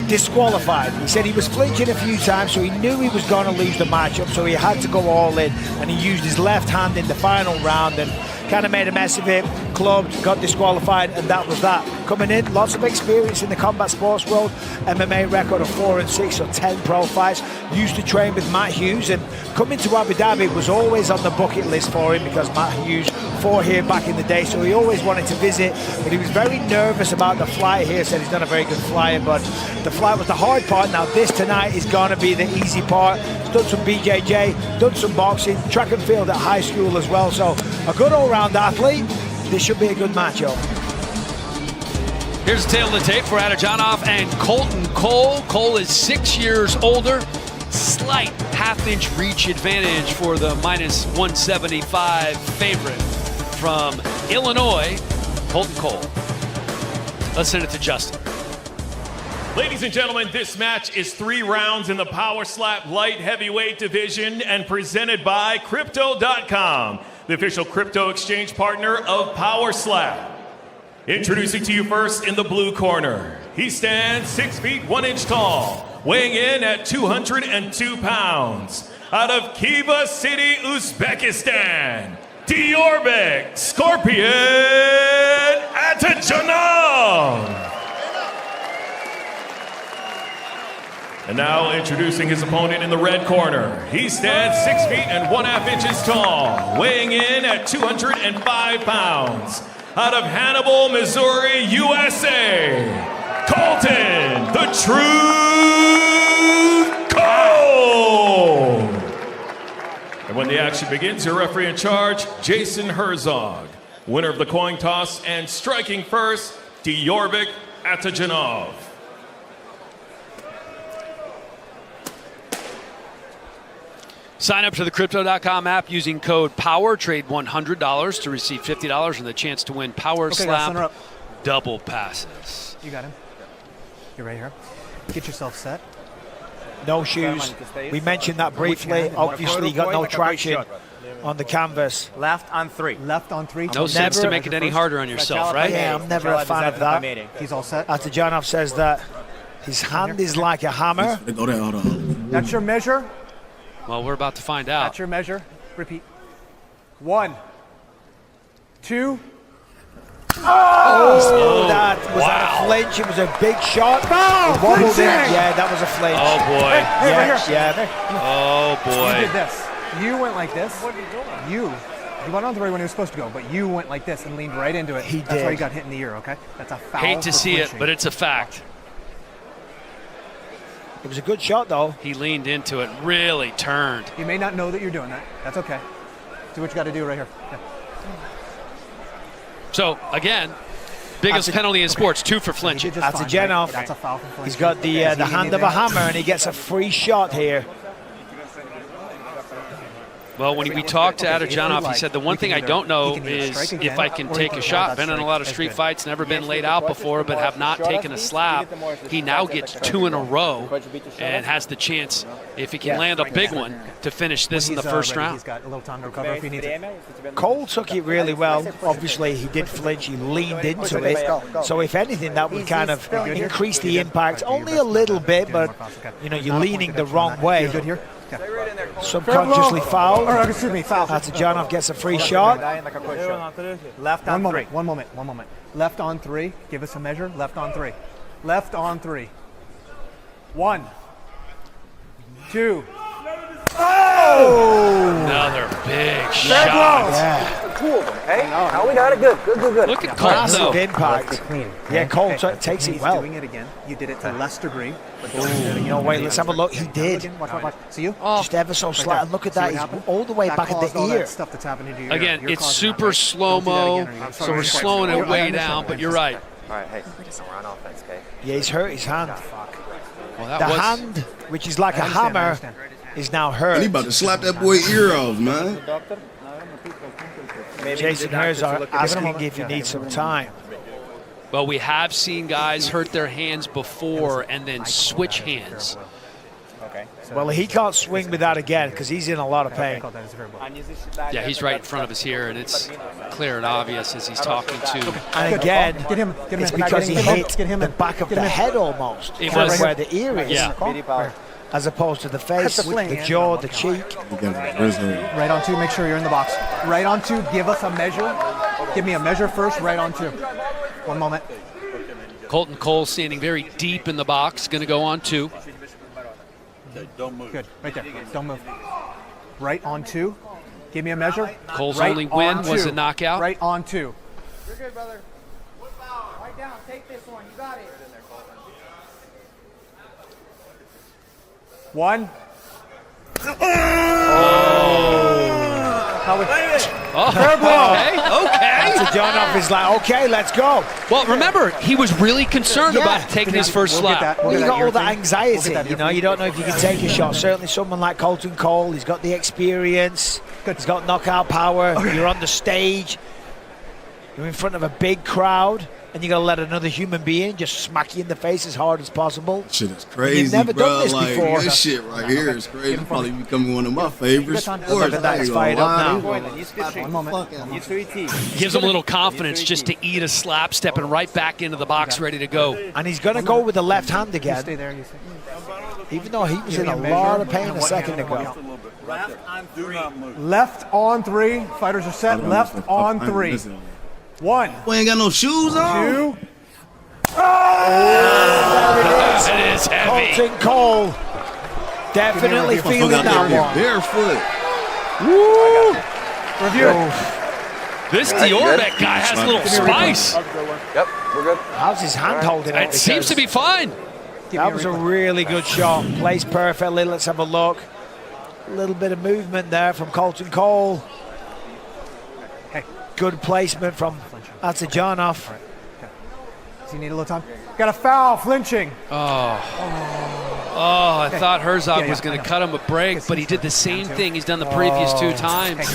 disqualified. He said he was flinching a few times, so he knew he was going to lose the matchup, so he had to go all in, and he used his left hand in the final round and kind of made a mess of it, clubbed, got disqualified, and that was that. Coming in, lots of experience in the combat sports world, MMA record of 4-6, so 10 pro fights, used to train with Matt Hughes, and coming to Abu Dhabi was always on the bucket list for him because Matt Hughes fought here back in the day, so he always wanted to visit, but he was very nervous about the flight here, said he's not a very good flyer, but the flight was the hard part. Now this tonight is going to be the easy part. He's done some BJJ, done some boxing, track and field at high school as well, so a good all-round athlete. This should be a good matchup. Here's the tail of the tape for Adajanov and Colton Cole. Cole is 6 years older. Slight half-inch reach advantage for the minus 175 favorite from Illinois, Colton Cole. Let's send it to Justin. Ladies and gentlemen, this match is 3 rounds in the Power Slap light heavyweight division and presented by Crypto.com, the official crypto exchange partner of Power Slap. Introducing to you first in the blue corner. He stands 6 feet 1 inch tall, weighing in at 202 pounds. Out of Khiva City, Uzbekistan, Diorbek Scorpion Atajanov. And now introducing his opponent in the red corner. He stands 6 feet and 1/2 inches tall, weighing in at 205 pounds. Out of Hannibal, Missouri, USA, Colton, the Truth Cole. And when the action begins, your referee in charge, Jason Herzog. Winner of the coin toss and striking first, Diorbek Atajanov. Sign up to the Crypto.com app using code POWER. Trade $100 to receive $50 and the chance to win Power Slap double passes. You got him. You're right here. Get yourself set. No shoes. We mentioned that briefly. Obviously, he got no traction on the canvas. Left on 3. Left on 3. No sense to make it any harder on yourself, right? Yeah, I'm never a fan of that. He's all set. Atajanov says that his hand is like a hammer. That's your measure. Well, we're about to find out. That's your measure. Repeat. 1, 2. Oh, that was that a flinch. It was a big shot. No, yeah, that was a flinch. Oh boy. Hey, right here. Yeah. Oh You boy. did this. You went like this. What are you doing? You went on the right when he was supposed to go, but you went like this and leaned right into it. He That's did. why you got hit in the ear, okay? That's a foul. Hate to for see it, flinching. but it's a fact. It was a good shot, though. He leaned into it, really turned. You may not know that you're doing that. That's okay. Do what you got to do right here. Yeah. So, again, biggest penalty in sports, 2 for flinching. Just fine, Atajanov. right? That's a foul for flinching. He's got the hand of a hammer, and he gets a free shot here. Well, when we talked to Adajanov, he said the one thing I don't know is if I can take a shot. Been in a lot of street fights, never been laid out before, but have not taken a slap. He now gets 2 in a row and has the chance, if he can land a big one, to finish this in the first round. He's got a little time to recover if he needs it. Cole took it really well. Obviously, he did flinch. He leaned into it. So, if anything, that would kind of increase the impact only a little bit. But you know, you're leaning the wrong way. Good here. Subconsciously fouled. Or, excuse me, foul. Atajanov gets a free shot. Left on 3. One moment. Left on 3. Give us a measure. Left on 3. Left on 3. 1, 2. Oh! Another big shot. Yeah. Cool, okay? Now we got it. Good. Look at Cole, Massive though. impact. Yeah, Cole takes it He's well. doing it again. You did it to less degree. No, wait, let's have a look. He did. Watch. See you? Just ever so slight. And look at that. He's all the way back at the ear. Stuff that's happening to you. Again, it's super slow-mo, so we're slowing it way down, but you're right. All right, hey, we're on offense, okay? Yeah, he's hurt his hand. Well, that The was, hand, which is like a hammer, is now hurt. And he about to slap that boy ear off, man. Jason Herzog asking if you need some time. well, we have seen guys hurt their hands before and then switch hands. Okay. Well, he can't swing with that again because he's in a lot of I pain. called that as a fair ball. Yeah, he's right in front of us here, and it's clear and obvious as he's talking to. And again, Get him it's in. because he hit Get him the in. back of Get the him in. head almost. It Kind of was- where the ear is, Yeah. as opposed to the face, That's a fling, the yeah. jaw, the cheek. We got the Rizzo. Right on 2, make sure you're in the box. Right on 2, give us a measure. Give me a measure first, right on 2. 1 moment. Colton Cole standing very deep in the box, going to go on 2. Good, right there. Don't move. Right on 2. Give me a measure. Cole's Right only win on was 2. a knockout. Right on 2. You're good, brother. Right down. Take this one. You got it. 1. Oh, okay. So Jonoff is like, okay, let's go. Well, remember, he was really concerned Yeah. about taking his first We'll get slap. that. Well, you We'll get got all ear that thing. We'll anxiety, get that you ear know. thing. You don't know if you can take a shot. Certainly someone like Colton Cole, he's got the experience. He's got knockout power. You're on the stage. You're in front of a big crowd. And you got to let another human being just smack you in the face as hard as possible. Shit is crazy, You've never bro. done this like before. this shit right here is crazy. Give him Probably becoming one of my favorite Good time. sports. Look at that, I ain't he's gonna fired up lie. now. 1 moment. Gives him a little confidence just to eat a slap, stepping right back into the box, ready to go. And he's going to go with the left hand You again, stay there. You stay. even though he was Give in me a measure. lot of pain a second ago. Left on 3. Fighters are set. Left on 3. 1, We ain't got no shoes on. 2. It is heavy. Colton Cole definitely Give me a feeling Fuck out that there one. barefoot. Review. This Diorbek guy has a little spice. Yep, we're good. How's his hand holding up? It seems to be fine. That was a really good shot. Placed perfectly. Let's have a look. A little bit of movement there from Colton Cole. Hey. Good placement from Atsajanov. Does he need a little time? Got a foul, flinching. Oh, I thought Herzog Yeah, was yeah, going I to know. cut him a break, but he did the same thing he's done the previous 2 times.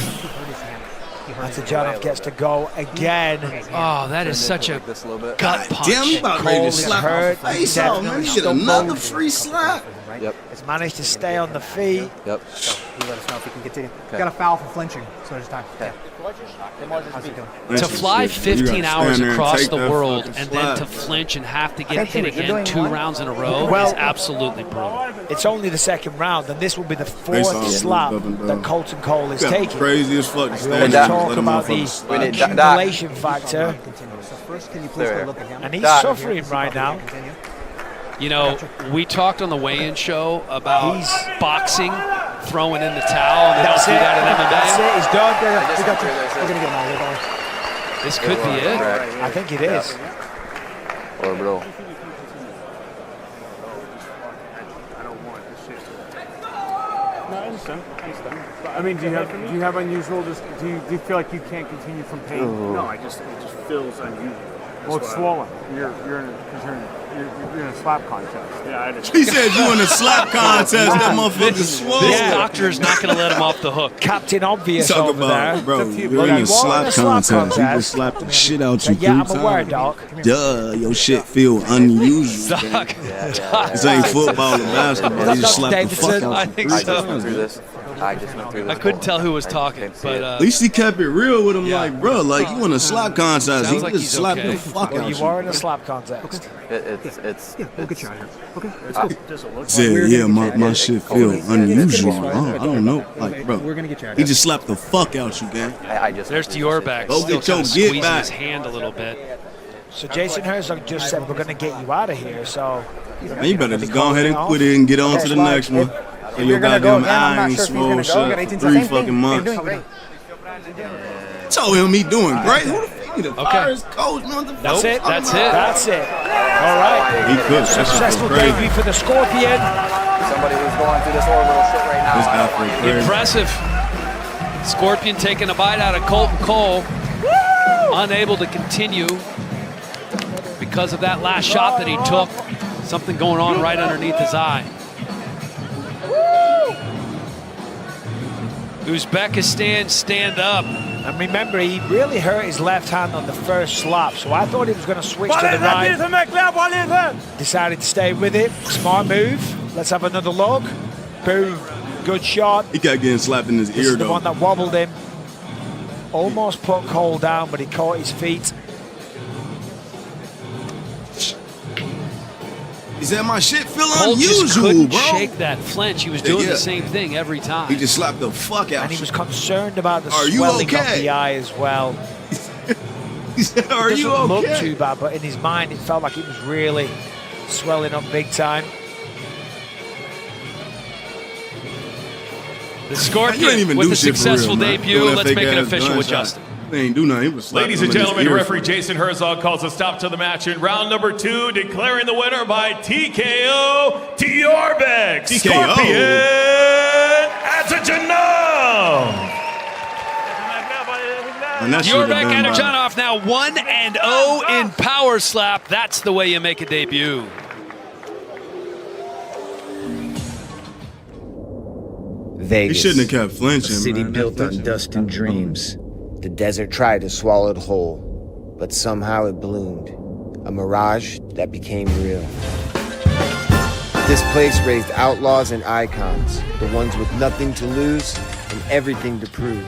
Atsajanov gets to go again. Oh, that is such a This a little bit. gut punch. Damn, you about ready Cole to is slap hurt. my face He's off, man. definitely You get stumbled. another free slap. Yep, Has managed to stay on the feet. yep. You let us know if you can continue. Got a foul for flinching, so there's time. Okay. How's he doing? To fly 15 hours across the world and then to to flinch and have to get Okay, hit you're again doing 2 one. rounds in a row Well- is absolutely brutal. It's only the second round, and this will be the Face fourth off, slap up and down. that Colton Cole is Got taking. crazy as fuck to We stand always there and talk let him about the motherfucker slap. We need Doc. accumulation factor, So first, can you please There. go look at him? and he's Doc. suffering right now. Continue. You know, we talked on the weigh-in show about He's- boxing, throwing in the towel, and they don't That's do it. that in That's MMA. it. He's done. We got you. We're gonna get him out of here. This could be it. I think it is. Or bro. No, I understand. I mean, do you have unusual? Do you feel like you can't continue from pain? No, it just feels unusual. Well, it's swollen. You're in a slap contest. Yeah, I just. He said you in a slap contest. That motherfucker swole. This doctor is not going to let him off the hook. Captain Obvious Talk over there. about, bro, It's up to you, you're bro. in a You slap want a slap contest. You contest? just slapped the shit out you Yeah, 3 I'm aware, times. Doc. Duh, your shit feel unusual. man. Doc, This ain't football or basketball. They just Dr. slapped the fuck Davidson? out I you think 3 I just went times. through man. this. I just went through this. I couldn't tell who was I talking, can't see but it. At least he kept it real with him, Yeah. like, bro, like you in a slap contest. Sounds He like just he's slapped okay. the fuck Well, out you are in a slap contest. It's We'll get you out of here. Okay. Said, yeah, my shit feel unusual. I don't know, like, bro. We're gonna get you out of He here. just slapped the fuck out you, gang. I just. there's Diorbek Go still get your kind of get squeezing back. his hand a little bit. So Jason Herzog just said we're going to get you out of here. So Man, you better just go ahead and quit it and get on to the next one. So your You're gonna go goddamn again. I'm eye not ain't sure if he's swole gonna go. shut Got for 18 3 same thing. fucking months. How you doing? Told him he doing great. Who the fuck the fire coach, motherfucker? That's it. That's it. that's it. All right. He could. Successful Crazy. debut for the Scorpion. Somebody who's going through this orbital shit right now. This I don't athlete know. crazy. Impressive. Scorpion taking a bite out of Colton Cole. Unable to continue because of that last shot that he took. Something going on right underneath his eye. Uzbekistan stand up. And remember, he really hurt his left hand on the first slap. So I thought he was going to switch to the right. Decided to stay with it. Smart move. Let's have another look. Boom. Good shot. He kept getting slapped in his This ear, is the though. one that wobbled him. Almost put Cole down, but he caught his feet. He said, my shit feel Cole just unusual, couldn't bro. shake that flinch. He was doing Yeah. the same thing every time. He just slapped the fuck out. And he was concerned about the Are you swelling of okay? the eye as well. He said, are It you doesn't look okay? too bad, but in his mind, it felt like it was really swelling up big time. The You ain't Scorpion even with do a shit for successful real, man. debut. Doing that Let's make it fake-ass official with gunshot. Justin. They ain't do nothing. He was slapping Ladies him and in his gentlemen, ear. referee Jason Herzog calls a stop to the match in round number 2, declaring the winner by TKO, Tjorbeck TKO. Scorpion Adjanov. And that should've Yorbeck been by- Anajanov now 1-0 in Power Slap. That's the way you make a debut. He Vegas, shouldn't have kept flinching, a city man. built on dust and dreams. The desert tried to swallow it whole, but somehow it bloomed. A mirage that became real. This place raised outlaws and icons, the ones with nothing to lose and everything to prove.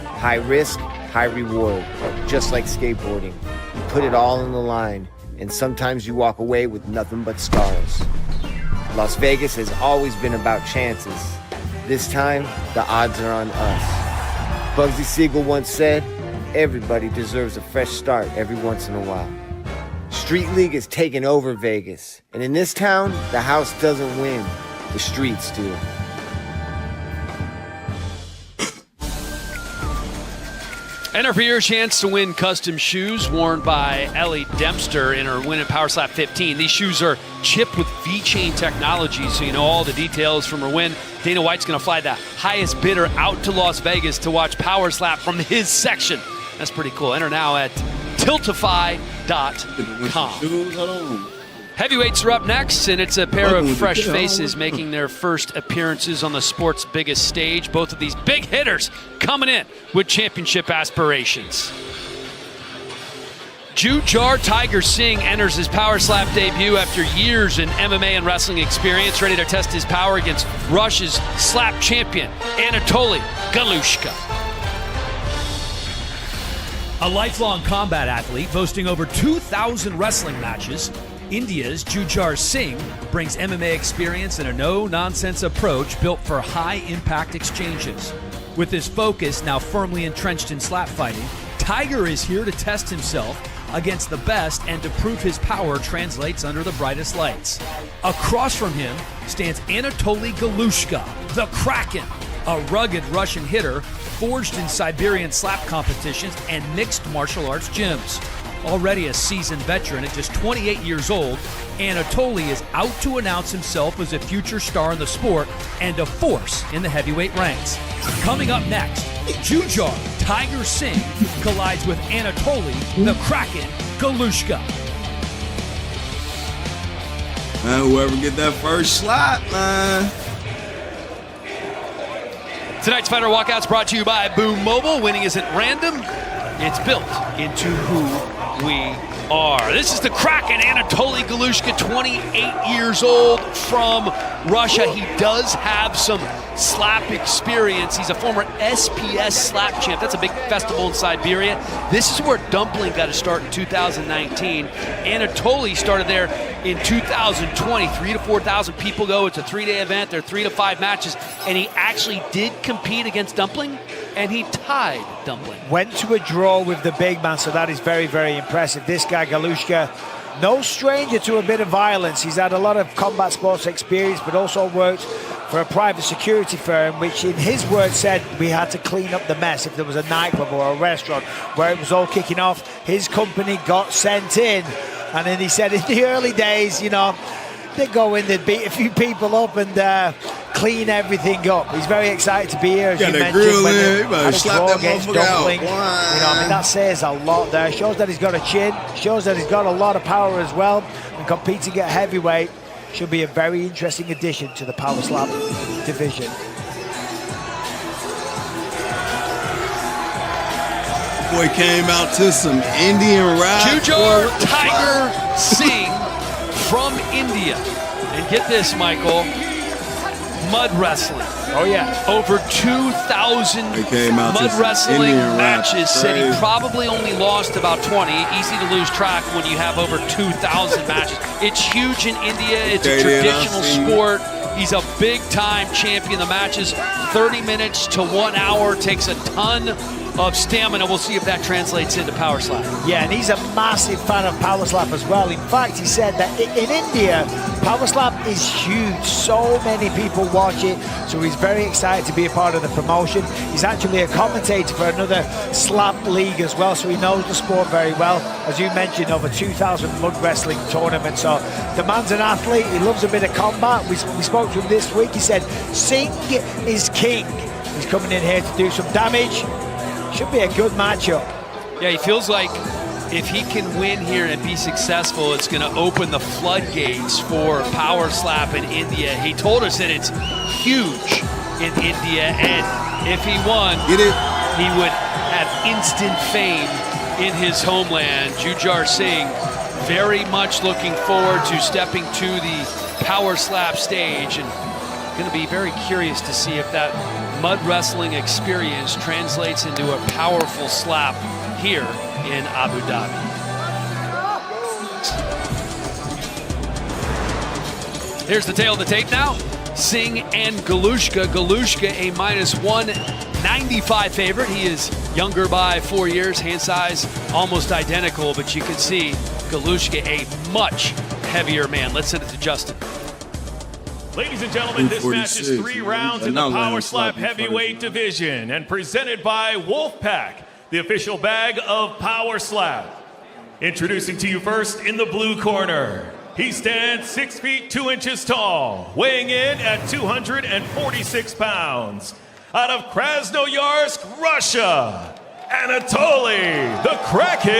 High risk, high reward, just like skateboarding. You put it all on the line, and sometimes you walk away with nothing but scars. Las Vegas has always been about chances. This time, the odds are on us. Bugsy Siegel once said, everybody deserves a fresh start every once in a while. Street League is taking over Vegas, and in this town, the house doesn't win, the streets do. Enter for your chance to win custom shoes worn by Ellie Dempster in her win at Power Slap 15. These shoes are chipped with V-Chain technology, so you know all the details from her win. Dana White's going to fly the highest bidder out to Las Vegas to watch Power Slap from his section. That's pretty cool. Enter now at tiltify.com. Shoes, hold on. Heavyweights are up next, and it's a pair Welcome of to fresh the- faces making their first appearances on the sport's biggest stage. Both of these big hitters coming in with championship aspirations. Jujhar Tiger Singh enters his Power Slap debut after years in MMA and wrestling experience, ready to test his power against Russia's slap champion, Anatoly Galushka. A lifelong combat athlete boasting over 2,000 wrestling matches, India's Jujhar Singh brings MMA experience and a no-nonsense approach built for high-impact exchanges. With his focus now firmly entrenched in slap fighting, Tiger is here to test himself against the best and to prove his power translates under the brightest lights. Across from him stands Anatoly Galushka, the Kraken, a rugged Russian hitter forged in Siberian slap competitions and mixed martial arts gyms. Already a seasoned veteran at just 28 years old, Anatoly is out to announce himself as a future star in the sport and a force in the heavyweight ranks. Coming up next, Jujhar Tiger Singh collides with Anatoly the Kraken Galushka. Man, whoever get that first slap, man. Tonight's Fighter Walkout's brought to you by Boom Mobile. Winning isn't random, it's built into who we are. This is the Kraken, Anatoly Galushka, 28 years old from Russia. He does have some slap experience. He's a former SPS slap champ. That's a big festival in Siberia. This is where Dumpling got to start in 2019. Anatoly started there in 2020. 3,000 to 4,000 people go. It's a 3-day event. There are 3 to 5 matches. And he actually did compete against Dumpling, and he tied Dumpling. Went to a draw with the big man, so that is very, very impressive. This guy, Galushka, no stranger to a bit of violence. He's had a lot of combat sports experience, but also worked for a private security firm, which in his words said we had to clean up the mess. If there was a nightclub or a restaurant where it was all kicking off, his company got sent in. And then he said in the early days, you know, they'd go in, they'd beat a few people up and clean everything up. He's very excited to be here, as Got you that mentioned. grill When in, they you better had a slap draw that against motherfucker out. Dumpling. You know, I mean, that says a lot there. Shows that he's got a chin, shows that he's got a lot of power as well. And competing at heavyweight should be a very interesting addition to the Power Slap division. Boy came out to some Indian rap. Jujhar Tiger Singh from India. And get this, Michael, mud wrestling. Oh, yeah. Over 2,000 They came out mud to wrestling Indian rap. matches. Said he Crazy. probably only lost about 20. Easy to lose track when you have over 2,000 matches. It's huge in India. It's a Okay, then, I traditional see. sport. He's a big-time champion. The matches, 30 minutes to 1 hour, takes a ton of stamina. We'll see if that translates into power slap. Yeah, and he's a massive fan of power slap as well. In fact, he said that in India, power slap is huge. So many people watch it, so he's very excited to be a part of the promotion. He's actually a commentator for another slap league as well, so he knows the sport very well. As you mentioned, over 2,000 mud wrestling tournaments. So the man's an athlete. He loves a bit of combat. We spoke to him this week. He said, Singh is king. He's coming in here to do some damage. Should be a good matchup. Yeah, he feels like if he can win here and be successful, it's going to open the floodgates for power slap in India. He told us that it's huge in India, and if he won, he would have instant fame in his homeland. Jujhar Singh very much looking forward to stepping to the power slap stage, and going to be very curious to see if that mud wrestling experience translates into a powerful slap here in Abu Dhabi. Here's the tail of the tape now. Singh and Galushka. Galushka a -195 favorite. He is younger by 4 years, hand size almost identical, but you can see Galushka a much heavier man. Let's send it to Justin. Ladies and gentlemen, this match is 3 rounds in the Power Slap Heavyweight Division and presented by Wolfpack, the official bag of Power Slap. Introducing to you first in the blue corner. He stands 6 feet 2 inches tall, weighing in at 246 pounds. Out of Krasnoyarsk, Russia, Anatoly the Kraken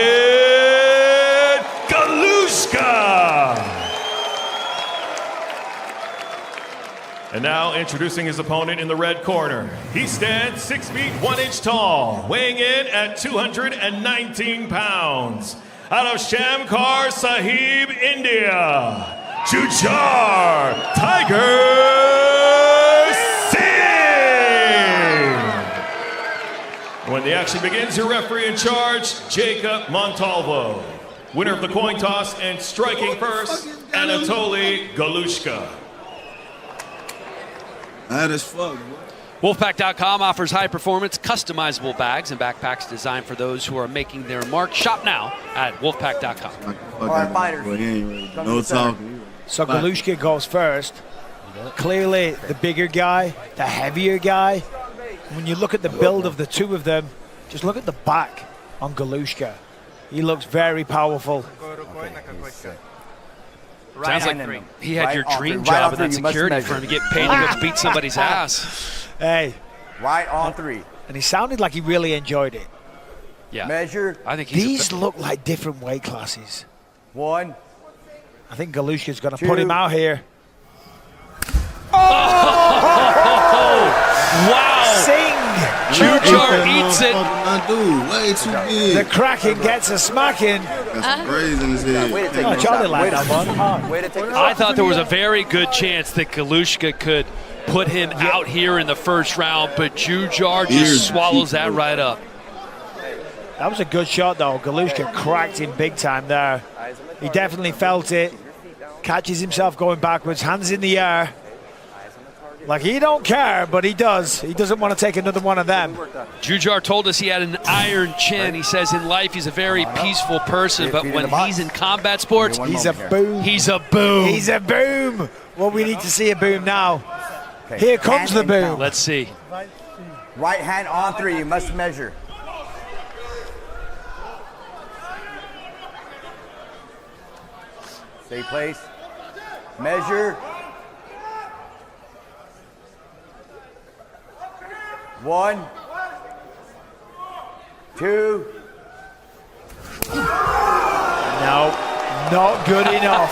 Galushka. And now introducing his opponent in the red corner. He stands 6 feet 1 inch tall, weighing in at 219 pounds. Out of Shamkar Sahib, India, Jujhar Tiger Singh. When the action begins, your referee in charge, Jacob Montalvo. Winner of the coin toss and striking first, Anatoly Galushka. That is fuck, bro. Wolfpack.com offers high-performance, customizable bags and backpacks designed for those who are making their mark. Shop now at Wolfpack.com. All right, fighters. No talking. So Galushka goes first. Clearly the bigger guy, the heavier guy. When you look at the build of the two of them, just look at the back on Galushka. He looks very powerful. Sounds like he had your dream job in that security firm to get paid to go beat somebody's ass. Hey. Right on 3. And he sounded like he really enjoyed it. Yeah. Measure. I think he's These look like different weight classes. 1. I think Galushka's going to put him out here. Wow! Singh! Jujhar eats it. My dude, way too big. The Kraken gets a smacking. Got some braids in his head. Oh, Charlie liked that one. I thought there was a very good chance that Galushka could put him out here in the first round, but Jujhar just swallows that right up. That was a good shot, though. Galushka cracked him big time there. He definitely felt it. Catches himself going backwards, hands in the air. Like, he don't care, but he does. He doesn't want to take another one of them. Jujhar told us he had an iron chin. He says in life he's a very peaceful person, but when he's in combat sports, he's a boom. He's a boom. He's a boom. Well, we need to see a boom now. Here comes the boom. Let's see. Right hand on 3. You must measure. Stay place. Measure. 1, 2. No, not good enough.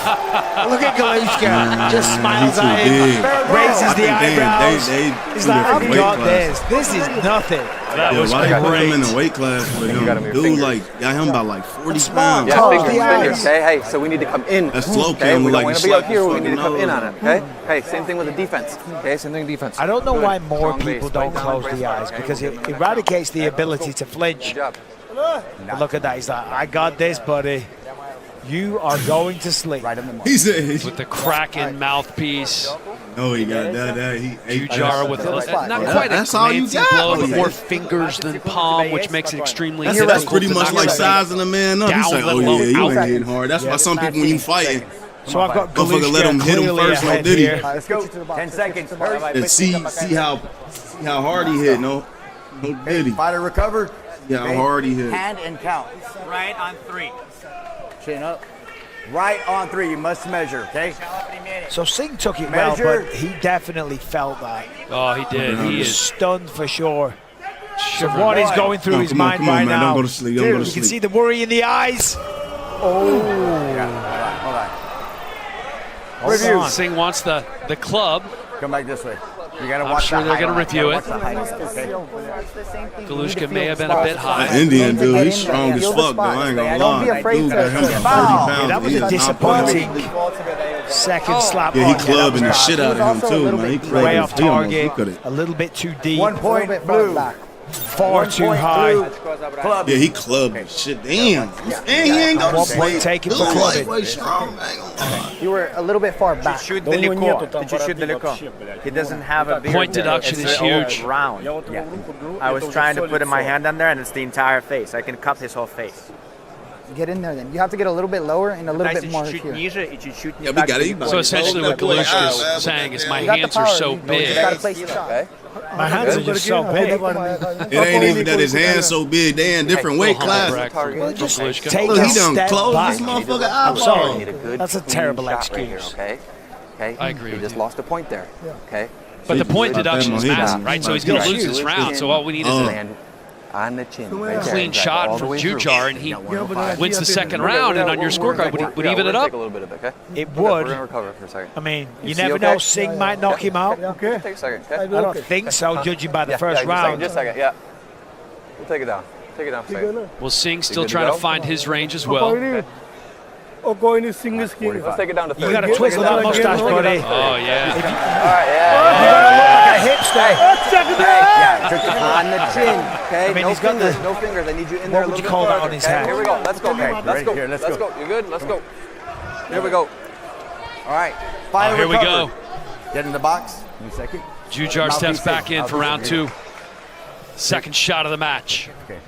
Look at Galushka. Just smiles He too at him, big. raises the eyebrows. They He's do like, different I've weight got classes. this. This is nothing. That Yeah, was why they put him in great. the weight class with him? gotta move Dude, fingers. like, got him about like 40 smart. pounds. Yeah, Close fingers, the fingers. eyes. Okay, hey, so we need to come in. That's slow Okay, cam, we don't like want you to be up slap here. his We need to fucking come in nose. on it. Okay. Hey, same thing with the defense. Okay, same thing with defense. I don't know Good. why more Strong people base. don't Right down, close brace the hard, eyes okay? because Good. it eradicates the ability to flinch. Good job. But look at that. He's like, I got this, buddy. You are going to sleep. Right on the mark. He said, With the Kraken mouthpiece. no, he got that. Jujar with not Yeah, quite a that's all you Clancy got. blow, Oh, but yeah. more fingers than palm, which makes it extremely That's difficult pretty to much knock like somebody sizing a man up. He's down, like, let oh alone yeah, you out. ain't hitting hard. That's why some people when you fighting So I've got motherfucker let him Galushka hit him clearly first, no ahead diddy. here. Let's go. 10 seconds. and see how hard he hit. No diddy. Fighter recovered. Yeah, how hard he hit. Hand and count. Right on 3. Chin up. Right on 3. You must measure, okay? So Singh took it well, Measure. but he definitely felt that. Oh, he did. He He was is stunned for sure. So shivering. what is going through his mind come on, right man. now? Don't go to sleep. Don't go to You can sleep. see the worry in the eyes. Hold on. Hold on. Singh wants the club. Come back this way. You gotta I'm watch sure the they're height gonna on review You it. gotta watch the height, okay? Galushka may have been a bit high. That Indian dude, he's strong as fuck though. I ain't gonna Don't be lie. afraid Dude to got him foul. about 30 Yeah, pounds. that was He a is disappointing not second slap. Yeah, he on. clubbing That the was shit out of him too, man. He clubbing way his off feet almost. target, Look at it. a little bit too deep, 1 point blue. far too high. Club. Yeah, he clubbed the shit. Damn. And he ain't go to 1 point sleep. taken Dude, for clubbing. lightweight strong, I ain't gonna lie. You were a little bit far back. Shoot далеко. Did you shoot далеко? He doesn't have a beard. Point there. deduction It's is huge. round. Yeah. I was trying to put my hand on there, and it's the entire face. I can cup his whole face. Get in there then. You have to get a little bit lower and a little bit more чуть here. ниже и чуть-чуть Yeah, we got it. So essentially what Galushka is saying is my You got the hands are power. so You just gotta big. place the shot. Okay. My hands are just so big. It ain't even that his hands so big. They in different weight classes. Well, just Galushka. take Look, a he done step closed back. this motherfucker I'm eyeball. sorry. Need a good, That's a clean terrible shot right here, excuse. okay? Okay. I agree He with just you. lost a point there. Okay. But the point Like that deduction is Mohican. massive, right? So he's going to lose this round. So all we need is a Land on the chin. Right there. clean Exactly. shot All from the way through. Jujar, and he Yeah, wins the second round. And on your scorecard, would even it Take up? a little bit of it, okay? It We're would. gonna recover for a second. I mean, you see never okay? know. Singh might knock him out. Okay. Take a second, okay? I don't think so, judging by the Yeah, first just a second, round. just a second, yeah. We'll take it down. Take it down for a second. Well, Singh still good to trying to go? find his range as well. Let's take it down to 30. You got to twizzle that mustache, buddy. Oh, yeah. All right, yeah. A hipster. Yeah, just on the chin. Okay, mean, no he's got fingers, the- no fingers. I need you in What there a would little you bit call that farther, on his okay? head? Here we go. Let's go. Okay, Let's ready? go. Here, let's Let's go. go. You good? Let's go. Here we go. All right. Oh, Fighter here we recovered. go. Get in the box. Give me a second. Jujar steps back in for round two. Second shot of the match. Okay.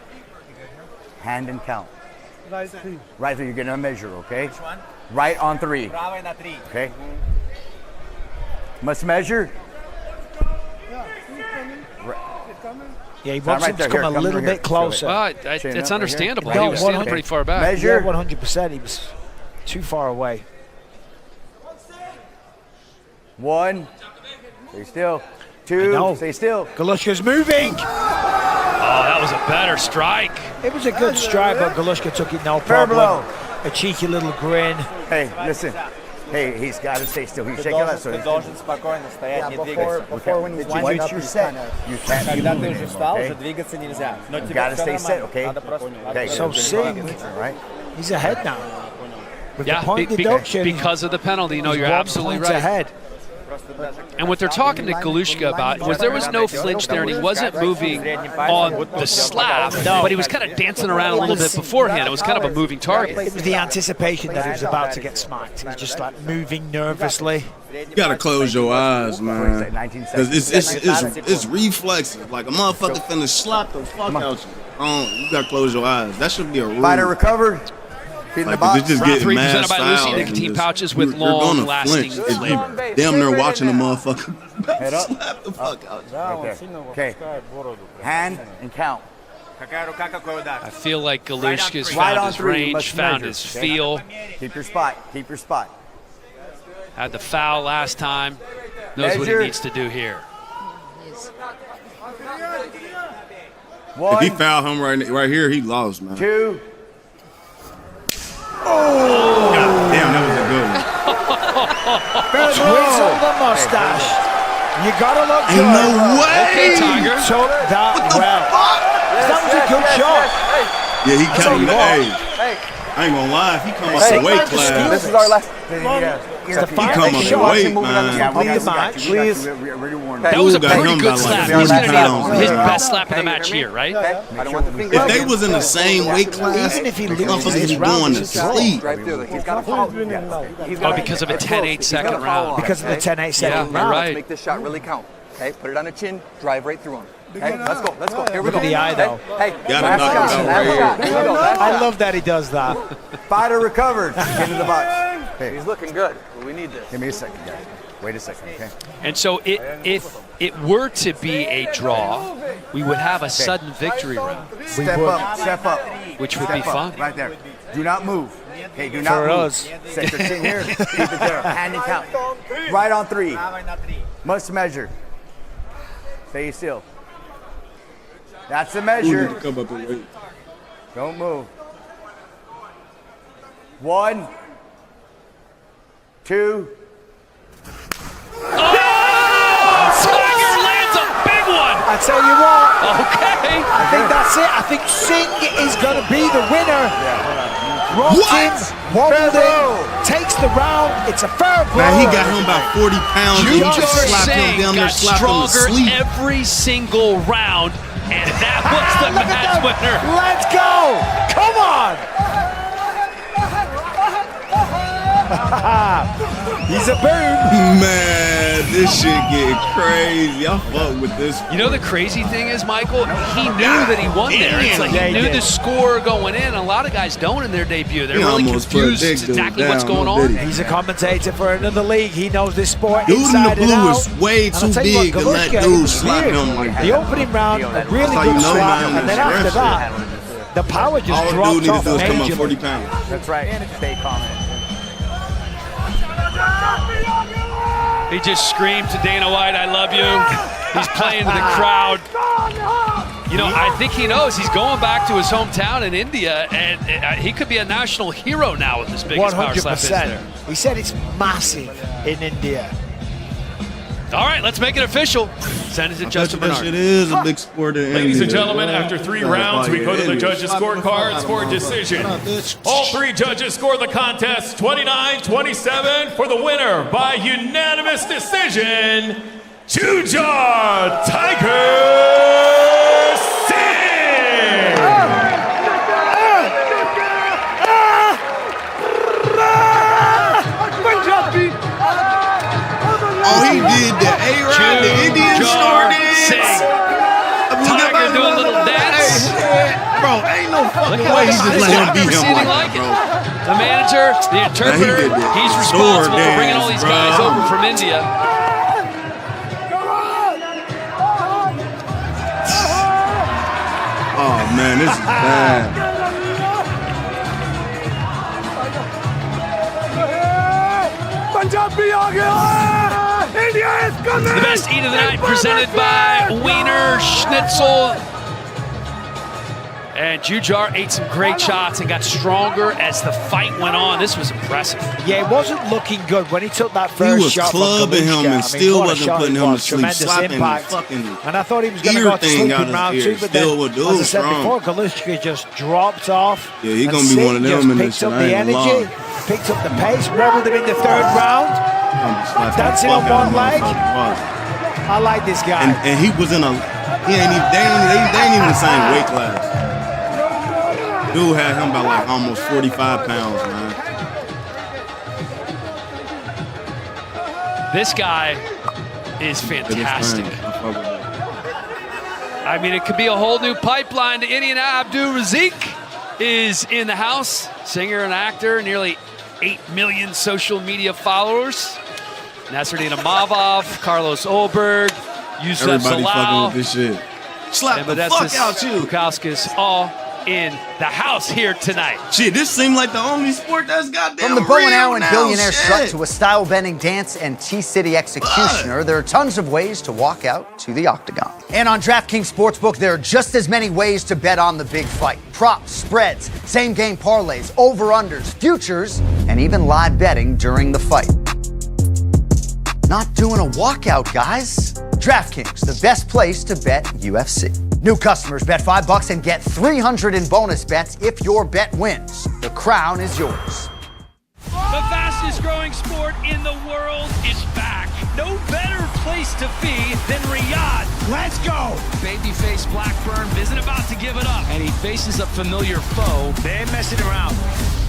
Hand and count. Right there, you're getting a measure, okay? Which one? Right on 3. Okay. Must measure. Yeah, he Stand wants right him there. to come Here, a come little here. bit closer. Well, Chain up it's right understandable. here. He was standing Okay. pretty far back. Measure. Yeah, 100%. He was too far away. 1. Stay still. I 2. know. Stay still. Galushka's moving. Oh, that was a better strike. It was a good strike, but Galushka took it no Fair blow. problem. A cheeky little grin. Hey, listen. Hey, he's got to stay still. He's shaking that. So Before when he's winding once up, you're he's set, kind of... you can't be moving anymore, okay? You got to stay set, okay? Okay. So Singh, right? he's ahead now. With Yeah, the point deduction, because of the penalty. No, he's you're 1 absolutely point right. ahead. And what they're talking to Galushka about was there was no flinch there, and he wasn't moving on the slab, but he was kind of dancing around a little bit beforehand. It was kind of a moving target. It was the anticipation that he was about to get smacked. He was just like moving nervously. You gotta close your eyes, man. 19 Cause it's reflexive. Like a motherfucker finna slap the fuck out you. You gotta close your eyes. That should be a rule. Fighter recovered. Feet in the Like, box. it's just Round getting three mad presented by Lucy fouls Nicotine and just- pouches with you're gonna long-lasting flinch. It's flavor. damn near watching the motherfucker Head up. slap the fuck out you. Right there. Okay. Hand and count. I feel like Galushka's Right found on his 3, you range, must found measure, his okay? feel. Keep your spot. Keep your spot. Had the foul last time. Knows what he Measure. needs to do here. If he 1, foul him right here, he lost, man. 2. God Twizzle the mustache. You gotta look good. Ain't no way. Okay, Tiger. Took that well. That was a good shot. Yeah, he counted the age. Hey, I ain't gonna lie, if he come up the weight class, this is our last. he come up the weight, man. Win the match. Please. That was a Got pretty him good by slap. like He's going to 40 pounds, get his man. best slap of the match here, right? I don't want the fingers. If they was in the same weight class, Even if he loses motherfuckers this be round, going to it's a draw. sleep. Right there. He's got to follow. Oh, because of a 10-8 second round. Because of the 10-8 second Yeah, round. right. Make this shot really count. Okay, put it on the chin, drive right through him. Okay, let's go, let's go. Here we Look go. at the eye, though. Hey, Gotta last knock shot, him out last right shot. Here we go, last I shot. love that he does that. Fighter recovered. Get into the box. Hey, He's looking good. We need this. give me a second, guys. Wait a second, okay? And so if it were to be a draw, we would have a sudden victory round, Step up, step up. which would be Step up, fun. right there. Do not move. Okay, do not For move. us. Set your chin here. Keep it there. Hand and count. Right on 3. Must measure. Stay still. That's the measure. Come up the weight. Don't move. 1, 2. Tiger lands a big one. I tell you what, Okay. I think that's it. I think Singh is going to be the winner. Rocked him, wobbled him, takes the round. It's a fair blow. Man, he got him about 40 pounds. and he Jujhar just slapped him Singh down there, got slapped him to stronger sleep. every single round, and that was the Look at match that. winner. Let's go. Come on. He's a boom. Man, this shit getting crazy. I fuck with this. You know the crazy thing is, Michael, he knew that he won there. It's like Yeah, he he knew did. the score going in. A lot of guys don't in their debut. They're He really almost put confused Dick Dude exactly what's down, going no on. diddy. He's a commentator for another league. He knows this sport Dude in the inside and blue out. is way And I'll too tell you what, big to let Galushka, it dude was slap weird. him like The that. opening round, a really That's how good you know, slap, man, and then it's after that, the power just All dude dropped need to off do is come up majorly. 40 pounds. That's right. Stay calm. He just screamed to Dana White, "I love you." He's playing to the crowd. You know, I think he knows he's going back to his hometown in India, and he could be a national hero now with this biggest power slap is there. He said it's massive in India. All right, let's make it official. Send it to Justin That Bernard. shit is a big sport in Ladies and India. gentlemen, after 3 rounds, we go to the judges' scorecards for decision. All 3 judges score the contest 29-27 for the winner by unanimous decision, Jujhar Tiger Singh. Oh, he did the A-Rod, the Indian store dance. Tiger doing a little dance. Bro, ain't no Look fucking at way he this. just I've let him never beat him seen anything like like that, it. bro. The manager, the interpreter, did the he's store responsible for bringing all dance, these guys bro. over from India. Oh, man, this is bad. The best eat of the night presented by Wiener Schnitzel. And Jujhar ate some great shots and got stronger as the fight went on. This was impressive. Yeah, it wasn't looking good when he took that He first was shot. from clubbing him Galushka. and I mean, still what a wasn't shot putting it him to was. sleep, Tremendous slapping the impact. fucking And I thought he was going to ear go to thing sleep out in his round ear. 2, but Still then, would do as I said strong. before, Galushka just dropped off. Yeah, he and gonna be one of Singh them in just this picked up shit, I the ain't gonna energy, lie. picked up the pace, wobbled him in the 3rd round. Dancing on one leg. I like this guy. And he was in a, they ain't even the same weight class. Dude had him by like almost 45 pounds, man. This guy is fantastic. I mean, it could be a whole new pipeline to India. Abdul Razik is in the house. Singer and actor, nearly 8 million social media followers. Nasruddin Amavov, Carlos Olberg, Yusuf Everybody fucking Salau, with this shit. Slap and the fuck out you. Bukauskas, all in the house here tonight. Shit, this seemed like the only sport that's goddamn From the bow and real arrow now, billionaire strut shit. to a style-bending dance and T-City executioner, there are tons of ways to walk out to the octagon. And on DraftKings Sportsbook, there are just as many ways to bet on the big fight. Props, spreads, same-game parlays, over-unders, futures, and even live betting during the fight. not doing a walkout, guys. DraftKings, the best place to bet UFC. New customers bet $5 and get $300 in bonus bets if your bet wins. The crown is yours. The fastest growing sport in the world is back. No better place to be than Riyadh. Let's go! Babyface Blackburn isn't about to give it up, and he faces a familiar foe. They ain't messing around.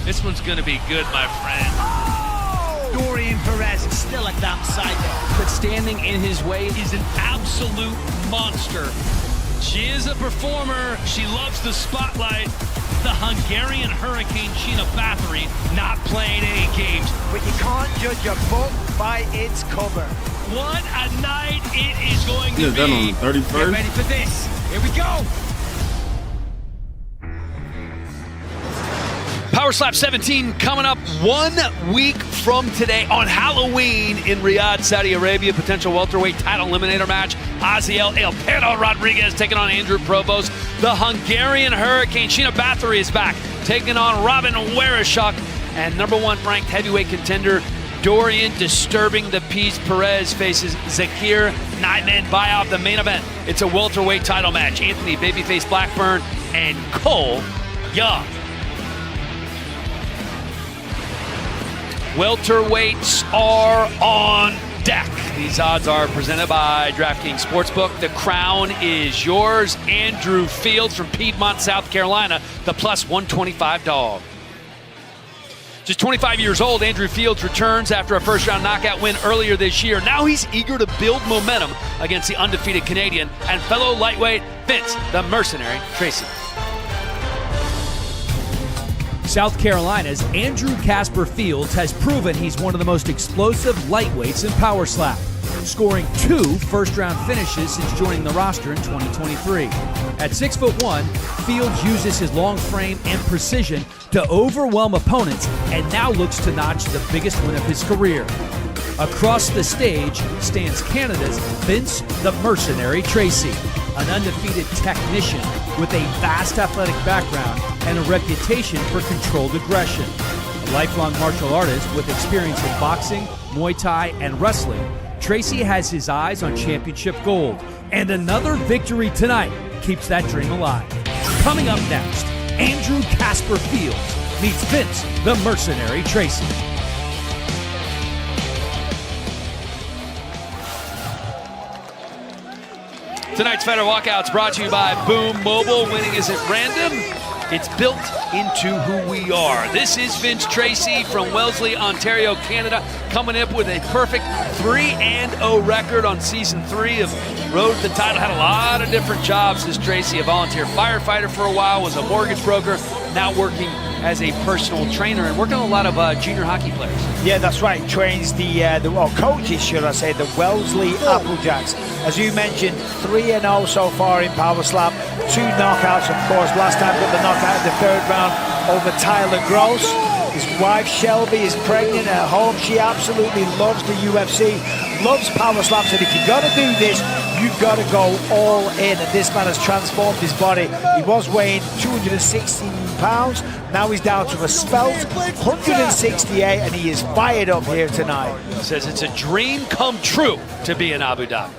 This one's gonna be good, my friend. Oh! Dorian Perez is still a damn psycho. But standing in his way is an absolute monster. She is a performer. She loves the spotlight. The Hungarian Hurricane Sheena Bathory not playing any games. But you can't judge a book by its cover. What a night it is going to Is that on be. the 31st? Get ready for this. Here we go. Power Slap 17 coming up 1 week from today on Halloween in Riyadh, Saudi Arabia. Potential welterweight title eliminator match. Aziel El Perro Rodriguez taking on Andrew Provost. The Hungarian Hurricane Sheena Bathory is back, taking on Robin Wereshchuk. And #1 ranked heavyweight contender Dorian Disturbing the Peace Perez faces Zakir Nightman Bayov. The main event, it's a welterweight title match. Anthony Babyface Blackburn and Cole Young. Welterweights are on deck. These odds are presented by DraftKings Sportsbook. The crown is yours. Andrew Fields from Piedmont, South Carolina, the +125 dog. Just 25 years old, Andrew Fields returns after a first-round knockout win earlier this year. Now he's eager to build momentum against the undefeated Canadian and fellow lightweight Vince, the Mercenary Tracy. South Carolina's Andrew Casper Fields has proven he's one of the most explosive lightweights in Power Slap, scoring 2 first-round finishes since joining the roster in 2023. At 6'1", Fields uses his long frame and precision to overwhelm opponents and now looks to notch the biggest win of his career. Across the stage stands Canada's Vince the Mercenary Tracy, an undefeated technician with a vast athletic background and a reputation for controlled aggression. A lifelong martial artist with experience in boxing, Muay Thai, and wrestling, Tracy has his eyes on championship gold, and another victory tonight keeps that dream alive. Coming up next, Andrew Casper Fields meets Vince the Mercenary Tracy. Tonight's Fighter Walkout's brought to you by Boom Mobile. Winning isn't random, it's built into who we are. This is Vince Tracy from Wellesley, Ontario, Canada, coming up with a perfect 3-0 record on season 3 of Road to the Title. Had a lot of different jobs, this Tracy. A volunteer firefighter for a while, was a mortgage broker, now working as a personal trainer and working on a lot of junior hockey players. Yeah, that's right. Trains coaches, should I say, the Wellesley Applejacks. As you mentioned, 3-0 so far in Power Slap. 2 knockouts, of course. Last time got the knockout in the 3rd round over Tyler Gross. His wife Shelby is pregnant at home. She absolutely loves the UFC, loves Power Slaps, and if you're gonna do this, you've got to go all in. And this man has transformed his body. He was weighing 216 pounds. Now he's down to a spelt 168, and he is fired up here tonight. He says it's a dream come true to be in Abu Dhabi.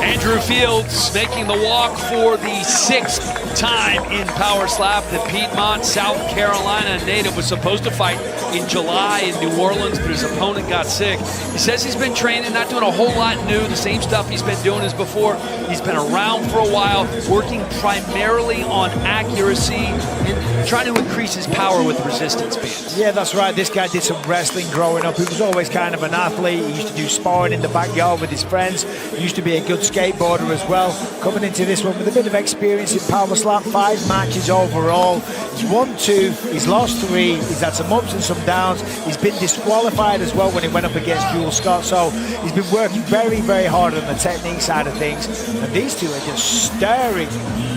Andrew Fields making the walk for the 6th time in Power Slap. The Piedmont, South Carolina native was supposed to fight in July in New Orleans, but his opponent got sick. He says he's been training, not doing a whole lot new, the same stuff he's been doing as before. He's been around for a while, working primarily on accuracy and trying to increase his power with resistance bands. Yeah, that's right. This guy did some wrestling growing up. He was always kind of an athlete. He used to do sparring in the backyard with his friends. He used to be a good skateboarder as well. Coming into this one with a bit of experience in Power Slap, 5 matches overall. He's won 2, he's lost 3, he's had some ups and some downs. He's been disqualified as well when he went up against Jules Scott. So he's been working very, very hard on the technique side of things. And these two are just staring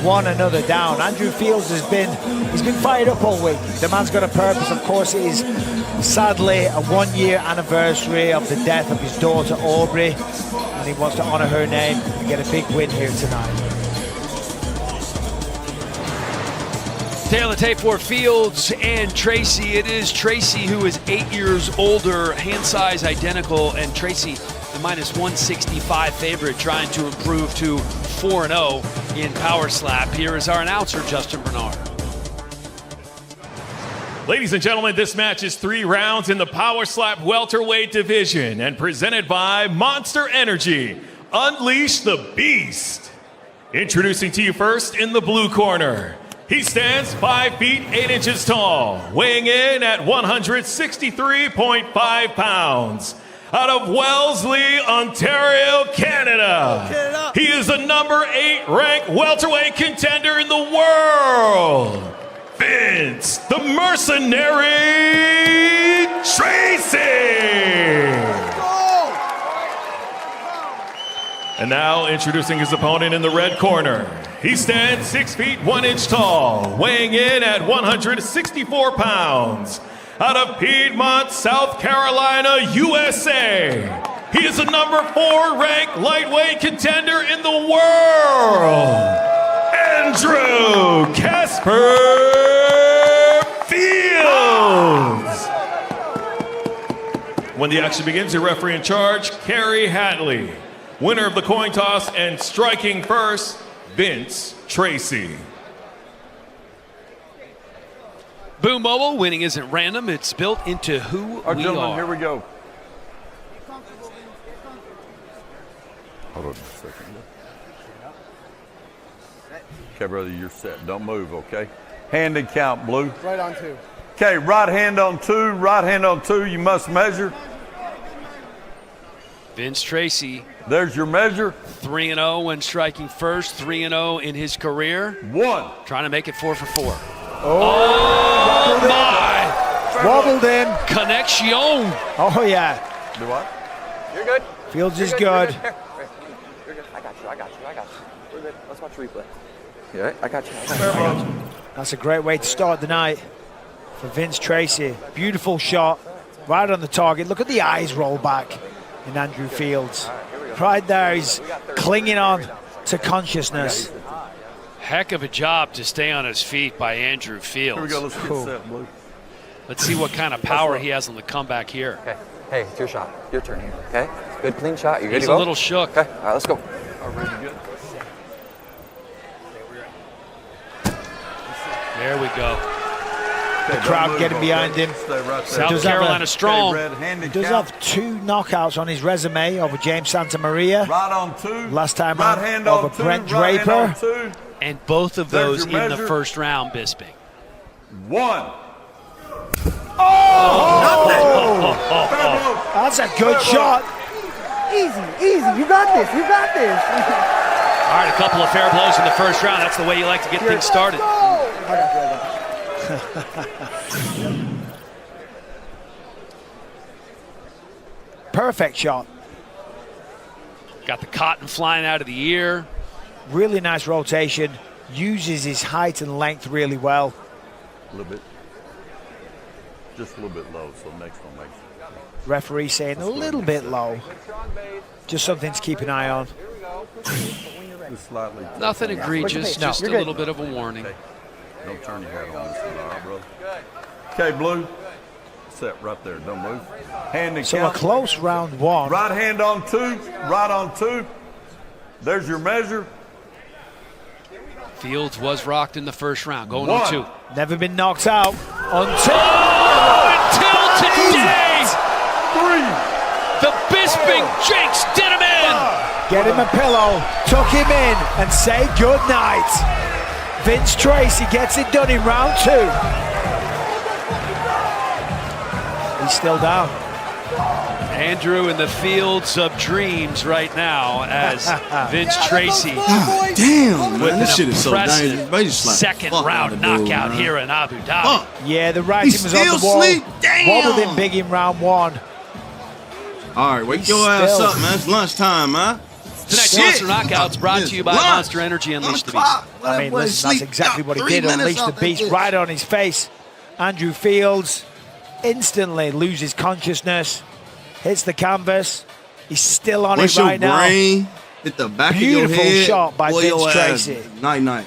one another down. Andrew Fields he's been fired up all week. The man's got a purpose. Of course, it is sadly a 1-year anniversary of the death of his daughter Aubrey, and he wants to honor her name and get a big win here tonight. Stay on the tape for Fields and Tracy. It is Tracy who is 8 years older, hand size identical, and Tracy the minus 165 favorite, trying to improve to 4-0 in Power Slap. Here is our announcer, Justin Bernard. Ladies and gentlemen, this match is 3 rounds in the Power Slap welterweight division and presented by Monster Energy. Unleash the Beast. Introducing to you first in the blue corner. He stands 5 feet 8 inches tall, weighing in at 163.5 pounds. Out of Wellesley, Ontario, Canada. He is the number 8 ranked welterweight contender in the world. Vince, the Mercenary Tracy. And now introducing his opponent in the red corner. He stands 6 feet 1 inch tall, weighing in at 164 pounds. Out of Piedmont, South Carolina, USA. He is the number 4 ranked lightweight contender in the world. Andrew Casper Fields. When the action begins, your referee in charge, Kerry Hatley. Winner of the coin toss and striking first, Vince Tracy. Boom Mobile, winning isn't random. It's built into who we gentlemen, are. here we go. Hold on a second. Okay, brother, you're set. Don't move, okay? Hand and count, Blue. Right on 2. Okay, right hand on 2, right hand on 2. You must measure. Vince Tracy. There's your measure. 3-0 when striking first, 3-0 in his career. 1. Trying to make it 4 for 4. Oh, my! Wobbled in. Connection. Oh, yeah. Do what? You're good. Fields is You're good. You're good. I got you. We're good. Let's watch replay. Yeah, I got you. That's a great way to start the night for Vince Tracy. Beautiful shot, right on the target. Look at the eyes roll back in Andrew Fields. Right there, he's clinging on to consciousness. Heck of a job to stay on his feet by Andrew Fields. Here we go. Let's get set, Blue. Let's see what kind of power he has on the comeback here. Okay. Hey, it's your shot. Your turn here. Okay. Good, clean shot. You good He's to go? a little shook. Okay. All right, let's go. Good. There we go. The crowd getting behind him. South Carolina strong. He does have 2 knockouts on his resume over James Santamaria. Right on 2. Last time right out hand over on 2, Brent right hand Draper. on 2. And both of There's those your in the measure. first round, Bisping. 1. Oh! That's a good shot. Easy. You got this. All right, a couple of fair blows in the first round. That's the way you like to get things started. Perfect shot. Got the cotton flying out of the ear. Really nice rotation. Uses his height and length really well. A little bit. Just a little bit low, so next one makes it. Referee saying a little bit low. Just something to keep an eye on. Just slightly. Nothing egregious, No. just a little bit of a warning. Okay. Don't turn your head on this one, all right, brother? Okay, Blue. Set right there. Don't move. Hand and So count. a close round 1. Right hand on 2. Right on 2. There's your measure. Fields was rocked in the first round, going 1. on 2. Never been knocked out until today. 3. The Bisping Jakes did him in. Get him a pillow, tuck him in, and say good night. Vince Tracy gets it done in round 2. He's still down. Andrew in the fields of dreams right now as Vince Tracy God damn, with man. This an shit is so impressive dangerous. They just slap the second fuck out round of the dude, knockout man. here in Abu Dhabi. Fuck. Yeah, the writing He's was on the still wall. asleep? Damn. Wobbled him big in round 1. All right, wake He's your ass still- up, man. It's lunchtime, man. Tonight's Shit. Monster Knockouts brought to you by Lunch. Monster Energy Unleash the Beast. I mean, listen, that's exactly what he did. Unleash the beast right on his face. Andrew Fields instantly loses consciousness, hits the canvas. He's still on Once it right your now. brain hit the back Beautiful of your head, shot by boy, Vince your ass Tracy. Night.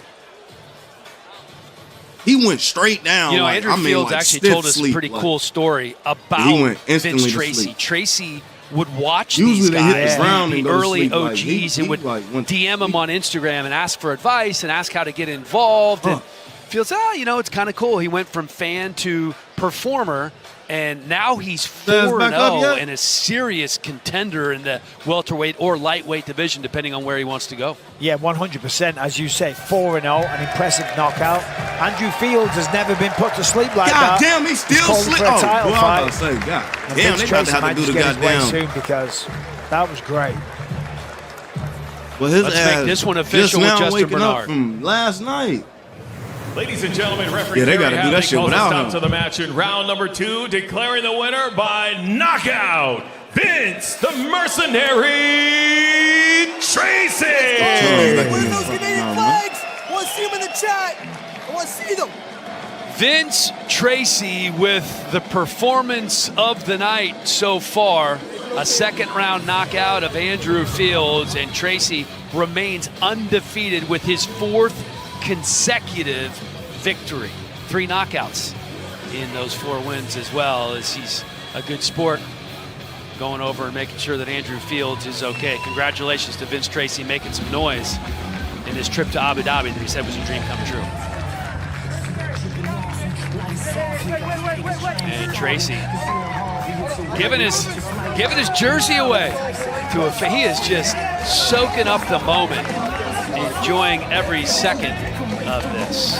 He went straight down. You know, like, Andrew Fields actually told us a pretty cool story about Vince Tracy. Tracy would watch these guys, the early OGs, and would DM him on Instagram and ask for advice and ask how to get involved. And Fields, you know, it's kind of cool. He went from fan to performer, and now he's 4-0 and a serious contender in the welterweight or lightweight division, depending on where he wants to go. Yeah, 100%. As you say, 4-0, an impressive knockout. Andrew Fields has never been put to sleep like that. God damn, he's still sleeping for a title fight. God damn, they about to have to do the goddamn soon because that was great. Well, his Let's make this one official with Justin Bernard. From last night. Ladies and gentlemen, referee they gotta do that shit without stop him. to the match in round number 2, declaring the winner by knockout, Vince the Mercenary Tracy. Where's those Canadian flags? I want to see them in the chat. I want to see them. Vince Tracy with the performance of the night so far. A second-round knockout of Andrew Fields, and Tracy remains undefeated with his 4th consecutive victory. 3 knockouts in those 4 wins as well, as he's a good sport going over and making sure that Andrew Fields is okay. Congratulations to Vince Tracy making some noise in his trip to Abu Dhabi that he said was a dream come true. And Tracy giving his jersey away to he is just soaking up the moment, enjoying every second of this.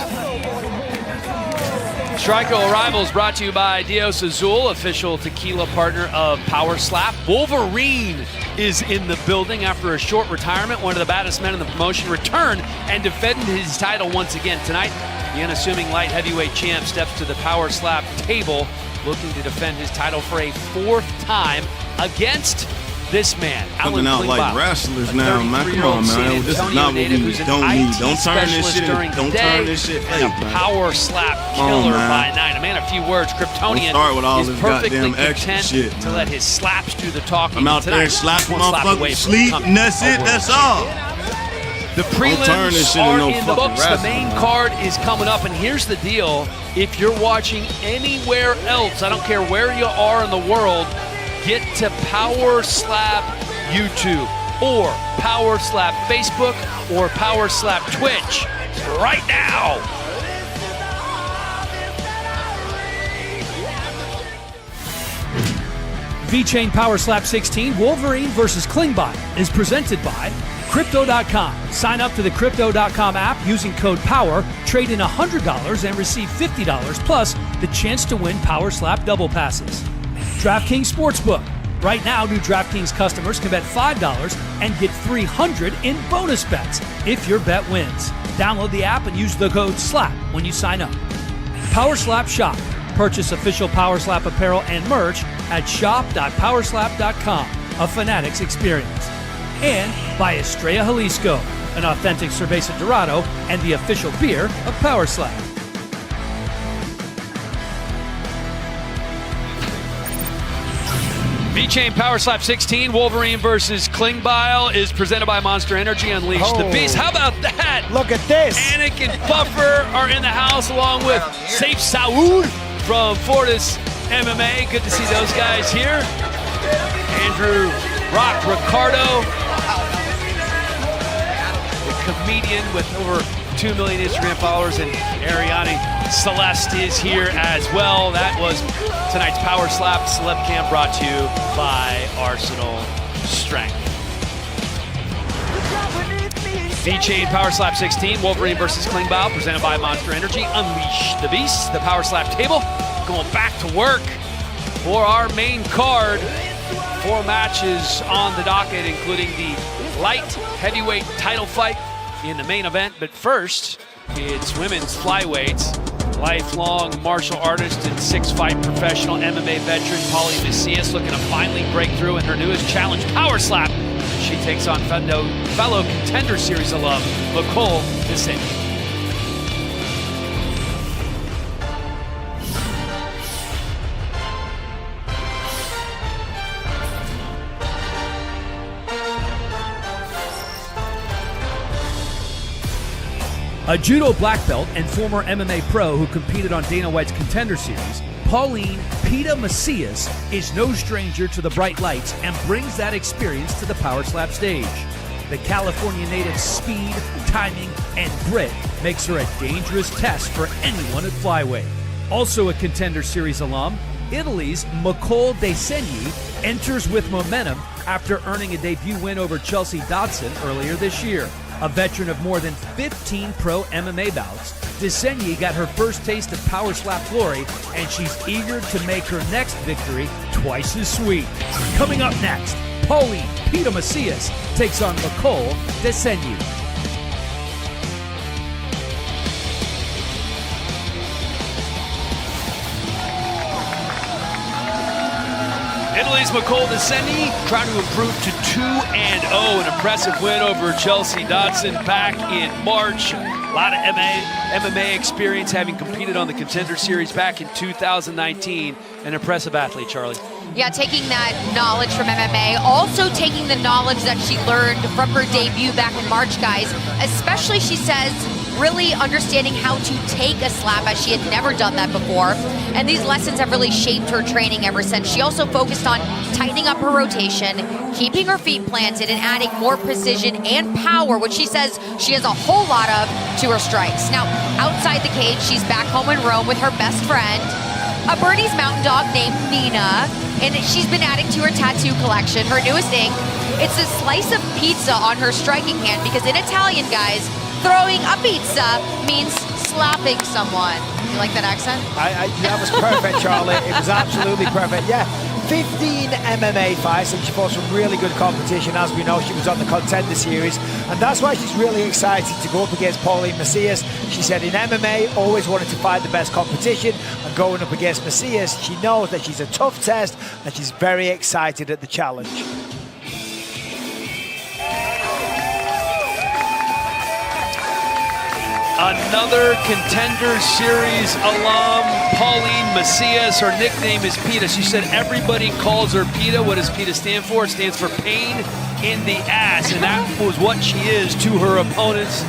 Strico Arrivals brought to you by Dios Azul, official tequila partner of Power Slap. Wolverine is in the building after a short retirement. One of the baddest men in the promotion returned and defended his title once again tonight. The unassuming light heavyweight champ steps to the Power Slap table, looking to defend his title for a 4th time against this man, Coming out like wrestlers now, man. Come on, man. This is not what we don't need. Don't turn this shit. Don't turn this shit fake, man. Power slap killer by night. A man of few words, Kryptonian is perfectly content to let his slaps do the talking. I'm out there slapping motherfuckers sleep, and that's it. That's all. The prelims are in the books. The main card is coming up, and here's the deal. If you're watching anywhere else, I don't care where you are in the world, get to Power Slap YouTube or Power Slap Facebook or Power Slap Twitch right now. V-Chain Power Slap 16 Wolverine versus Klingbot is presented by Crypto.com. Sign up to the Crypto.com app using code POWER, trade in $100 and receive $50 plus the chance to win Power Slap double passes. DraftKings Sportsbook. Right now, new DraftKings customers can bet $5 and get $300 in bonus bets if your bet wins. Download the app and use the code SLAP when you sign up. Power Slap Shop. Purchase official Power Slap apparel and merch at shop.powerslap.com, a Fanatics experience. And by Estrella Jalisco, an authentic Cerveza Dorado and the official beer of Power Slap. V-Chain Power Slap 16, Wolverine versus Klingbile is presented by Monster Energy. Unleash the Beast. How about that? Look at this. Anik and Buffer are in the house along with Saif Saud from Fortis MMA. Good to see those guys here. Andrew Rock Ricardo, the comedian with over 2 million Instagram followers, and Ariane Celeste is here as well. That was tonight's Power Slap Celeb Cam, brought to you by Arsenal Strength. V-Chain Power Slap 16, Wolverine versus Klingbile, presented by Monster Energy. Unleash the Beast. The Power Slap table going back to work for our main card. 4 matches on the docket, including the light heavyweight title fight in the main event. But first, it's women's flyweights. Lifelong martial artist and 6-fight professional MMA veteran Paulie Macias looking to finally break through in her newest challenge, Power Slap. She takes on fellow Contender Series alum Nicole Vicente. A A judo black belt and former MMA pro who competed on Dana White's Contender Series, Pauline Pita Macias is no stranger to the bright lights and brings that experience to the Power Slap stage. The California native's speed, timing, and grit makes her a dangerous test for anyone at flyweight. Also a Contender Series alum, Italy's Micol Desegni enters with momentum after earning a debut win over Chelsea Dodson earlier this year. A veteran of more than 15 pro MMA bouts, Desegni got her first taste of Power Slap glory, and she's eager to make her next victory twice as sweet. Coming up next, Pauline Pita Macias takes on Micol Desegni. Italy's Micol Desegni trying to improve to 2-0. An impressive win over Chelsea Dodson back in March. A lot of MMA experience, having competed on the Contender Series back in 2019. An impressive athlete, Charlie. Yeah, taking that knowledge from MMA, also taking the knowledge that she learned from her debut back in March, guys. Especially, she says, really understanding how to take a slap, as she had never done that before. And these lessons have really shaped her training ever since. She also focused on tightening up her rotation, keeping her feet planted, and adding more precision and power, which she says she has a whole lot of, to her strikes. Now, outside the cage, she's back home in Rome with her best friend, a Bernese mountain dog named Nina, and she's been adding to her tattoo collection. Her newest ink, it's a slice of pizza on her striking hand, because in Italian, guys, throwing a pizza means slapping someone. You like that accent? That was perfect, Charlie. It was absolutely perfect. Yeah, 15 MMA fights, and she fought some really good competition. As we know, she was on the Contender Series, and that's why she's really excited to go up against Pauline Macias. She said in MMA, always wanted to fight the best competition, and going up against Macias, she knows that she's a tough test, and she's very excited at the challenge. Another Contender Series alum, Pauline Macias. Her nickname is Pita. She said everybody calls her Pita. What does Pita stand for? It stands for pain in the ass, and that was what she is to her opponents.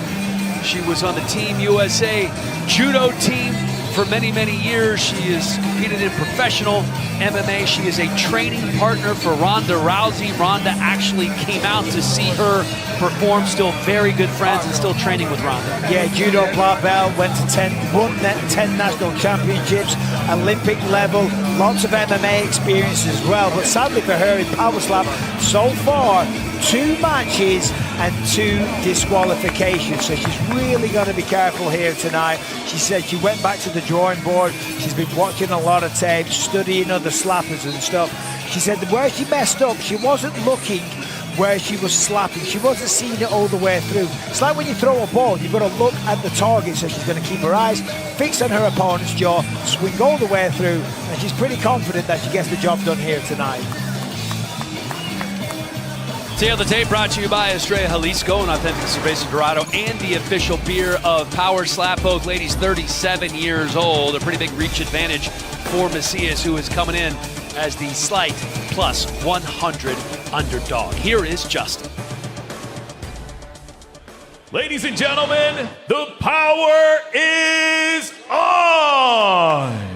She was on the Team USA judo team for many, many years. She has competed in professional MMA. She is a training partner for Ronda Rousey. Ronda actually came out to see her perform. Still very good friends and still training with Ronda. Yeah, judo black belt, won 10 national championships, Olympic level, lots of MMA experience as well. But sadly for her in Power Slap, so far, 2 matches and 2 disqualifications. So she's really got to be careful here tonight. She said she went back to the drawing board. She's been watching a lot of tapes, studying other slappers and stuff. She said that where she messed up, she wasn't looking where she was slapping. She wasn't seeing it all the way through. It's like when you throw a ball, you've got to look at the target. So she's going to keep her eyes fixed on her opponent's jaw, swing all the way through, and she's pretty confident that she gets the job done here tonight. Tail the Tape brought to you by Estrella Jalisco, an authentic cerveza Dorado, and the official beer of Power Slap. Both ladies 37 years old. A pretty big reach advantage for Macias, who is coming in as the slight plus 100 underdog. Here is Justin. Ladies and gentlemen, the power is on!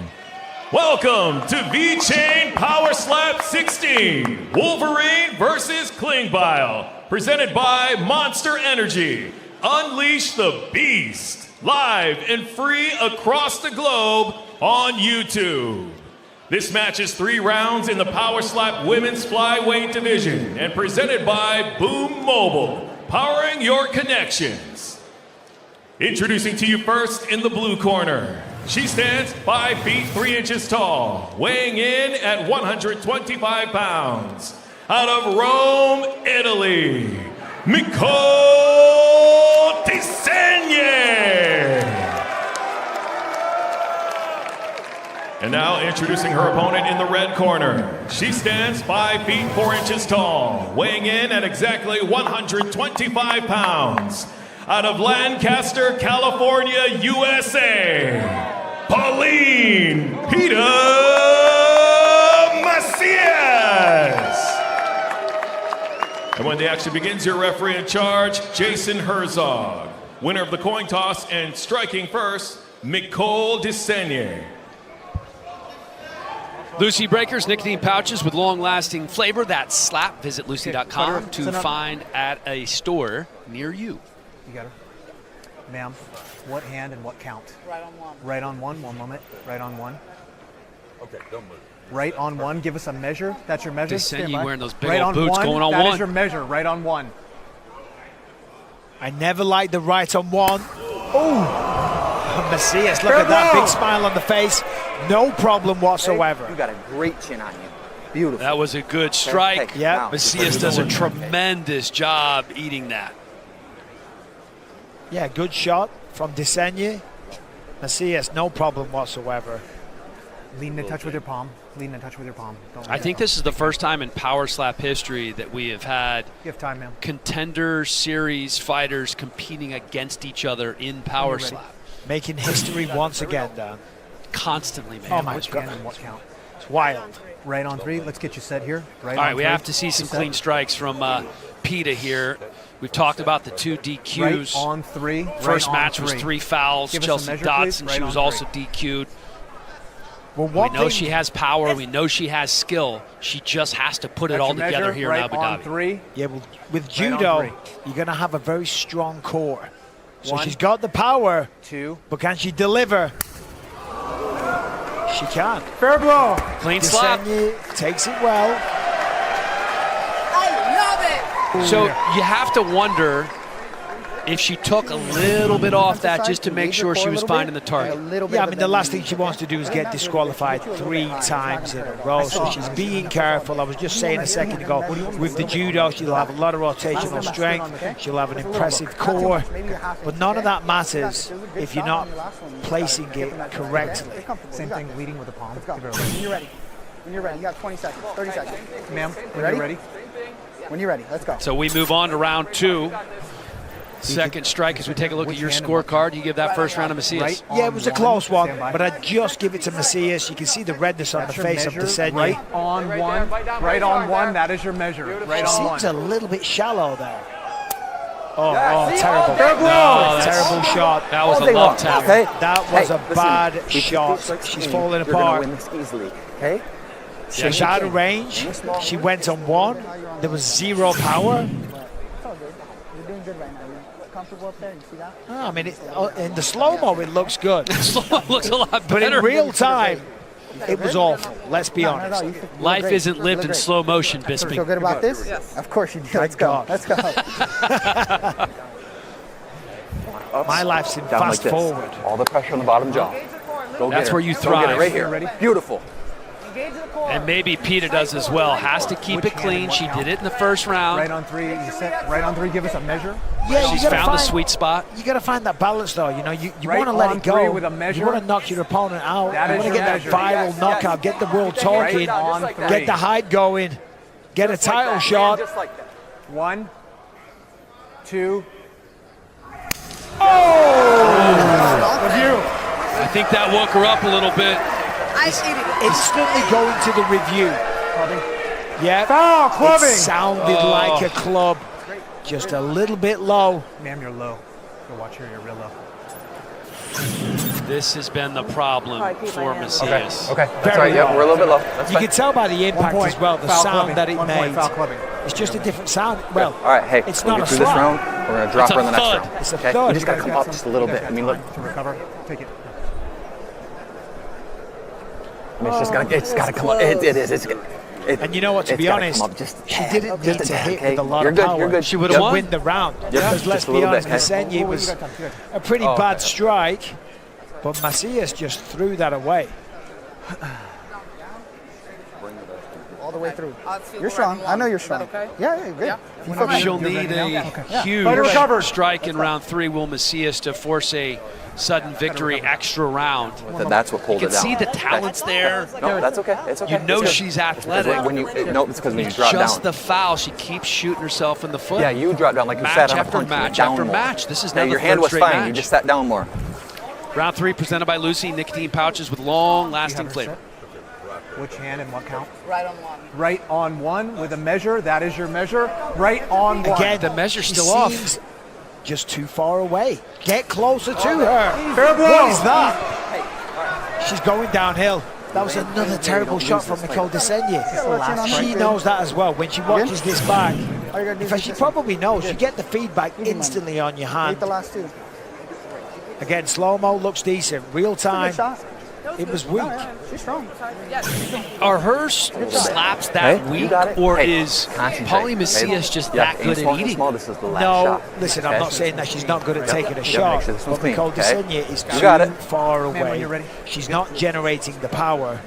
Welcome to V-Chain Power Slap 16, Wolverine versus Klingbeil, presented by Monster Energy. Unleash the Beast, live and free across the globe on YouTube. This match is 3 rounds in the Power Slap Women's Flyweight Division and presented by Boom Mobile, powering your connections. Introducing to you first in the blue corner. She stands 5 feet 3 inches tall, weighing in at 125 pounds. Out of Rome, Italy, Micol Desegni. And now introducing her opponent in the red corner. She stands 5 feet 4 inches tall, weighing in at exactly 125 pounds. Out of Lancaster, California, USA, Pauline Pita Macias. And when the action begins, your referee in charge, Jason Herzog. Winner of the coin toss and striking first, Nicole Desenier. Lucy Breakers, nicotine pouches with long-lasting flavor. That slap. Visit lucy.com to find at a store near you. You got her. Ma'am, what hand and what count? Right on one. Right on one. One moment. Right on one. Okay, don't move. Right on one. Give us a measure. That's your measure. Stand by. Wearing those big right old on boots one. going on that one. That is your measure. Right on one. I never liked the right on one. Oh, Macias, look at that big smile on the face. No problem whatsoever. You got a great chin on you. Beautiful. That was a good strike. Hey, now. Macias does a tremendous job eating that. Yeah, good shot from Desenier. Macias, no problem whatsoever. Lean in touch with your palm. Lean in touch with your palm. I think this is the first time in Power Slap history that we have had you have time, ma'am. Contender Series fighters competing against each other in Power Slap. Making history once again, Dan. Constantly, man. Oh my Which God. hand and what count? It's wild. Right on three. Let's get you set here. Right All on right, we three. have to see some clean strikes from PETA here. We've talked about the 2 DQs. Right on three. First right match on was three. 3 fouls. Give us a Chelsea measure, Dotson, please. she Right was on also three. DQ'd. Well, we know she has power. We know she has skill. She just has to put it That's all your together measure. here right in Abu on Dhabi. three. Yeah, well, with Right judo, on you're going to have a very strong core. So One. she's got the power, Two. but can she deliver? She can. Fair blow. Clean slap. Desenier takes it well. I love it. So you have to wonder if she took a little bit off that just to make sure she was finding the target. Yeah, I mean, the last thing she wants to do is get disqualified 3 times in a row, so she's being careful. I was just saying a second ago, with the judo, she'll have a lot of rotational strength, she'll have an impressive core, but none of that matters if you're not placing it correctly. Same thing, leading with the palm. Give her a When you're ready. When you're ready. You got 20 seconds. 30 seconds. Ma'am, when Ready? you're ready. When you're ready. Let's go. So we move on to round 2. Second strike as we take a look at your scorecard. You give that first round to Macias. Yeah, it was a close one, but I'd just give it to Macias. You can see the redness on the face of Desenier. Right on one. Right on one. That is your measure. Right on one. Seems a little bit shallow there. Oh, terrible. No, Terrible shot. That was a love tap. Okay. That was a Listen, bad if you shot. keep this She's clean, falling you're gonna apart. win this easily. Okay. She's out of range. She went on one. There was 0 power. It's all good. You're doing good right now. You're comfortable up there. You see that? I mean, in the slow-mo, it looks good. Slow looks a lot better. But in real time, it was awful. Let's be honest. Life isn't lived in slow motion, Feel Bisping. good about this? Yes. Of course you do. Let's go. God. Let's go. My life's in Down like fast this. forward. All the pressure on the bottom jaw. Go That's get her. where you Go get thrive. it right here. Beautiful. And maybe PETA does as well. Has to keep it clean. She did it in the first round. Right on three. You set. Right on three. Give us a measure. Yeah, She's you gotta found the find- sweet spot. You got to find that balance, though. You know, you Right want to let on it go. three with a measure. You want to knock your opponent out. That You is want to your get measure. that viral knockout. Get the world talking. Right on three. Get the hype going. Get a title shot. 1, 2. I think that woke her up a little bit. Instantly going to the review. Yeah. Foul, clubbing. It sounded like a club. Just a little bit low. Ma'am, you're low. Go watch here. You're real low. This has been the problem for Macias. Okay. That's right. Yep. We're a little bit low. That's You fine. can tell by the impact point, as well, the foul sound clubbing. that it 1 point, made. foul clubbing. It's just a different sound. Well, All right. Hey, it's we'll not get a through this slap. round. We're gonna drop It's her a in the next thud. round. It's a Okay. thud. You just gotta You come guys up got just a some- little you bit. guys I mean, got look. time to recover. Take it. I mean, it's just gotta. It's gotta come up. It is. It's. And you know what? To it's be gotta honest, come up just. she didn't need a to tad, hit okay? with a lot You're of good. power. You're good. She would've to won. win the round. Yep, Because just let's a be little honest, bit, okay? Desenier was a pretty bad strike, but Macias just threw that away. All the way through. You're strong. I know you're strong. Okay? Yeah, good. Yeah. She'll need a huge Fighter recovered. strike in round 3, will Macias, to force a sudden victory extra round. That's what pulled You it can down. see the talents there. No, that's okay. It's okay. You know It's good. she's Because athletic. when you no, it's because when you drop Just down. the foul. She keeps shooting herself in the foot. Yeah, you drop down like you Match sat on a after punch. You went match down after more. match. This is Yeah, now the your hand third was straight fine. match. You just sat down more. Round 3 presented by Lucy, nicotine pouches with long-lasting flavor. Which hand and what count? Right on one. Right on one with a measure. That is your measure. Right on one. Again, The measure's she still off. seems just too far away. Get closer to her. Fair blow. What is that? She's going downhill. That was another terrible shot from Nicole Desaigne. She knows that as well. When she watches this back, in fact, she probably knows. You get the feedback instantly on your hand. Again, slow-mo looks decent. Real time, it was weak. She's strong. Are her slaps that weak, or is Paulie Macias just that good at eating? No, listen, I'm not saying that she's not good at taking a shot, but Nicole Desaigne is too far away. She's not generating the power.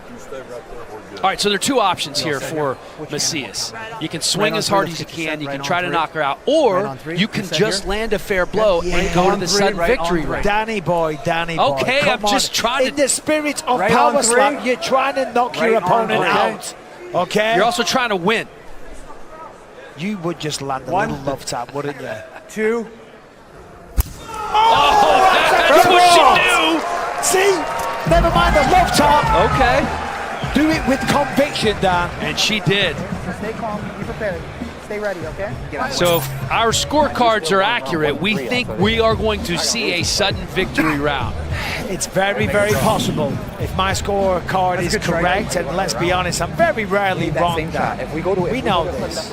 All right, so there are two options here for Macias. You can swing as hard as you can, you can try to knock her out, or you can just land a fair blow and go to the sudden victory round. Danny boy. Okay, I'm just trying to... In the spirit of power slam, you're trying to knock your opponent out. Okay? You're also trying to win. You would just land a little love tap, wouldn't you? 2. Oh, that's what she knew! See? Never mind the love tap. Okay. Do it with conviction, Dan. And she did. So stay calm, be prepared. Stay ready, okay? So if our scorecards are accurate, we think we are going to see a sudden victory round. It's very, very possible. If my scorecard is correct, and let's be honest, I'm very rarely wrong, Dan. We know this.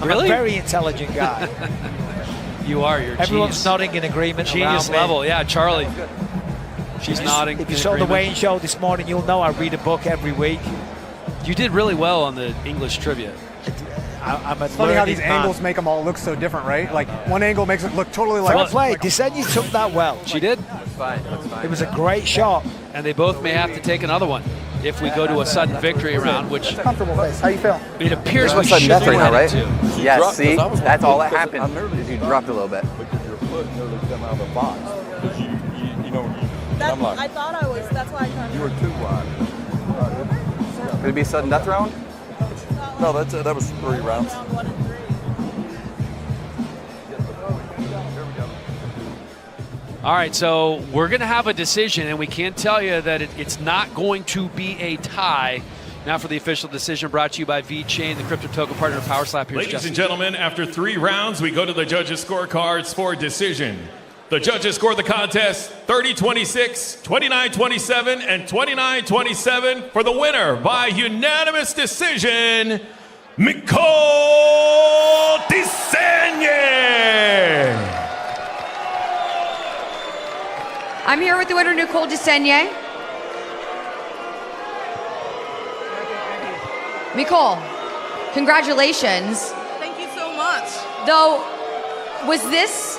I'm a very intelligent guy. You are. You're Everyone's genius. nodding in agreement. Genius level. Yeah, Charlie. She's nodding. If you saw the Wayne show this morning, you'll know I read a book every week. You did really well on the English trivia. I'm a Funny how these man. angles make them all look so different, right? Like one angle makes it look totally like. Fair play. Desaigne took that well. She did. It was a great shot. And they both may have to take another one if we go to a sudden victory round, which Comfortable face. How you feel? it appears we Sudden should death be right now, right? headed to. Yes, see? That's all that happened. Is you dropped a little bit. Because your foot nearly come out of the box. Because you I'm like, I thought I was. That's why I turned. you were too wide. Could it be a sudden death round? No, that was 3 rounds. Round 1 and 3. All right, so we're going to have a decision, and we can tell you that it's not going to be a tie. Now for the official decision brought to you by VeChain, the crypto token partner of Power Slap. Here's Ladies Justin. and gentlemen, after 3 rounds, we go to the judges' scorecards for decision. The judges scored the contest 30-26, 29-27, and 29-27 for the winner by unanimous decision, Nicole Desaigne. I'm here with the winner, Nicole Desaigne. Nicole, congratulations. Thank you so much. Though, was this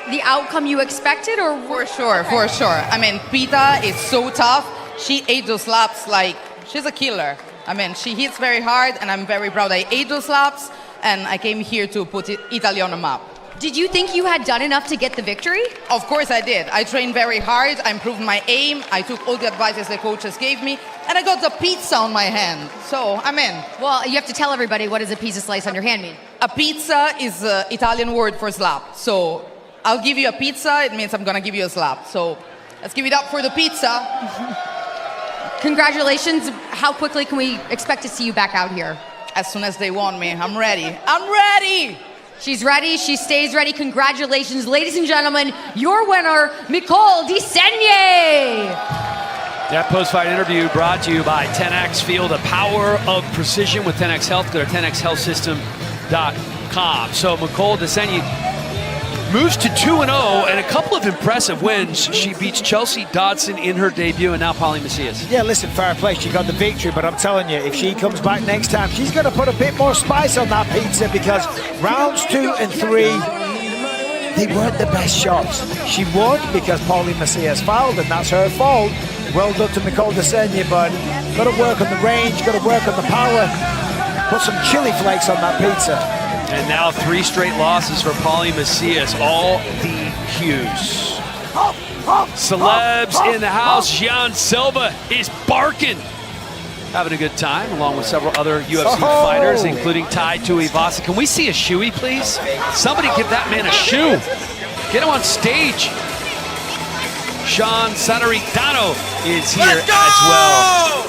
the outcome you expected, or For sure. I mean, Pita is so tough. She ate those slaps like she's a killer. I mean, she hits very hard, and I'm very proud I ate those slaps, and I came here to put Italy on the map. did you think you had done enough to get the victory? Of course I did. I trained very hard. I improved my aim. I took all the advices the coaches gave me, and I got the pizza on my hand. So I'm in. Well, you have to tell everybody, what does a pizza slice on your hand mean? A pizza is an Italian word for slap. So I'll give you a pizza. It means I'm gonna give you a slap. So let's give it up for the pizza. Congratulations. How quickly can we expect to see you back out here? As soon as they want me, I'm ready. I'm ready. She's ready. She stays ready. Congratulations, ladies and gentlemen. Your winner, Nicole Desaigne. That post-fight interview brought to you by 10X. Feel the power of precision with 10X Health. Go to 10xhealthsystem.com. So Nicole Desaigne moves to 2-0 and a couple of impressive wins. She beats Chelsea Dodson in her debut, and now Paulie Macias. Yeah, listen, fair play. She got the victory, but I'm telling you, if she comes back next time, she's going to put a bit more spice on that pizza, because rounds 2 and 3, they weren't the best shots. She won because Paulie Macias fouled, and that's her fault. Well done to Nicole Desaigne, but got to work on the range, got to work on the power. Put some chili flakes on that pizza. And now 3 straight losses for Paulie Macias, all DQs. Celebs in the house. Gian Silva is barking. Having a good time, along with several other UFC fighters, including Tai Tuivasa. Can we see a shoey, please? Somebody give that man a shoe. Get him on stage. Sean Sataritano is here as well.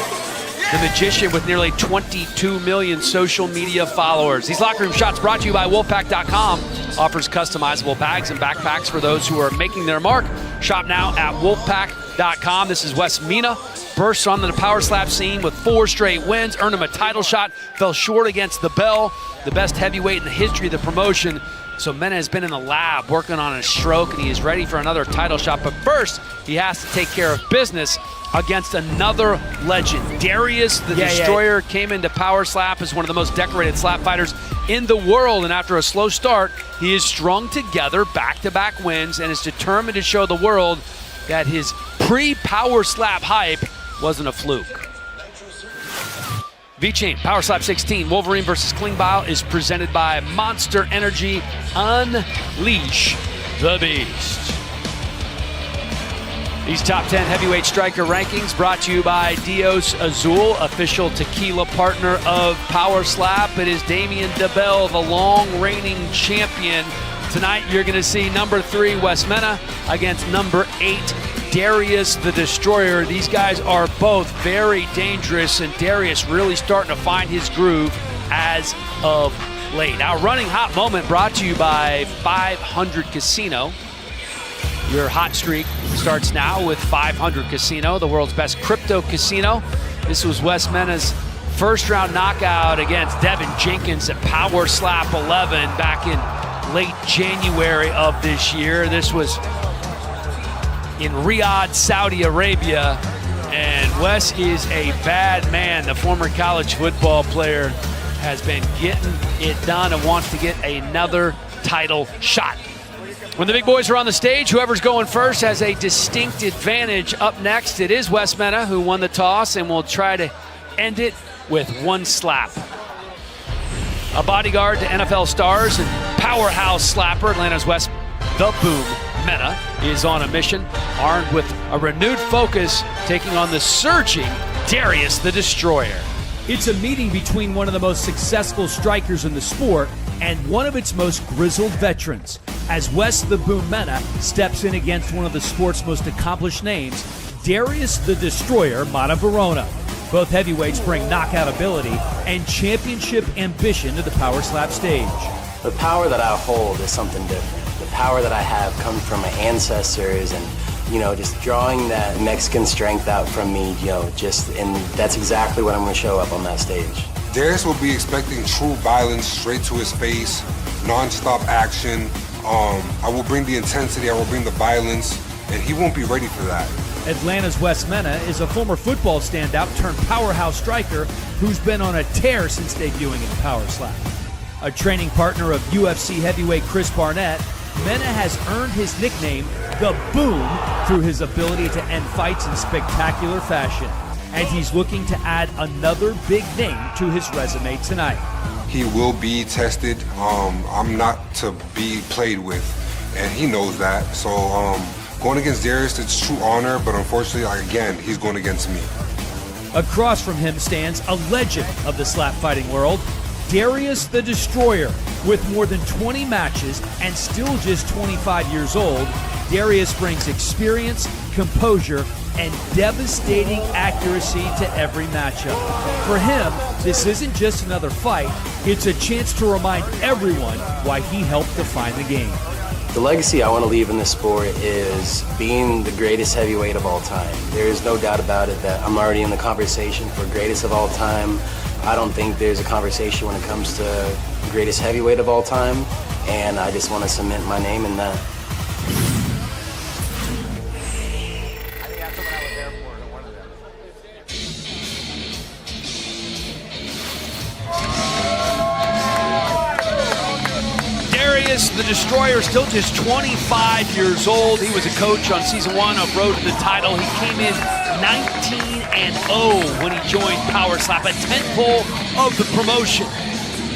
the magician with nearly 22 million social media followers. These locker room shots brought to you by Wolfpack.com. Offers customizable bags and backpacks for those who are making their mark. Shop now at Wolfpack.com. This is Wes Mina. Bursts on the power slap scene with 4 straight wins. Earned him a title shot. Fell short against the Bell, the best heavyweight in the history of the promotion. So Mena has been in the lab working on a stroke, and he is ready for another title shot. But first, he has to take care of business against another legend. Darius the Destroyer came into power slap as one of the most decorated slap fighters in the world. And after a slow start, he has strung together back-to-back wins and is determined to show the world that his pre-power slap hype wasn't a fluke. V-Chain, Power Slap 16, Wolverine versus Klingbeil is presented by Monster Energy. Unleash the Beast. These top 10 heavyweight striker rankings brought to you by Dios Azul, official tequila partner of Power Slap. It is Damian DeBell, the long reigning champion. Tonight you're going to see number 3, Wes Mena, against number 8, Darius the Destroyer. These guys are both very dangerous, and Darius really starting to find his groove as of late. Our running hot moment brought to you by 500 Casino. Your hot streak starts now with 500 Casino, the world's best crypto casino. This was Wes Mena's first round knockout against Devin Jenkins at Power Slap 11 back in late January of this year. This was in Riyadh, Saudi Arabia, and Wes is a bad man. The former college football player has been getting it done and wants to get another title shot. When the big boys are on the stage, whoever's going first has a distinct advantage. Up next, it is Wes Mena who won the toss and will try to end it with one slap. A bodyguard to NFL stars and powerhouse slapper, Atlanta's Wes the Boom Mena is on a mission, armed with a renewed focus, taking on the surging Darius the Destroyer. It's a meeting between one of the most successful strikers in the sport and one of its most grizzled veterans, as Wes the Boom Mena steps in against one of the sport's most accomplished names, Darius the Destroyer Mata-Varona. Both heavyweights bring knockout ability and championship ambition to the Power Slap stage. The power that I hold is something different. The power that I have comes from my ancestors and, just drawing that Mexican strength out from me, and that's exactly what I'm going to show up on that stage. Darius will be expecting true violence straight to his face, non-stop action. I will bring the intensity, I will bring the violence, and he won't be ready for that. Atlanta's Wes Mena is a former football standout turned powerhouse striker who's been on a tear since debuting in Power Slap. A training partner of UFC heavyweight Chris Barnett, Mena has earned his nickname, The Boom, through his ability to end fights in spectacular fashion. And he's looking to add another big name to his resume tonight. He will be tested. I'm not to be played with, and he knows that. So going against Darius, it's true honor, but unfortunately, again, he's going against me. Across from him stands a legend of the slap fighting world, Darius the Destroyer. With more than 20 matches and still just 25 years old, Darius brings experience, composure, and devastating accuracy to every matchup. For him, this isn't just another fight, it's a chance to remind everyone why he helped define the game. The legacy I want to leave in this sport is being the greatest heavyweight of all time. There is no doubt about it that I'm already in the conversation for greatest of all time. I don't think there's a conversation when it comes to greatest heavyweight of all time, and I just want to cement my name in that. Darius the Destroyer, still just 25 years old. He was a coach on season 1 of Road to the Title. He came in 19-0 when he joined Power Slap, a tentpole of the promotion.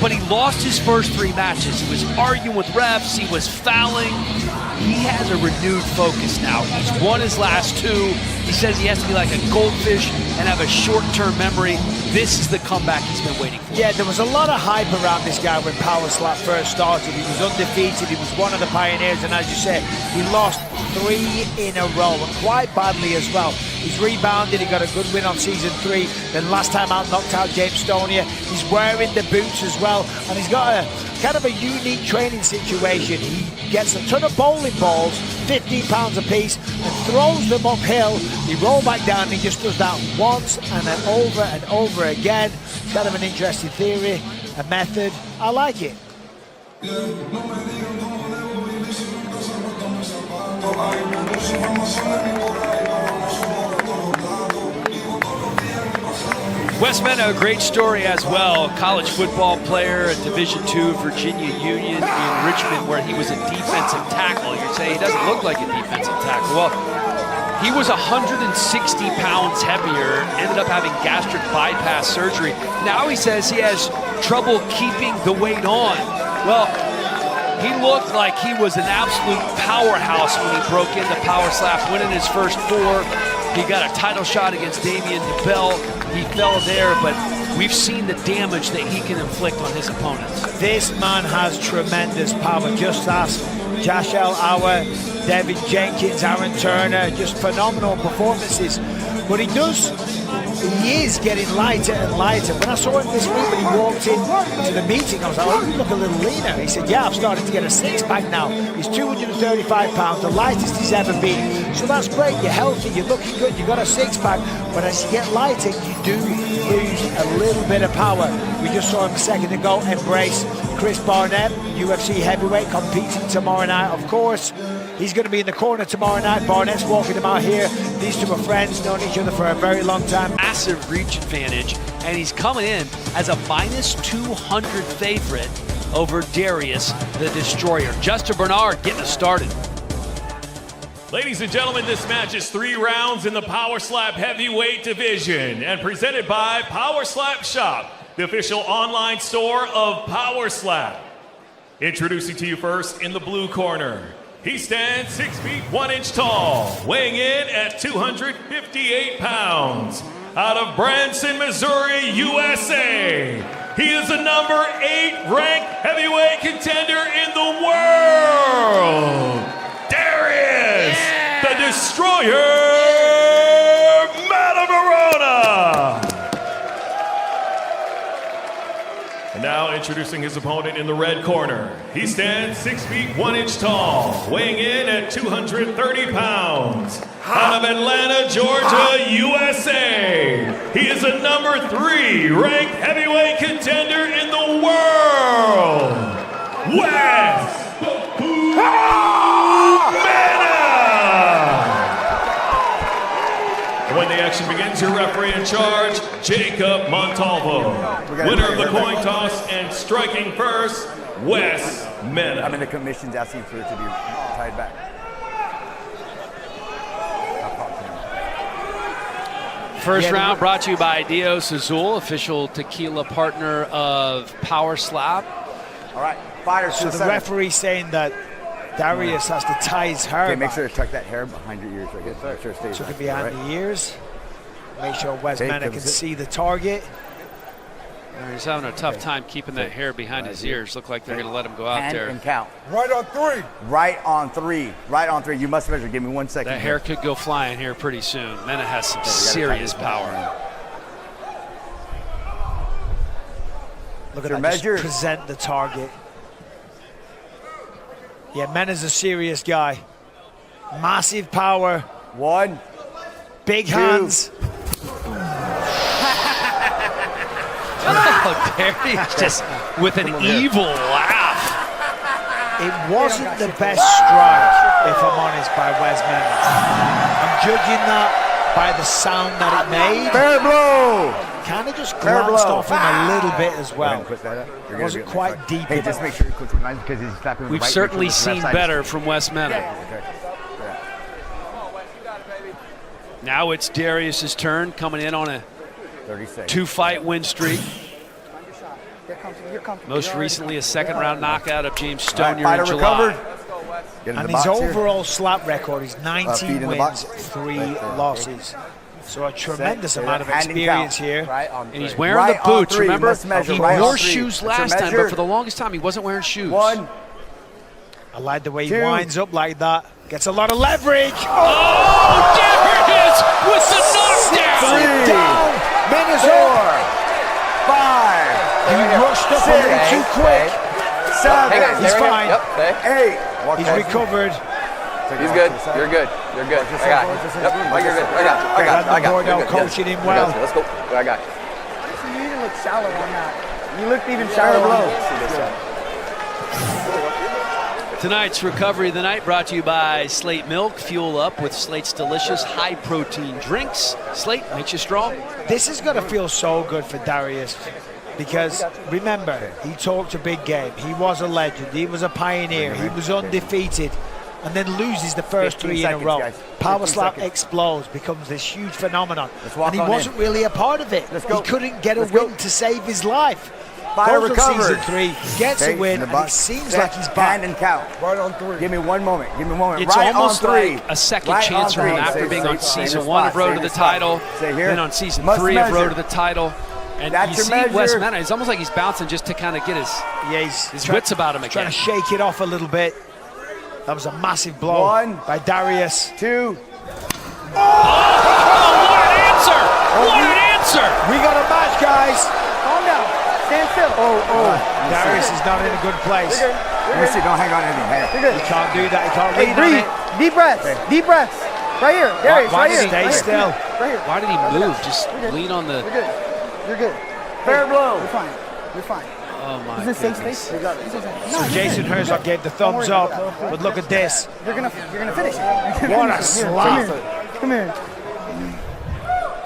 But he lost his first 3 matches. He was arguing with refs, he was fouling. He has a renewed focus now. He's won his last 2. He says he has to be like a goldfish and have a short-term memory. This is the comeback he's been waiting for. Yeah, there was a lot of hype around this guy when Power Slap first started. He was undefeated, he was one of the pioneers, and as you said, he lost 3 in a row, and quite badly as well. He's rebounded. He got a good win on season 3. Then last time out, knocked out James Stonia. He's wearing the boots as well, and he's got a kind of a unique training situation. He gets a ton of bowling balls, 15 pounds a piece, and throws them uphill. He rolls back down, and he just does that once and then over and over again. It's kind of an interesting theory, a method. I like it. Wes Mena, a great story as well. College football player at Division II Virginia Union in Richmond, where he was a defensive tackle. You'd say he doesn't look like a defensive tackle. Well, he was 160 pounds heavier, ended up having gastric bypass surgery. Now he says he has trouble keeping the weight on. Well, he looked like he was an absolute powerhouse when he broke into Power Slap, winning his first 4. He got a title shot against Damien DeBell. He fell there, but we've seen the damage that he can inflict on his opponents. This man has tremendous power. Just ask Jashel Auer, David Jenkins, Aaron Turner, just phenomenal performances. But he is getting lighter and lighter. When I saw him this week when he walked into the meeting, I was like, oh, you look a little leaner. He said, yeah, I've started to get a six-pack now. He's 235 pounds, the lightest he's ever been. So that's great. You're healthy, you're looking good, you got a six-pack. But as you get lighter, you do lose a little bit of power. We just saw him a second ago embrace Chris Barnett, UFC heavyweight, competing tomorrow night, of course. He's going to be in the corner tomorrow night. Barnett's walking him out here. These two are friends, known each other for a very long time. Massive reach advantage, and he's coming in as a -200 favorite over Darius the Destroyer. Justin Bernard getting us started. Ladies and gentlemen, this match is 3 rounds in the Power Slap heavyweight division and presented by Power Slap Shop, the official online store of Power Slap. Introducing to you first in the blue corner. He stands 6 feet 1 inch tall, weighing in at 258 pounds. Out of Branson, Missouri, USA. He is the number 8 ranked heavyweight contender in the world. Darius, the Destroyer, Matavarona. And now introducing his opponent in the red corner. He stands 6 feet 1 inch tall, weighing in at 230 pounds. Out of Atlanta, Georgia, USA. He is a number 3 ranked heavyweight contender in the world. Wes Mena. When the action begins, your referee in charge, Jacob Montalvo. Winner of the coin toss and striking first, Wes Mena. I mean, the commission's asking for it to be tied back. First round brought to you by Dios Azul, official tequila partner of Power Slap. All right, fire. So the referee saying that Darius has to tie his hair. Okay, make sure to tuck that hair behind your ears. I guess. Make sure it stays. Tuck it behind the ears. Make sure Wes Mena can see the target. He's having a tough time keeping that hair behind his ears. Look like they're going to let him go out there. And count. Right on 3. Right on 3. Right on 3. You must measure. Give me 1 second. That hair could go flying here pretty soon. Mena has some serious power. Look at that. Measure. Just present the target. Yeah, Mena's a serious guy. Massive power. 1. Big hands. Oh, Darius just with an evil laugh. It wasn't the best strike, if I'm honest, by Wes Mena. I'm judging that by the sound that it made. Fair blow. Kind of just glanced off him a little bit as well. It wasn't quite deep. Hey, just make sure you click mine because he's slapping. We've certainly seen better from Wes Mena. Now it's Darius's turn, coming in on a 2-fight win streak. Most recently, a second-round knockout of James Stonia in July. And his overall slap record is 19 wins, 3 losses. So a tremendous amount of experience here. And he's wearing the boots. Remember, he wore shoes last time, but for the longest time, he wasn't wearing shoes. 1. I like the way he winds up like that. Gets a lot of leverage. Oh, Darius with the backed up a little too quick. 7. He's fine. 8. He's recovered. He's good. You're good. You're good. I got you. Yep. Oh, you're good. I got you. I got you. Bordeaux coaching him well. Let's go. I got you. You even look shallow on that. You looked even shallow on that. Tonight's Recovery of the Night brought to you by Slate Milk. Fuel up with Slate's delicious high-protein drinks. Slate makes you strong. This is going to feel so good for Darius because, remember, he talked a big game. He was a legend. He was a pioneer. He was undefeated and then loses the first 3 in a row. Power slap explodes, becomes this huge phenomenon. And he wasn't really a part of it. He couldn't get a win to save his life. Goes to season 3, gets a win, and it seems like he's back. Hand and count. Right on 3. Give me one moment. Give me one moment. It's right almost on 3. like a second chance for him after being on season 1 of Road to the Title, then on season 3 of Road to the Title. And you see Wes Mena, it's almost like he's bouncing just to kind of get his wits about him again. Trying to shake it off a little bit. That was a massive blow by Darius. 2. Oh, what an answer! What an answer! We got a match, guys. Calm down. Stand still. Darius is not in a good place. Let me see. Don't hang on anything. He can't do that. He can't Hey, lean on breathe. it. Deep breaths. Deep breaths. Right here. Darius, Why right here. stay still? Right here. Why did he move? Just lean on the... You're good. You're good. Fair blow. You're fine. You're fine. Oh, my Is this safe goodness. space? You got it. So Jason Herzog gave the thumbs up, but look at this. You're gonna finish it. What a slap. Come here.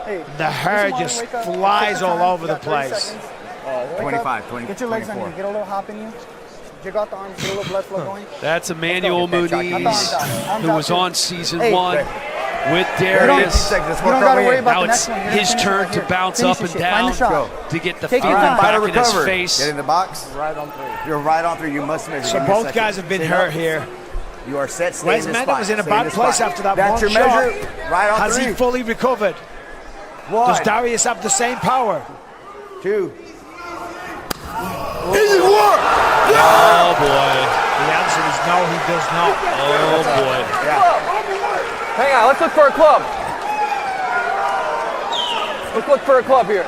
Hey, The hair just flies all over the place. 25, 20, Get your legs on you. Get a little hop in you. Jig out the arms. Get a little blood flow going. That's Emmanuel Muniz, who was on season Hey. 1 with Darius. You don't gotta worry about Now the it's next one. his turn to bounce up and down to get the Take feeling your time. back in his face. Get in the box. Right on 3. You're right on 3. You must measure. So Give me a both second. guys have been Stay hurt up. here. You are set. Stay Wes in this Mena spot. was in a Stay bad this place spot. after that That's one your shot. measure. Right on Has 3. he fully recovered? 1. Does Darius have the same power? 2. Oh, boy. The answer is no, he does not. Oh, boy. Hang on. Let's look for a club. Let's look for a club here.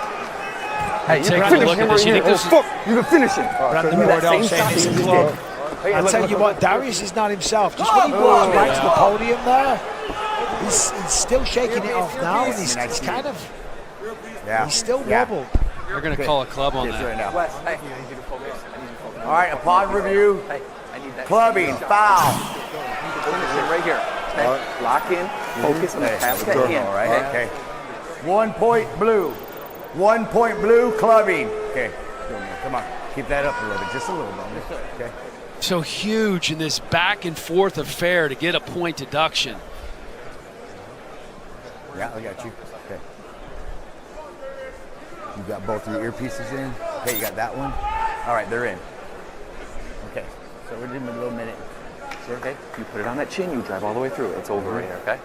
Hey, you Take can a finish look him at this. right You here. think this is- Fuck, you can finish him. Brandon Bordeaux saying it's a club. I'll tell you what, Darius is not himself. Just when he walks right to the podium there, he's still shaking it off now, and he's kind of, he's still wobbled. They're going to call a club on that. Right now. Wes, hey, I need you to focus. All right, upon review, Hey, I need that. clubbing, foul. Finish him right here. Okay. Lock in. Focus on the pass that in. All right, okay. 1 point blue. 1 point blue, clubbing. Okay, come on. Keep that up a little bit, just a little bit. Okay. So huge in this back and forth affair to get a point deduction. Yeah, I got you. Okay. You got both of your earpieces in. Okay, you got that one. All right, they're in. Okay, so we're doing a little minute. Okay, you put it on that chin, you drive all the way through. It's over right here, okay?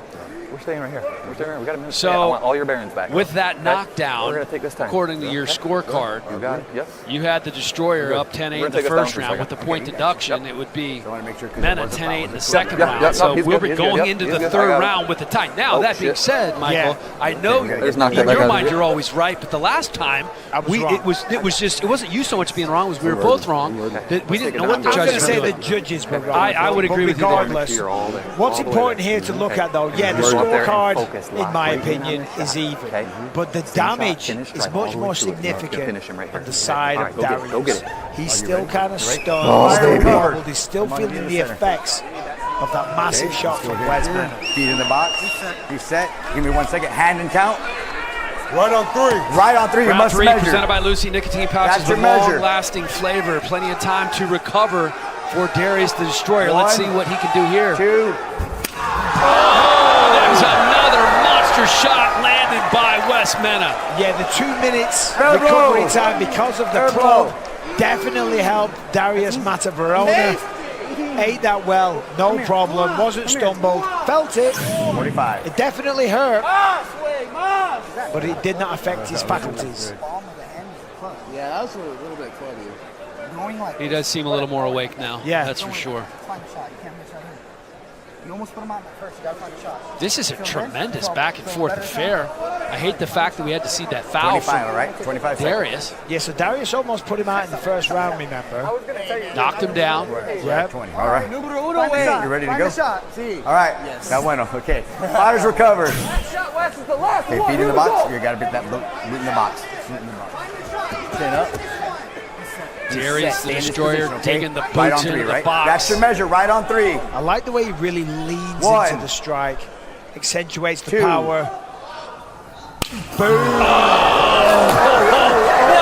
We're staying right here. We're staying right here. We got a minute. So, I want all your bearings back. With that Okay? knockdown, We're going to take this time. according to your scorecard, You got it. Yep. you had the Destroyer up 10-8 We're in gonna the take us down first for a round. With the second. point deduction, it would be So I want to make sure 'cause it Mena wasn't 10-8 foul. in the It's second Yep, round. yep, So no, he's we good, were he's good, going yep, into he's the good. I third got it. round with the tie. Now, Oh, that being shit. said, Michael, I know There's knocked in it back your out. mind you're always right, but the last time it wasn't you so much being wrong, it was we were both wrong. That we didn't know what the I'm going to judges say were the doing. judges were wrong. I would but agree with you there. regardless, what's important here to look at, though, yeah, the scorecard, in my opinion, is even. But the damage is much more significant on the side of Darius. He's still kind of stunned, still wobbled, he's still feeling the effects of that massive shot from Wes Mena. Feet in the box. You set. Give me 1 second. Hand and count. Right on 3. Right on 3. You Round must 3 measure. presented by Lucy Nicotine Pouches That's your with measure. long-lasting flavor. Plenty of time to recover for Darius the Destroyer. Let's see what he can do here. 2. There's another monster shot landed by Wes Mena. Yeah, the 2 minutes Fair recovery blow. time because of the Fair club blow. definitely helped Darius Matavarona. Ate that well, no problem, wasn't stumbled, felt it. 45. It definitely hurt, but it did not affect his faculties. Yeah, that was a little bit clubby. Going like He does seem a little more awake now. Yeah. That's for sure. find a shot. You can't miss right here. You almost put him on that first. You gotta find a shot. This is a tremendous back and forth affair. I hate the fact that we had to see that foul 25, from all right? 25 Darius. seconds. Yeah, so Darius almost put him out in the first round, remember? Knocked him down. Yeah. 20. All right. You ready to go? All right. Yes. That went off. Okay. Fighters recovered. Okay, feet in the box. You got to beat that boot in the box. Feet in the box. Chin up. Darius the Destroyer digging the boots right on into 3, the right? box. That's your measure, right on 3. I like the way he really leans 1. into the strike, accentuates the 2. power. Boom! What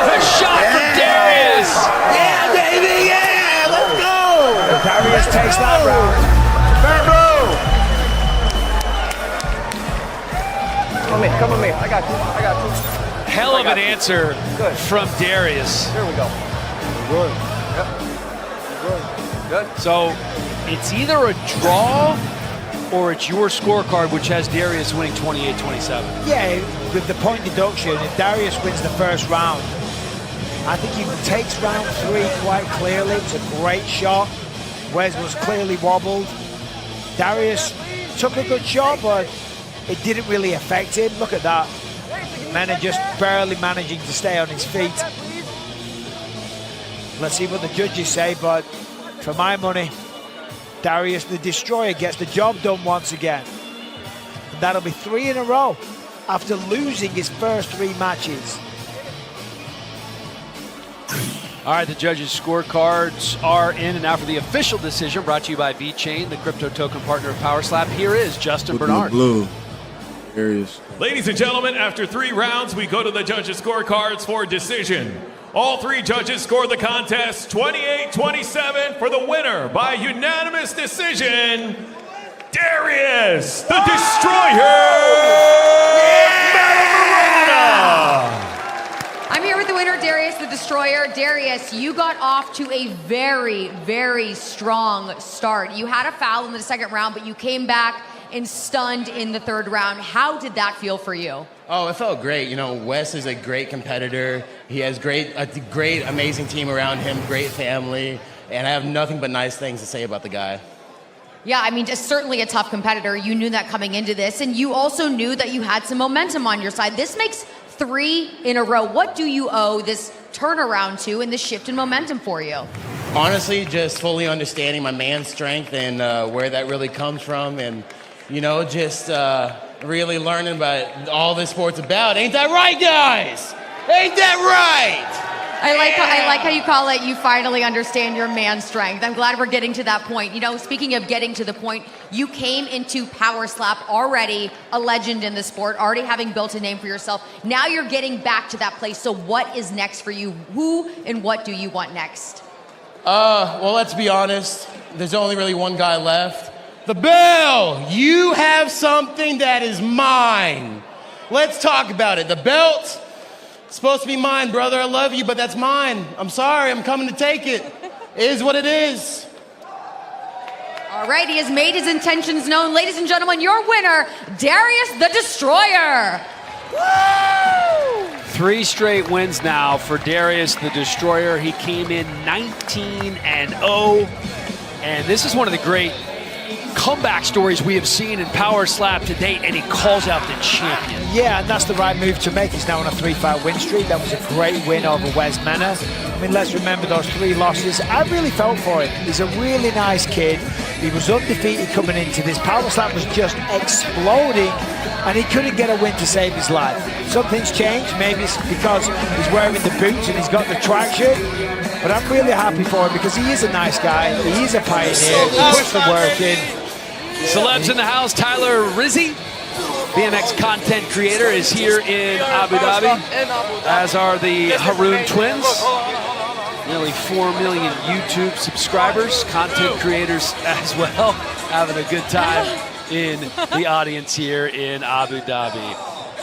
a shot from Darius! Yeah, baby, yeah! Let's go! And Darius takes that round. Come with me. I got you. Hell of an answer from Darius. Here we go. Good. Good. So it's either a draw or it's your scorecard, which has Darius winning 28-27. Yeah, with the point deduction, if Darius wins the first round, I think he takes round 3 quite clearly. It's a great shot. Wes was clearly wobbled. Darius took a good shot, but it didn't really affect him. Look at that. Mena just barely managing to stay on his feet. Let's see what the judges say, but for my money, Darius the Destroyer gets the job done once again. And that'll be 3 in a row after losing his first 3 matches. All right, the judges' scorecards are in, and now for the official decision, brought to you by VeChain, the crypto token partner of Power Slap. Here is Justin Bernard. Blue. Darius. Ladies and gentlemen, after 3 rounds, we go to the judges' scorecards for decision. All 3 judges scored the contest 28-27 for the winner by unanimous decision, Darius the Destroyer Matamarina. I'm here with the winner, Darius the Destroyer. Darius, you got off to a very, very strong start. You had a foul in the second round, but you came back and stunned in the third round. How did that feel for you? Oh, it felt great. You know, Wes is a great competitor. He has a great, amazing team around him, great family, and I have nothing but nice things to say about the guy. Yeah, I mean, just certainly a tough competitor. You knew that coming into this, and you also knew that you had some momentum on your side. This makes 3 in a row. What do you owe this turnaround to and this shift in momentum for you? Honestly, just fully understanding my man's strength and where that really comes from, and, you know, just really learning about all this sport's about. Ain't that right, guys? Ain't that right? I like how you call it, you finally understand your man's strength. I'm glad we're getting to that point. You know, speaking of getting to the point, you came into Power Slap already a legend in the sport, already having built a name for yourself. Now you're getting back to that place. So what is next for you? Who and what do you want next? Well, let's be honest. There's only really one guy left. The bell! You have something that is mine. Let's talk about it. The belt, it's supposed to be mine, brother. I love you, but that's mine. I'm sorry, I'm coming to take it. It is what it is. All right, he has made his intentions known. Ladies and gentlemen, your winner, Darius the Destroyer. Woo! 3 straight wins now for Darius the Destroyer. He came in 19-0, and this is one of the great comeback stories we have seen in Power Slap to date, and he calls out the champion. Yeah, and that's the right move to make. He's now on a 3-fight win streak. That was a great win over Wes Mena. I mean, let's remember those 3 losses. I really felt for him. He's a really nice kid. He was undefeated coming into this. Power Slap was just exploding, and he couldn't get a win to save his life. Something's changed. Maybe it's because he's wearing the boots and he's got the traction. But I'm really happy for him because he is a nice guy. He is a pioneer. He puts the work in. Celebs in the house, Tyler Rizzi, BMX content creator, is here in Abu Dhabi, as are the Haroon twins. Nearly 4 million YouTube subscribers, content creators as well, having a good time in the audience here in Abu Dhabi.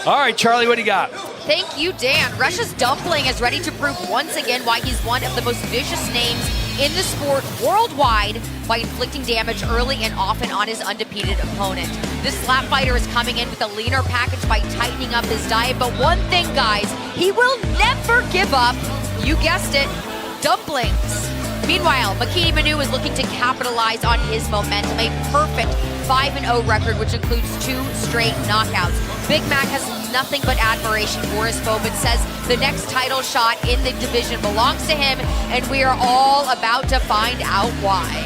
All right, Charlie, what do you got? Thank you, Dan. Russia's Dumpling is ready to prove once again why he's one of the most vicious names in the sport worldwide by inflicting damage early and often on his undefeated opponent. This slap fighter is coming in with a leaner package by tightening up his diet, but one thing, guys, he will never give up. You guessed it, dumplings. Meanwhile, Makini Manu is looking to capitalize on his momentum, a perfect 5-0 record, which includes 2 straight knockouts. Big Mac has nothing but admiration for his foe, but says the next title shot in the division belongs to him, and we are all about to find out why.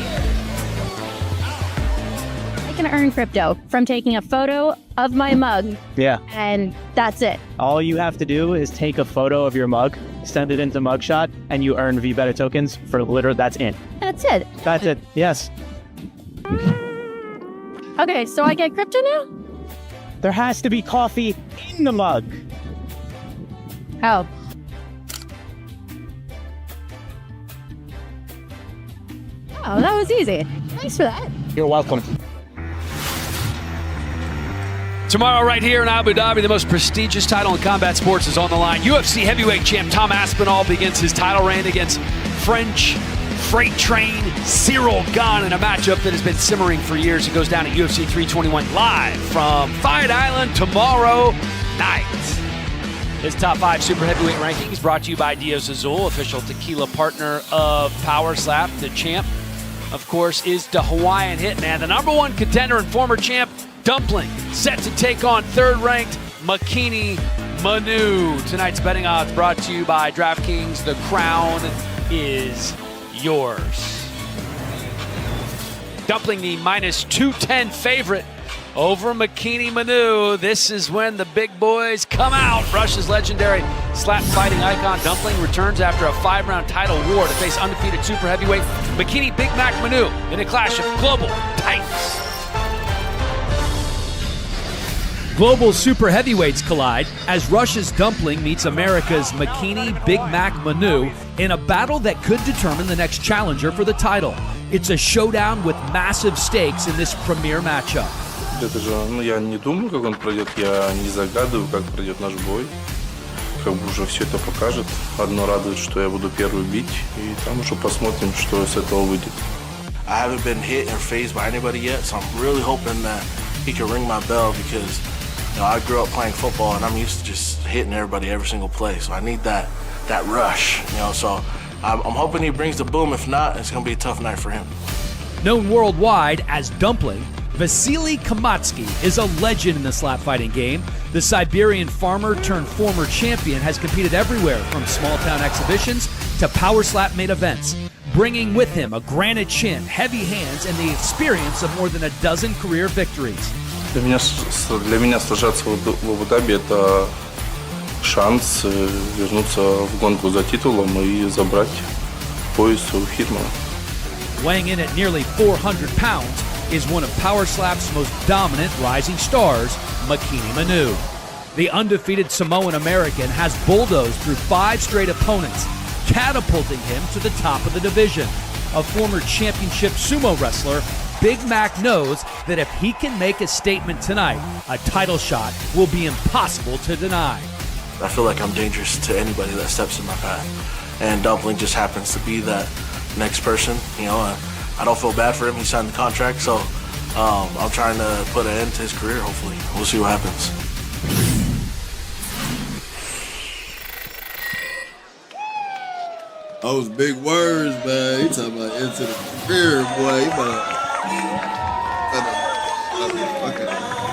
I can earn crypto from taking a photo of my mug. Yeah. And that's it. All you have to do is take a photo of your mug, send it into Mugshot, and you earn VBETA tokens for literally, that's it. That's it. That's it, yes. Okay, so I get crypto now? There has to be coffee in the mug. How? Oh, that was easy. Thanks for that. You're welcome. Tomorrow, right here in Abu Dhabi, the most prestigious title in combat sports is on the line. UFC heavyweight champ Tom Aspinall begins his title reign against French freight train Cyril Gane in a matchup that has been simmering for years. It goes down at UFC 321 live from Fight Island tomorrow night. His top 5 super heavyweight rankings brought to you by Dios Azul, official tequila partner of Power Slap. The champ, of course, is the Hawaiian Hitman. The number 1 contender and former champ, Dumpling, set to take on third-ranked Makini Manu. Tonight's betting odds brought to you by DraftKings. The crown is yours. Dumpling, the minus 210 favorite over Makini Manu. This is when the big boys come out. Russia's legendary slap fighting icon Dumpling returns after a 5-round title war to face undefeated super heavyweight Makini Big Mac Manu in a clash of global titans. Global super heavyweights collide as Russia's Dumpling meets America's Makini Big Mac Manu in a battle that could determine the next challenger for the title. It's a showdown with massive stakes in this premier matchup. Это же, я не думаю, как он пройдет, я не загадываю, как пройдет наш бой. Как бы уже все это покажет. Одно радует, что я буду первый бить, и там уже посмотрим, что с этого выйдет. I haven't been hit or phased by anybody yet, so I'm really hoping that he can ring my bell because I grew up playing football and I'm used to just hitting everybody every single play. So I need that rush, so I'm hoping he brings the boom. If not, it's going to be a tough night for him. Known worldwide as Dumpling, Vasily Kamatsky is a legend in the slap fighting game. The Siberian farmer turned former champion has competed everywhere from small town exhibitions to power slap main events, bringing with him a granite chin, heavy hands, and the experience of more than a dozen career victories. Для меня сражаться в Абу-Даби – это шанс вернуться в гонку за титулом и забрать пояс у Хитмана. Weighing in at nearly 400 pounds is one of Power Slap's most dominant rising stars, Makini Manu. The undefeated Samoan American has bulldozed through 5 straight opponents, catapulting him to the top of the division. A former championship sumo wrestler, Big Mac knows that if he can make a statement tonight, a title shot will be impossible to deny. I feel like I'm dangerous to anybody that steps in my path. And Dumpling just happens to be that next person. I don't feel bad for him. He signed the contract, so I'm trying to put an end to his career, hopefully. We'll see what happens. Those big words, man. You talking about into the career, boy.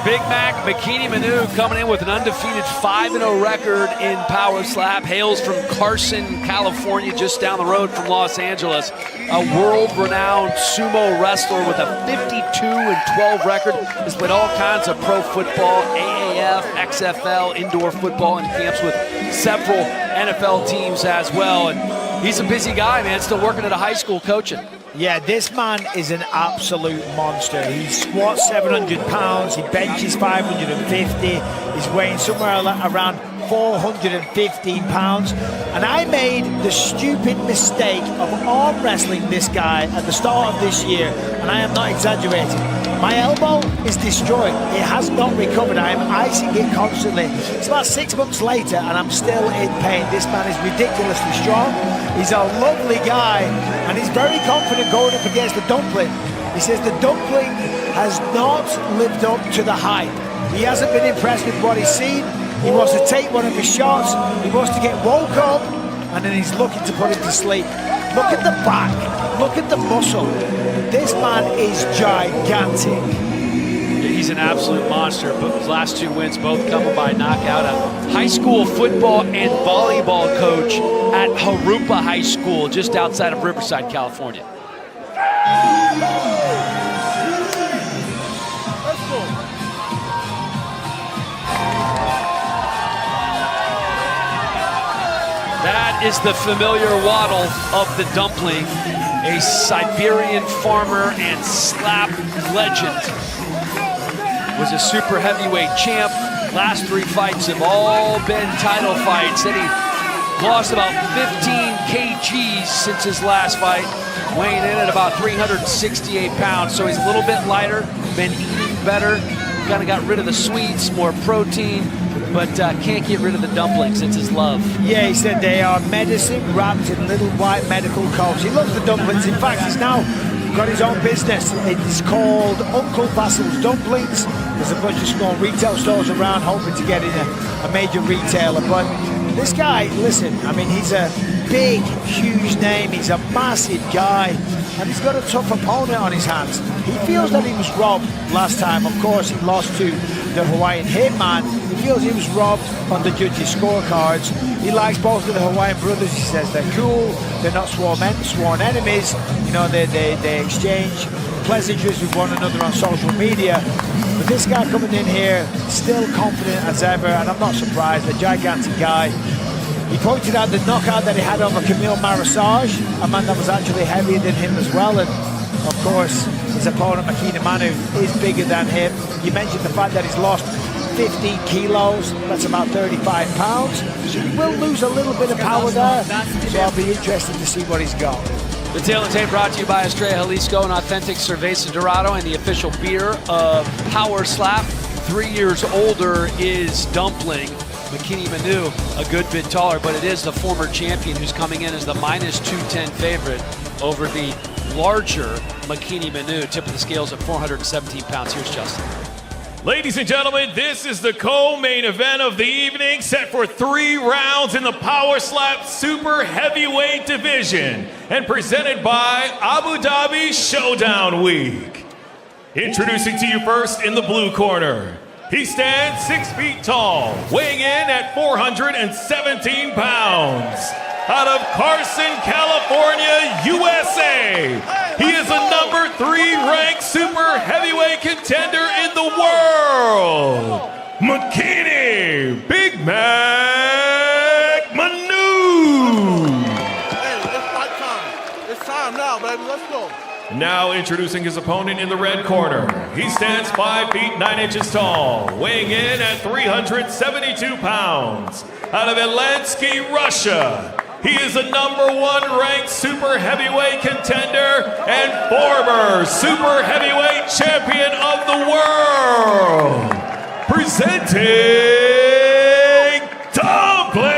Big Mac Makini Manu coming in with an undefeated 5-0 record in Power Slap. Hails from Carson, California, just down the road from Los Angeles. A world-renowned sumo wrestler with a 52-12 record. Has played all kinds of pro football, AAF, XFL, indoor football, and camps with several NFL teams as well. And he's a busy guy, man, still working at a high school coaching. Yeah, this man is an absolute monster. He squats 700 pounds, he benches 550, he's weighing somewhere around 415 pounds. And I made the stupid mistake of arm wrestling this guy at the start of this year, and I am not exaggerating. My elbow is destroyed. It has not recovered. I am icing it constantly. It's about 6 months later, and I'm still in pain. This man is ridiculously strong. He's a lovely guy, and he's very confident going up against the Dumpling. He says the Dumpling has not lived up to the hype. He hasn't been impressed with what he's seen. He wants to take one of his shots. He wants to get woke up, and then he's looking to put him to sleep. Look at the back. Look at the muscle. This man is gigantic. He's an absolute monster, but his last 2 wins both coming by knockout. A high school football and volleyball coach at Harupa High School, just outside of Riverside, California. That is the familiar waddle of the dumpling, a Siberian farmer and slap legend. Was a super heavyweight champ. Last 3 fights have all been title fights. Then he lost about 15 kgs since his last fight, weighing in at about 368 pounds. So he's a little bit lighter, been eating better, kind of got rid of the sweets, more protein, but can't get rid of the dumplings. It's his love. Yeah, he said they are medicine wrapped in little white medical coats. He loves the dumplings. In fact, he's now got his own business. It's called Uncle Vassal's Dumplings. There's a bunch of small retail stores around, hoping to get in a major retailer. But this guy, listen, I mean, he's a big, huge name. He's a massive guy, and he's got a tough opponent on his hands. He feels that he was robbed last time. Of course, he lost to the Hawaiian Hitman. He feels he was robbed on the judges' scorecards. He likes both of the Hawaiian brothers. He says they're cool. They're not sworn enemies. You know, they exchange pleasantries with one another on social media. But this guy coming in here, still confident as ever, and I'm not surprised. A gigantic guy. He pointed out the knockout that he had over Camille Marisage, a man that was actually heavier than him as well. And of course, his opponent, Makina Manu, is bigger than him. You mentioned the fact that he's lost 15 kilos, that's about 35 pounds. So he will lose a little bit of power there. So I'll be interested to see what he's got. The Tail and Tape brought to you by Estrella Jalisco, an authentic Cerveza Dorado, and the official beer of Power Slap. 3 years older is Dumpling. Makini Manu, a good bit taller, but it is the former champion who's coming in as the -210 favorite over the larger Makini Manu. Tip of the scales at 417 pounds. Here's Justin. Ladies and gentlemen, this is the co-main event of the evening, set for 3 rounds in the Power Slap Super Heavyweight Division, and presented by Abu Dhabi Showdown Week. Introducing to you first in the blue corner. He stands 6 feet tall, weighing in at 417 pounds. Out of Carson, California, USA. He is a number 3 ranked super heavyweight contender in the world. Makini Big Mac Manu. Hey, it's fight time. It's time now, baby. Let's go. Now introducing his opponent in the red corner. He stands 5 feet 9 inches tall, weighing in at 372 pounds. Out of Atlansky, Russia. He is a number 1 ranked super heavyweight contender and former super heavyweight champion of the world. Presenting Dumpling!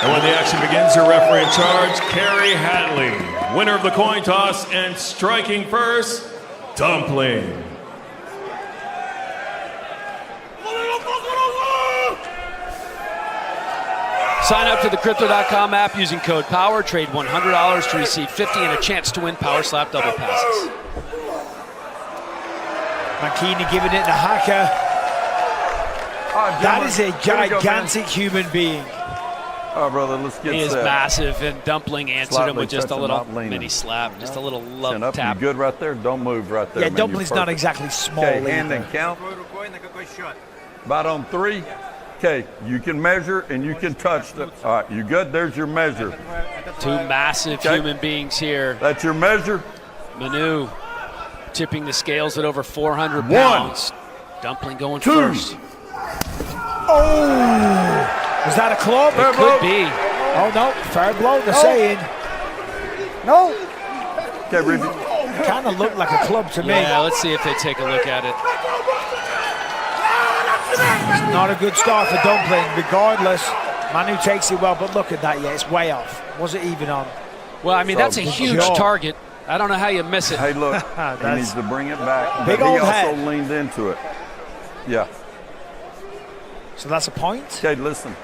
And when the action begins, your referee in charge, Kerry Hatley. Winner of the coin toss and striking first, Dumpling. Sign up to the Crypto.com app using code POWER. Trade $100 to receive $50 and a chance to win Power Slap double passes. Makini giving it to Haka. That is a gigantic human being. All right, brother, let's get He is set. massive, and Dumpling answered him with just a little mini slap, just a little love Up, tap. you good right there? Don't move right there. Yeah, man. Dumpling's You're not perfect. exactly small Okay, either. hand and count. About on 3. Okay, you can measure and you can touch them. All right, you good? There's your measure. 2 massive human beings here. That's your measure. Manu tipping the scales at over 400 1, pounds. Dumpling going 2. first. Oh! Was that a club? It could be. Oh, no. Fair blow, they're saying. No. Okay, Ricky. Kind of looked like a club to me. Yeah, let's see if they take a look at it. It's not a good start for Dumpling, regardless. Manu takes it well, but look at that. Yeah, it's way off. Was it even on? Well, I mean, that's a Good huge job. target. I don't know how you miss it. Hey, look, he needs to bring it back. Big but he old also head. leaned into it. Yeah. So that's a point? Okay, listen.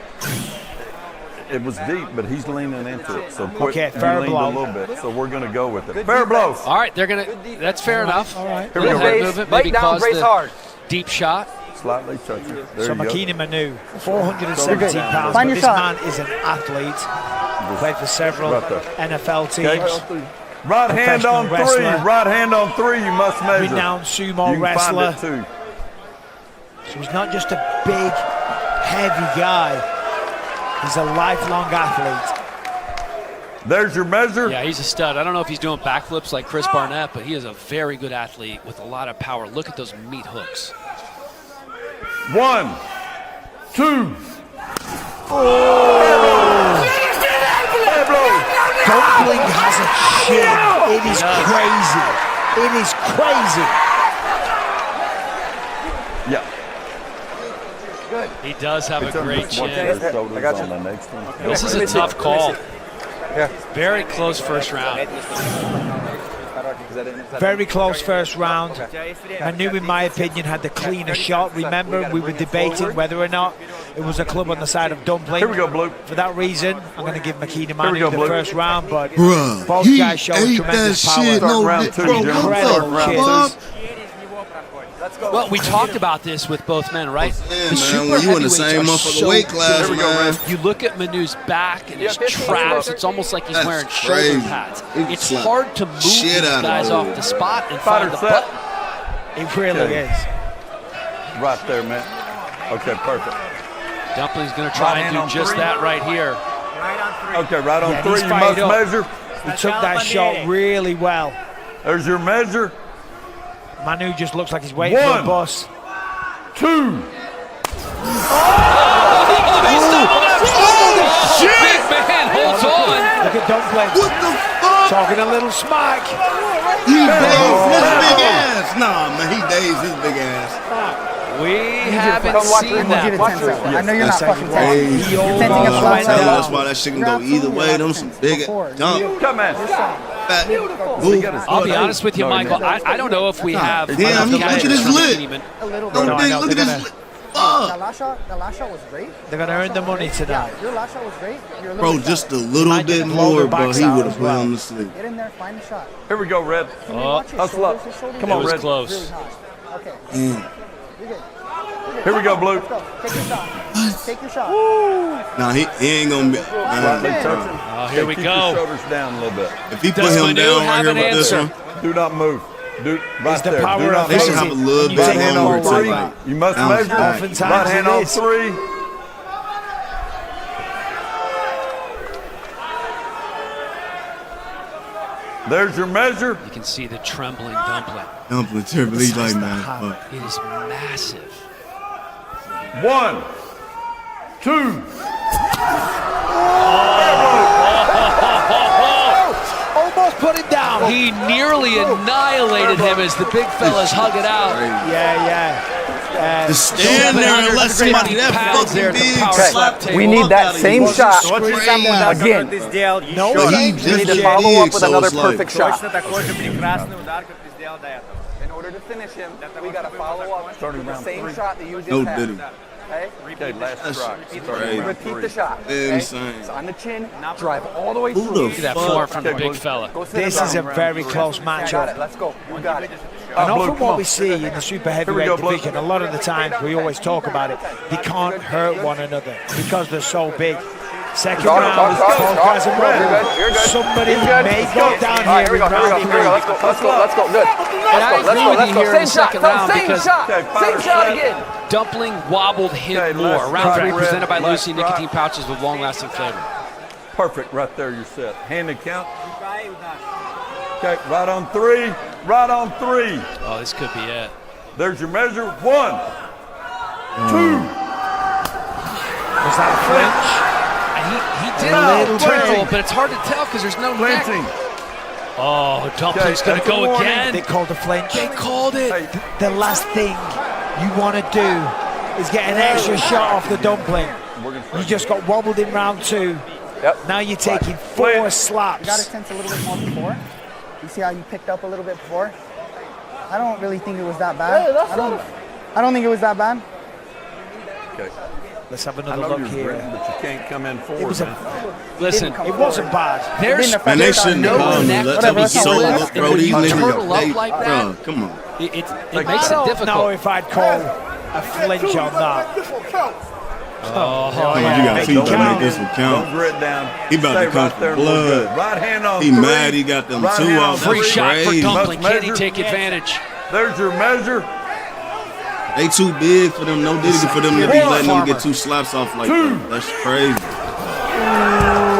it was deep, but he's leaning into it. So quick, Okay, you fair leaned blow. a little bit. So we're going to go with it. Fair blow. All right, they're gonna. That's fair enough. All right. Here we go. Head movement, maybe cause the deep shot. Slightly touch it. There So you go. Makini Manu, 417 pounds, Find but your this shot. man is an athlete. Played for several Right there. NFL teams. Okay. Right hand on three. Professional wrestler. Right hand on three. You must measure. Renowned you sumo can wrestler. Find it too. So he's not just a big, heavy guy. He's a lifelong athlete. There's your measure. Yeah, he's a stud. I don't know if he's doing backflips like Chris Barnett, but he is a very good athlete with a lot of power. Look at those meat hooks. 1, 2. Dumpling has a chin. It is crazy. It is crazy. Yeah. He does have a great chin. I got you. On the next one. This is a tough call. Very close first round. Very close first round. Manu, in my opinion, had the cleaner shot. Remember, we were debating whether or not it was a club on the side of Dumpling. Here we go, Blue. For that reason, I'm going to give Makini we Manu go, the Blue. first round, but Bruh, both he guys showed ate tremendous that power. shit. No, round two, bro, Jim. what Incredible the kids. fuck? Well, we talked about this with both men, right? Man, when you in the same motherfucking weight class, man. You look at Manu's back and his traps, it's almost like he's That's wearing crazy. shoulder pads. He It's slapped hard to move shit these out of guys him. off the spot and find the Fighter set. button. It really Okay. is. Right there, man. Okay, perfect. Dumpling's going to try Right and hand do on just three. that right here. Okay, right on Yeah, three. he's You fired must up. measure. He took that shot really well. There's your measure. Manu just looks like he's waiting for a 1, bus. 2. Big man holds on. Look at Dumpling. What the fuck? Talking a little smack. He blows his big ass. Nah, man, he dazed his big ass. We haven't seen I'm gonna give that. it 10 seconds. I know you're not That's fucking crazy. tense. He You're almost tensing up went flat down. That's why that shit can go either way. Them some big dump. Come on. Fat. I'll be honest with you, Michael. I don't know if we have Damn, enough look at catchers his from lip. Makini. A little No, bit. I big, know, look at they're his gonna- lip. The Fuck. last shot was great. They're going to earn the money tonight. Your last shot was great. You're a little Bro, bit just a shallow. little Might bit just blow more, their bro. backs He out would have as put well. him to sleep. Get in there, find the shot. Here we go, Red. Can you Oh, watch his hustle up. shoulders? His shoulders Come are on, It was Red. close. really high. Okay. Mm. You're good. Here we go, Blue. Let's go. Take your shot. Take your shot. Nah, he ain't gonna be. Slightly Nah. touching. Oh, here we Keep go. your shoulders down a little bit. If he put Does him Manu down right have here an with this answer? one, Do not move. Do right It's the there. power Do not of they should move. have a little You bit take hand longer on to three. like. You must bounce measure. back. Oftentimes Right hand it on is. 3. There's your measure. You can see the trembling Dumpling. Dumpling Triple H like, man, fuck. It is massive. 1, 2. Almost put him down. He nearly annihilated him as the big fellas hug it out. Yeah. Just stand there and let somebody that pounds there fucking at the big power slap slap the table. We need that same shot again. again. No, But he We need to just follow up with so another it's like- perfect shot. In order to finish him, we got to follow up with the same shot that you just No had. diddy. Okay? Okay, last That's try. crazy. Repeat the shot. Okay? Insane. It's on the chin, drive all the way Who through. the Look at that fuck? form from the Okay, big fella. Go sit this down. is a very close You got it. matchup. Let's go. You got it. And Blue, often come what on. we see in the super we heavyweight go, Blue. division, a lot of the times we always talk about it, they can't hurt one another because they're so big. Second Talk, round, talk, talk, both talk. guys are You're good, running. you're good. Somebody He's good, may he's go good. down All right, here here we go, in here we go, round here we go. Let's go, let's go, let's go. Good. And I Let's go, agree with let's you go. here in the Same shot, second no, round same because shot. Okay, Same fighter shot set. again. Dumpling wobbled him Okay, more. last Round 3 try, presented by Red. Lucy Last Nicotine try. Pouches with long-lasting flavor. Perfect. Right there, you're set. Hand and count. Okay, right on 3. Right on 3. Oh, this could be it. There's your measure. 1, 2. Was that a flinch? And he did No, a little flinching. twirl, but it's hard to tell because there's no neck. Flinching. Oh, Dumpling's Okay, going that's to a go warning. again. They called a flinch. They called it. Hey, The last thing you want to do is get an extra shot off the Dumpling. You just got wobbled in round 2. Yep. Now you're taking 4 You got to slaps. tense a little bit more before. You see how you picked up a little bit before? I don't really think it was that bad. I don't think it was that bad. Okay. Let's have I another know look you're here. gritting, but you can't come in forward. It was Listen, it wasn't bad. There's Man, they shouldn't have called him. That was so look, bro. These niggas turtle up like that. Bro, come on. It makes I it don't difficult. know if I'd call a flinch on that. Oh, You got teeth to make this one count. Don't grit down. He about Stay to come right there for and look blood. good. Right hand on He three. mad he got them Right two hand on off. three. Free shot for crazy. Dumpling. Can he Measure. take advantage? There's your measure. They too big for them. No diddy for them to be letting them get two slaps off like that. That's crazy.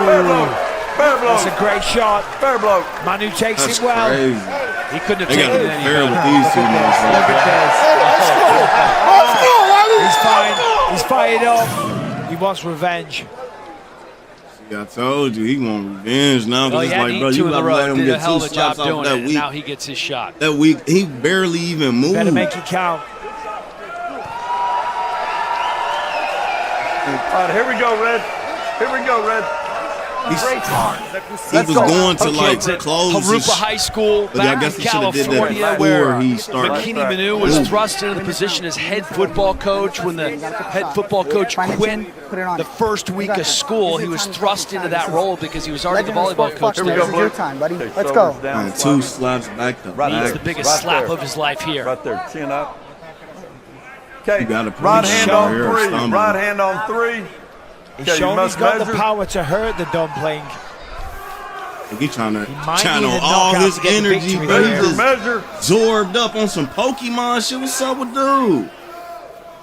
Fair blow. Fair blow. That's a great shot. Fair blow. Manu takes That's it well. crazy. He couldn't have They got taken to it be any fair with better. these two motherfuckers. He's fine. He's fired up. He wants revenge. See, I told you he want revenge now. Well, Cause it's yeah, like, he bro, two you in got a to row. let him Did a get hell two of a job slaps off doing that it, and week. now he gets his shot. That week, he barely even moved. Better make it count. All right, here we go, Red. Here we go, Red. He was going to like Kids at close his Harupa High School But I back guess in he should have did that California, before where he started. McKinney Manu was thrust into the position as head football coach. When the head football coach quit the first week of school, he was thrust into that role because he was already the volleyball coach. Here we go, Blue. time, buddy. Take Let's go. shoulders down, Man, slide. two slaps back to Right Needs back. the biggest Right slap there. of his life here. Right there, chin up. Okay, You gotta put right his hand shot on here or three. stumble. Right hand on three. He's Okay, you shown must he's got measure. the power to hurt the dumpling. He trying to might channel need a all knockout his to get the energy, victory but he here. just Measure. absorbed up on some Pokemon shit. What's up with dude?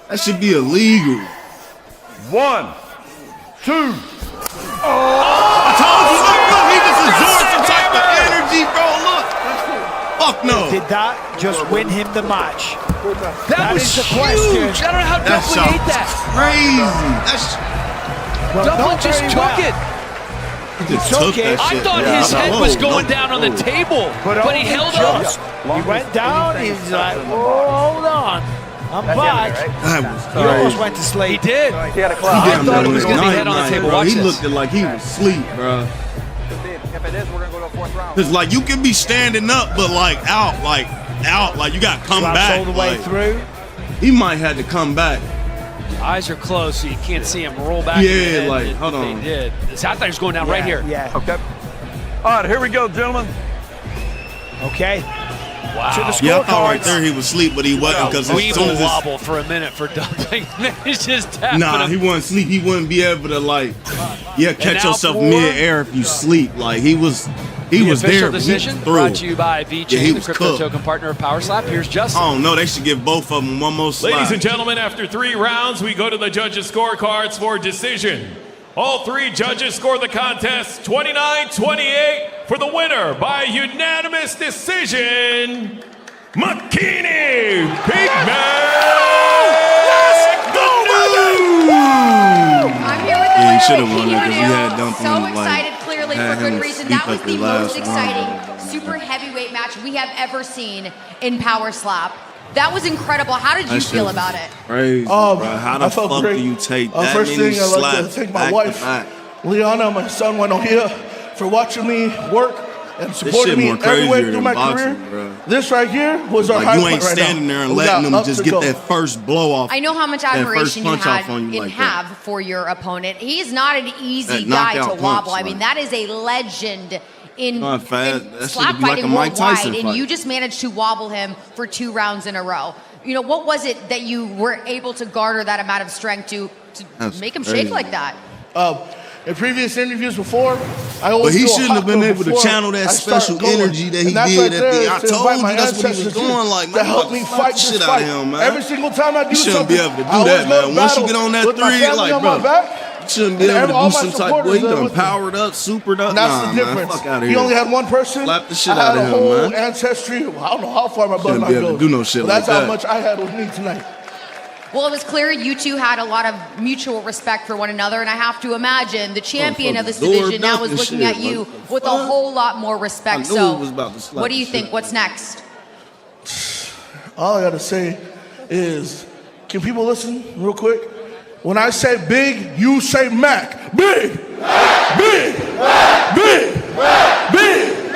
That should be illegal. 1, 2. I told you, look, he just absorbed some type of energy, bro. Look. Fuck no. Did that just win him the match? That was is the huge. question. I don't know how That Dumpling shot ate was that. crazy. That's Dumpling just took it. he just took took it. that I shit. thought Yeah, his I'm head like, was whoa, going whoa, down on the whoa. table, but only he held up. just. He went down. He was like, "Oh, hold on, I'm back." That was He almost crazy. went to sleep. He did. He had a He club. damn thought near it was went gonna be night head on the night, table. bro. Watch He this. looked like he was asleep, bro. If it is, we're gonna go to a fourth round. Cause like you can be standing up, but like out, like you got to come Slaps back. all the way like, through. he might have to come back. Eyes are closed, so you can't see him roll back. Yeah, in the head. like, hold They on. did. I thought he was going down right here. Yeah. Okay. All right, here we go, gentlemen. Okay. Wow. To the Yeah, I thought right scorecards. there he was asleep, but he wasn't because as soon Weeble as wobble for a minute for Dumpling. He's just tapping nah, him. he wasn't asleep. He wouldn't be able to like, catch now yourself for- mid-air if you sleep. Like he was The there. official but he decision was through. brought to you by VJ, Yeah, he the was crypto cooked. token partner of Power Slap. Here's Justin. I don't know. They should give both of them one more slap. Ladies and gentlemen, after 3 rounds, we go to the judges' scorecards for decision. All 3 judges score the contest 29-28 for the winner by unanimous decision, McKinney I'm here with the Yeah, he winner, should have won Mickey it because he had Manu. Dumpling. So like, excited, clearly, had for him good reason. asleep That was at the last most round. exciting super heavyweight match we have ever seen in Power Slap. That was incredible. How did you That shit feel was about it? Crazy, bro. How the I felt fuck great. do you take that First many thing, I'd like to slaps thank my back wife, to back? Liana, my son, Wanohia, for watching me work and This shit supporting me more every way crazier through than my boxing, career. bro. This right here was our Like high you point ain't right standing now. there and We letting got them up just to get go. that first blow off. I know how much that first admiration you punch had off on you and like that. have for your opponent. He is not an easy That guy to knockout wobble. punch, I mean, like- that is a legend in, Not fast. in That slap should be like a fighting Mike worldwide, Tyson and fight. you just managed to wobble him for 2 rounds in a row. You know, what was it that you were able to garner that amount of strength to That's make him crazy. shake like that? In previous interviews before, I always But he do a shouldn't hot have been go able to before channel that I start special going. energy that he And that's did right at there the. is I to told invite you my that's what he was ancestors doing. Like, to man, help me fuck fight the this shit out fight. of him, man. Every single time I do You shouldn't something, be able to do I always that, go man. to Once you battle get on that with my three, family like, on bro, my back, you shouldn't be and able to all do my some type of supporters way. You there done with me. powered up, supered up. And that's Nah, the man, difference. fuck out of He here. only had one person. Slap the shit I out had of a him, whole man. ancestry. I don't know how far my Shouldn't bloodline be able to goes. do no shit but that's like how that. much I had with me tonight. Well, it was clear you two had a lot of mutual respect for one another, and I have to imagine the champion of this division now is looking at you with a whole lot more respect. I knew So, he was about to slap what do you the think? shit. What's next? All I gotta say is, can people listen real quick? When I say big, you say Mac. Big, big, big, big.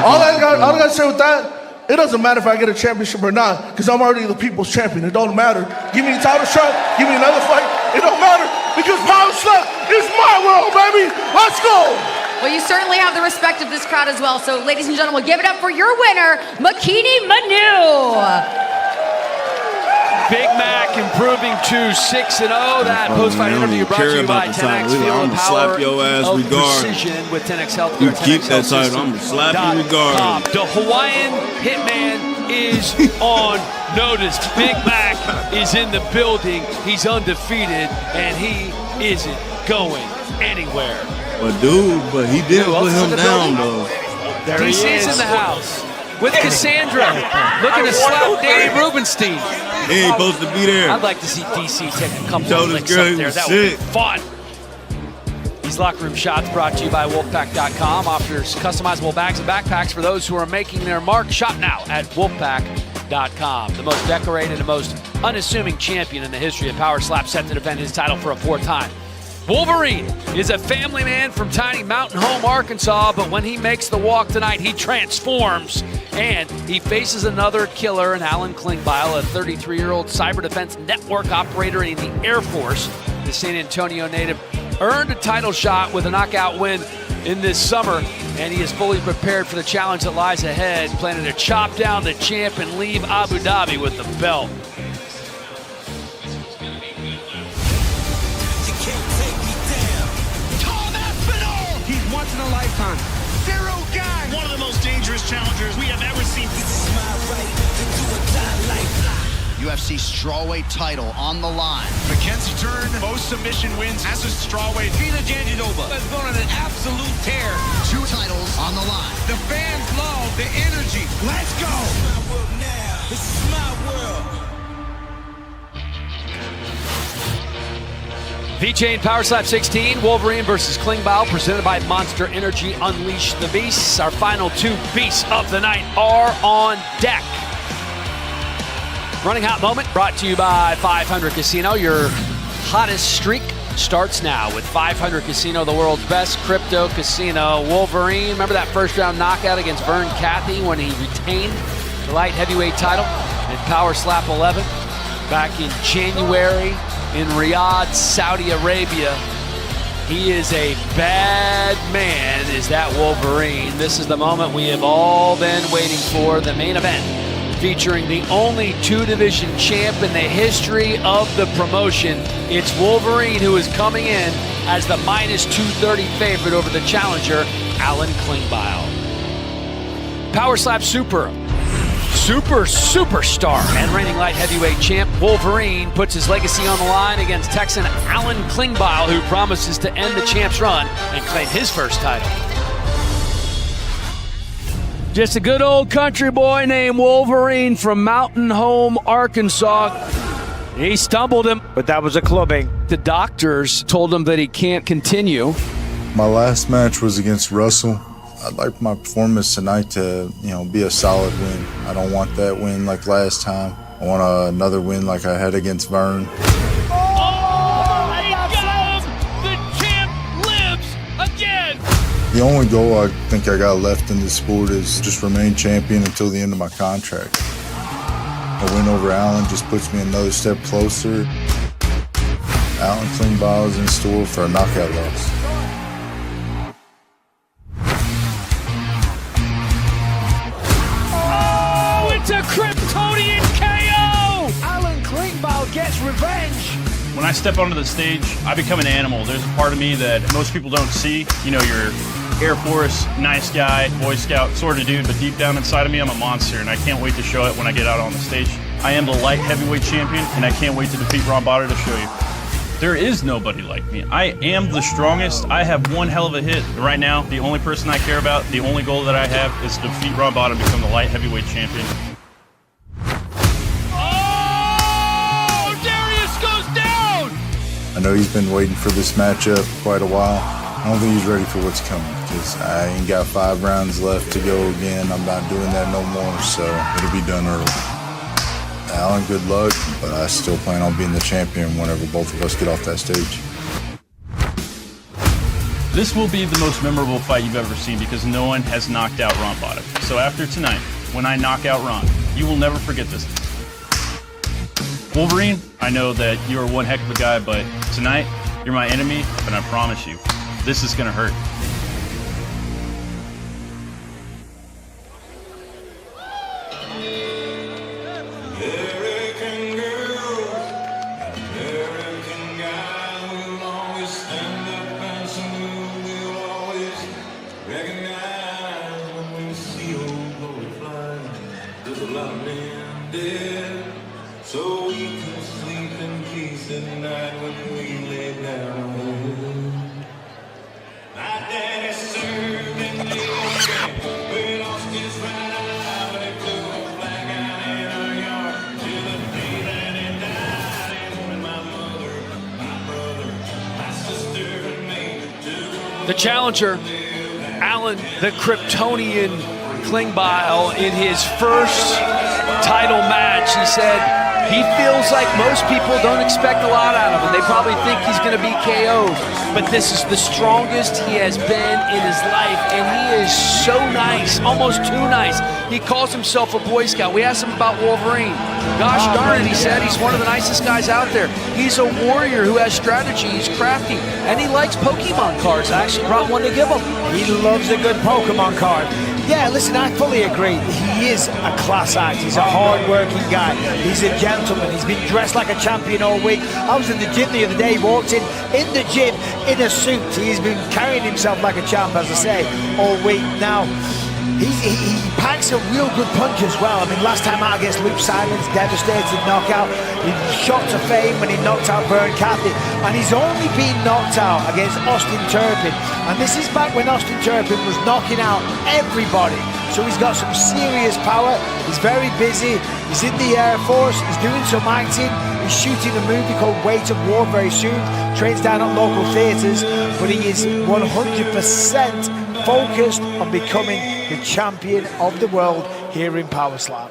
All I gotta say with that, it doesn't matter if I get a championship or not, because I'm already the people's champion. It don't matter. Give me a title shot, give me another fight. It don't matter. because Power Slap is my world, baby. Let's go. Well, you certainly have the respect of this crowd as well. So, ladies and gentlemen, give it up for your winner, Makini Manu. Big Mac improving to 6-0. That post-fight interview brought to you by 10X. Feel the power slap your ass of regardless. precision with 10X Healthcare. You keep that title, I'm gonna slap you regardless. The Hawaiian Hitman is on notice. Big Mac is in the building. He's undefeated, and he isn't going anywhere. But he did put him down, though. There he is in the house with Cassandra looking to slap Danny Rubenstein. He ain't supposed to be there. I'd like to see DC take a couple Tell of this licks girl up he there. was That would be sick. fun. These locker room shots brought to you by Wolfpack.com. Offers customizable bags and backpacks for those who are making their mark. Shop now at Wolfpack.com. The most decorated and most unassuming champion in the history of Power Slap set to defend his title for a fourth time. Wolverine is a family man from tiny Mountain Home, Arkansas, but when he makes the walk tonight, he transforms, and he faces another killer in Alan Klingbeil, a 33-year-old cyber defense network operator in the Air Force. The San Antonio native earned a title shot with a knockout win in this summer, and he is fully prepared for the challenge that lies ahead, planning to chop down the champ and leave Abu Dhabi with the belt. He's once in a lifetime. Zero guy. One of the most dangerous challengers we have ever seen. This is my right to do or die like UFC strawweight title on the line. Mackenzie Dern, most submission wins as a strawweight. Vina Jandiroba has gone on an absolute tear. 2 titles on the line. The fans love the energy. Let's go. This is my world. VJ Power Slap 16, Wolverine versus Klingbeil, presented by Monster Energy. Unleash the Beasts. Our final 2 beasts of the night are on deck. Running Hot Moment brought to you by 500 Casino. Your hottest streak starts now with 500 Casino, the world's best crypto casino. Wolverine, remember that first round knockout against Vern Cathy when he retained the light heavyweight title in Power Slap 11 back in January in Riyadh, Saudi Arabia. He is a bad man, is that Wolverine. This is the moment we have all been waiting for, the main event, featuring the only 2-division champ in the history of the promotion. It's Wolverine who is coming in as the minus 230 favorite over the challenger, Alan Klingbeil. Power Slap superstar and reigning light heavyweight champ Wolverine puts his legacy on the line against Texan Alan Klingbeil, who promises to end the champ's run and claim his first title. Just a good old country boy named Wolverine from Mountain Home, Arkansas. He stumbled him, but that was a clubbing. The doctors told him that he can't continue. My last match was against Russell. I'd like my performance tonight to, be a solid win. I don't want that win like last time. I want another win like I had against Vern. The champ lives again. The only goal I think I got left in this sport is just remain champion until the end of my contract. A win over Alan just puts me another step closer. Alan Klingbeil is in store for a knockout loss. It's a Kryptonian KO! Alan Klingbeil gets revenge. When I step onto the stage, I become an animal. There's a part of me that most people don't see. You're Air Force, nice guy, Boy Scout sort of dude, but deep down inside of me, I'm a monster, and I can't wait to show it when I get out on the stage. I am the light heavyweight champion, and I can't wait to defeat Ron Botter to show you. There is nobody like me. I am the strongest. I have one hell of a hit. Right now, the only person I care about, the only goal that I have is to defeat Ron Botter and become the light heavyweight champion. Oh, Darius goes down! I know he's been waiting for this matchup quite a while. I don't think he's ready for what's coming because I ain't got 5 rounds left to go again. I'm not doing that no more, so it'll be done early. Alan, good luck, but I still plan on being the champion whenever both of us get off that stage. This will be the most memorable fight you've ever seen because no one has knocked out Ron Botter. So after tonight, when I knock out Ron, you will never forget this. Wolverine, I know that you are one heck of a guy, but tonight, You're my enemy, but I promise you, this is gonna hurt. So we can sleep in peace at night when we lay down. My daddy served in the army. We lost his right eye when he blew a flag out in our yard. Till the day that he died, and when my mother, my brother, my sister, and me took The challenger, Alan the Kryptonian Klingbeil, in his first title match, he said he feels like most people don't expect a lot out of him. They probably think he's going to be KO'd, but this is the strongest he has been in his life, and he is so nice, almost too nice. He calls himself a Boy Scout. We asked him about Wolverine. Gosh darn it, he said he's one of the nicest guys out there. He's a warrior who has strategy, he's crafty, and he likes Pokemon cards. I actually brought one to give him. He loves a good Pokemon card. Yeah, listen, I fully agree. He is a class act. He's a hard-working guy. He's a gentleman. He's been dressed like a champion all week. I was in the gym the other day. He walked in the gym in a suit. He's been carrying himself like a champ, as I say, all week. Now, he packs a real good punch as well. I mean, last time out against Luke Simons, devastating knockout. He shot to fame when he knocked out Vern Cathy, and he's only been knocked out against Austin Turpin, and this is back when Austin Turpin was knocking out everybody. So he's got some serious power. He's very busy. He's in the Air Force. He's doing some acting. He's shooting a movie called Weight of War very soon. Trains down at local theaters, but he is 100% focused on becoming the champion of the world here in Power Slap.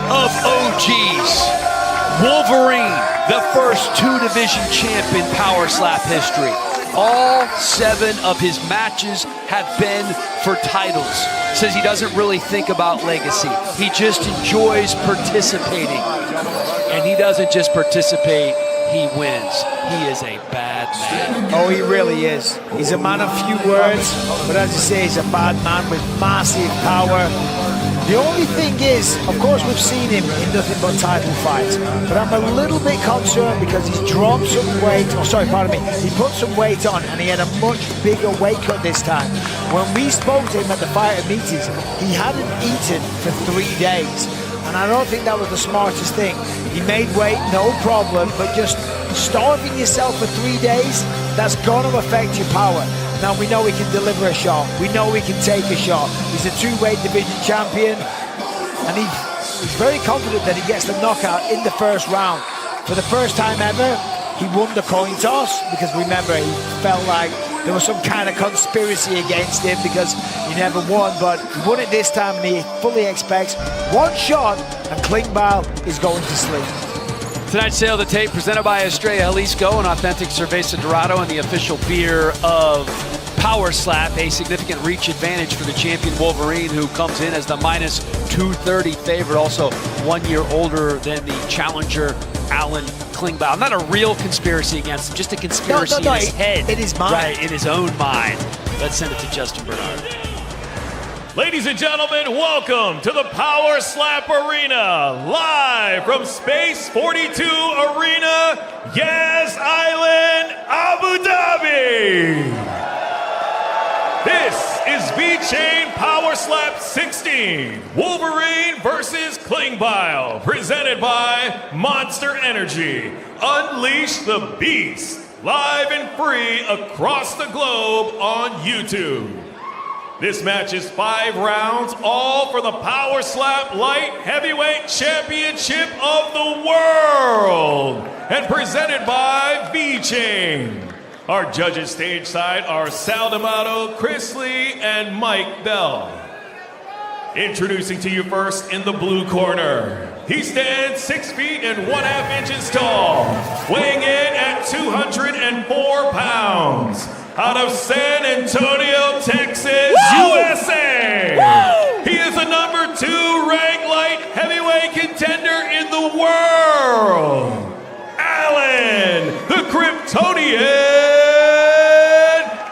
Of OGs, Wolverine, the first two-division champ in Power Slap history. All 7 of his matches have been for titles. Says he doesn't really think about legacy. He just enjoys participating. And he doesn't just participate, he wins. He is a bad man. Oh, he really is. He's a man of few words, but as you say, he's a bad man with massive power. The only thing is, of course, we've seen him in nothing but title fights, but I'm a little bit concerned because he's dropped some weight. Oh, sorry, pardon me. He put some weight on, and he had a much bigger weight cut this time. When we spoke to him at the fighter meetings, he hadn't eaten for 3 days, and I don't think that was the smartest thing. He made weight, no problem, but just starving yourself for 3 days, that's going to affect your power. Now, we know he can deliver a shot. We know he can take a shot. He's a 2-weight division champion, and he's very confident that he gets the knockout in the first round. For the first time ever, he won the coin toss, because remember, he felt like there was some kind of conspiracy against him because he never won, but he won it this time, and he fully expects one shot, and Klingbeil is going to sleep. Tonight's Sale of the Tape presented by Estrella Jalisco, an authentic Cerveza Dorado and the official beer of Power Slap, a significant reach advantage for the champion Wolverine, who comes in as the minus 230 favorite, also 1 year older than the challenger Alan Klingbeil. Not a real conspiracy against him, just a conspiracy in his head. In his mind. Right, in his own mind. Let's send it to Justin Bernard. Ladies and gentlemen, welcome to the Power Slap Arena, live from Space 42 Arena, Yas Island, Abu Dhabi. V-Chain Power Slap 16, Wolverine versus Klingbeil, presented by Monster Energy. Unleash the Beast, live and free across the globe on YouTube. This match is 5 rounds, all for the Power Slap Light Heavyweight Championship of the World, and presented by V-Chain. Our judges stateside are Sal D'Amato, Chris Lee, and Mike Bell. Introducing to you first in the blue corner. He stands 6 feet and 1/2 inches tall, weighing in at 204 pounds. Out of San Antonio, Texas, USA. He is the number 2 ranked light heavyweight contender in the world. Alan, the Kryptonian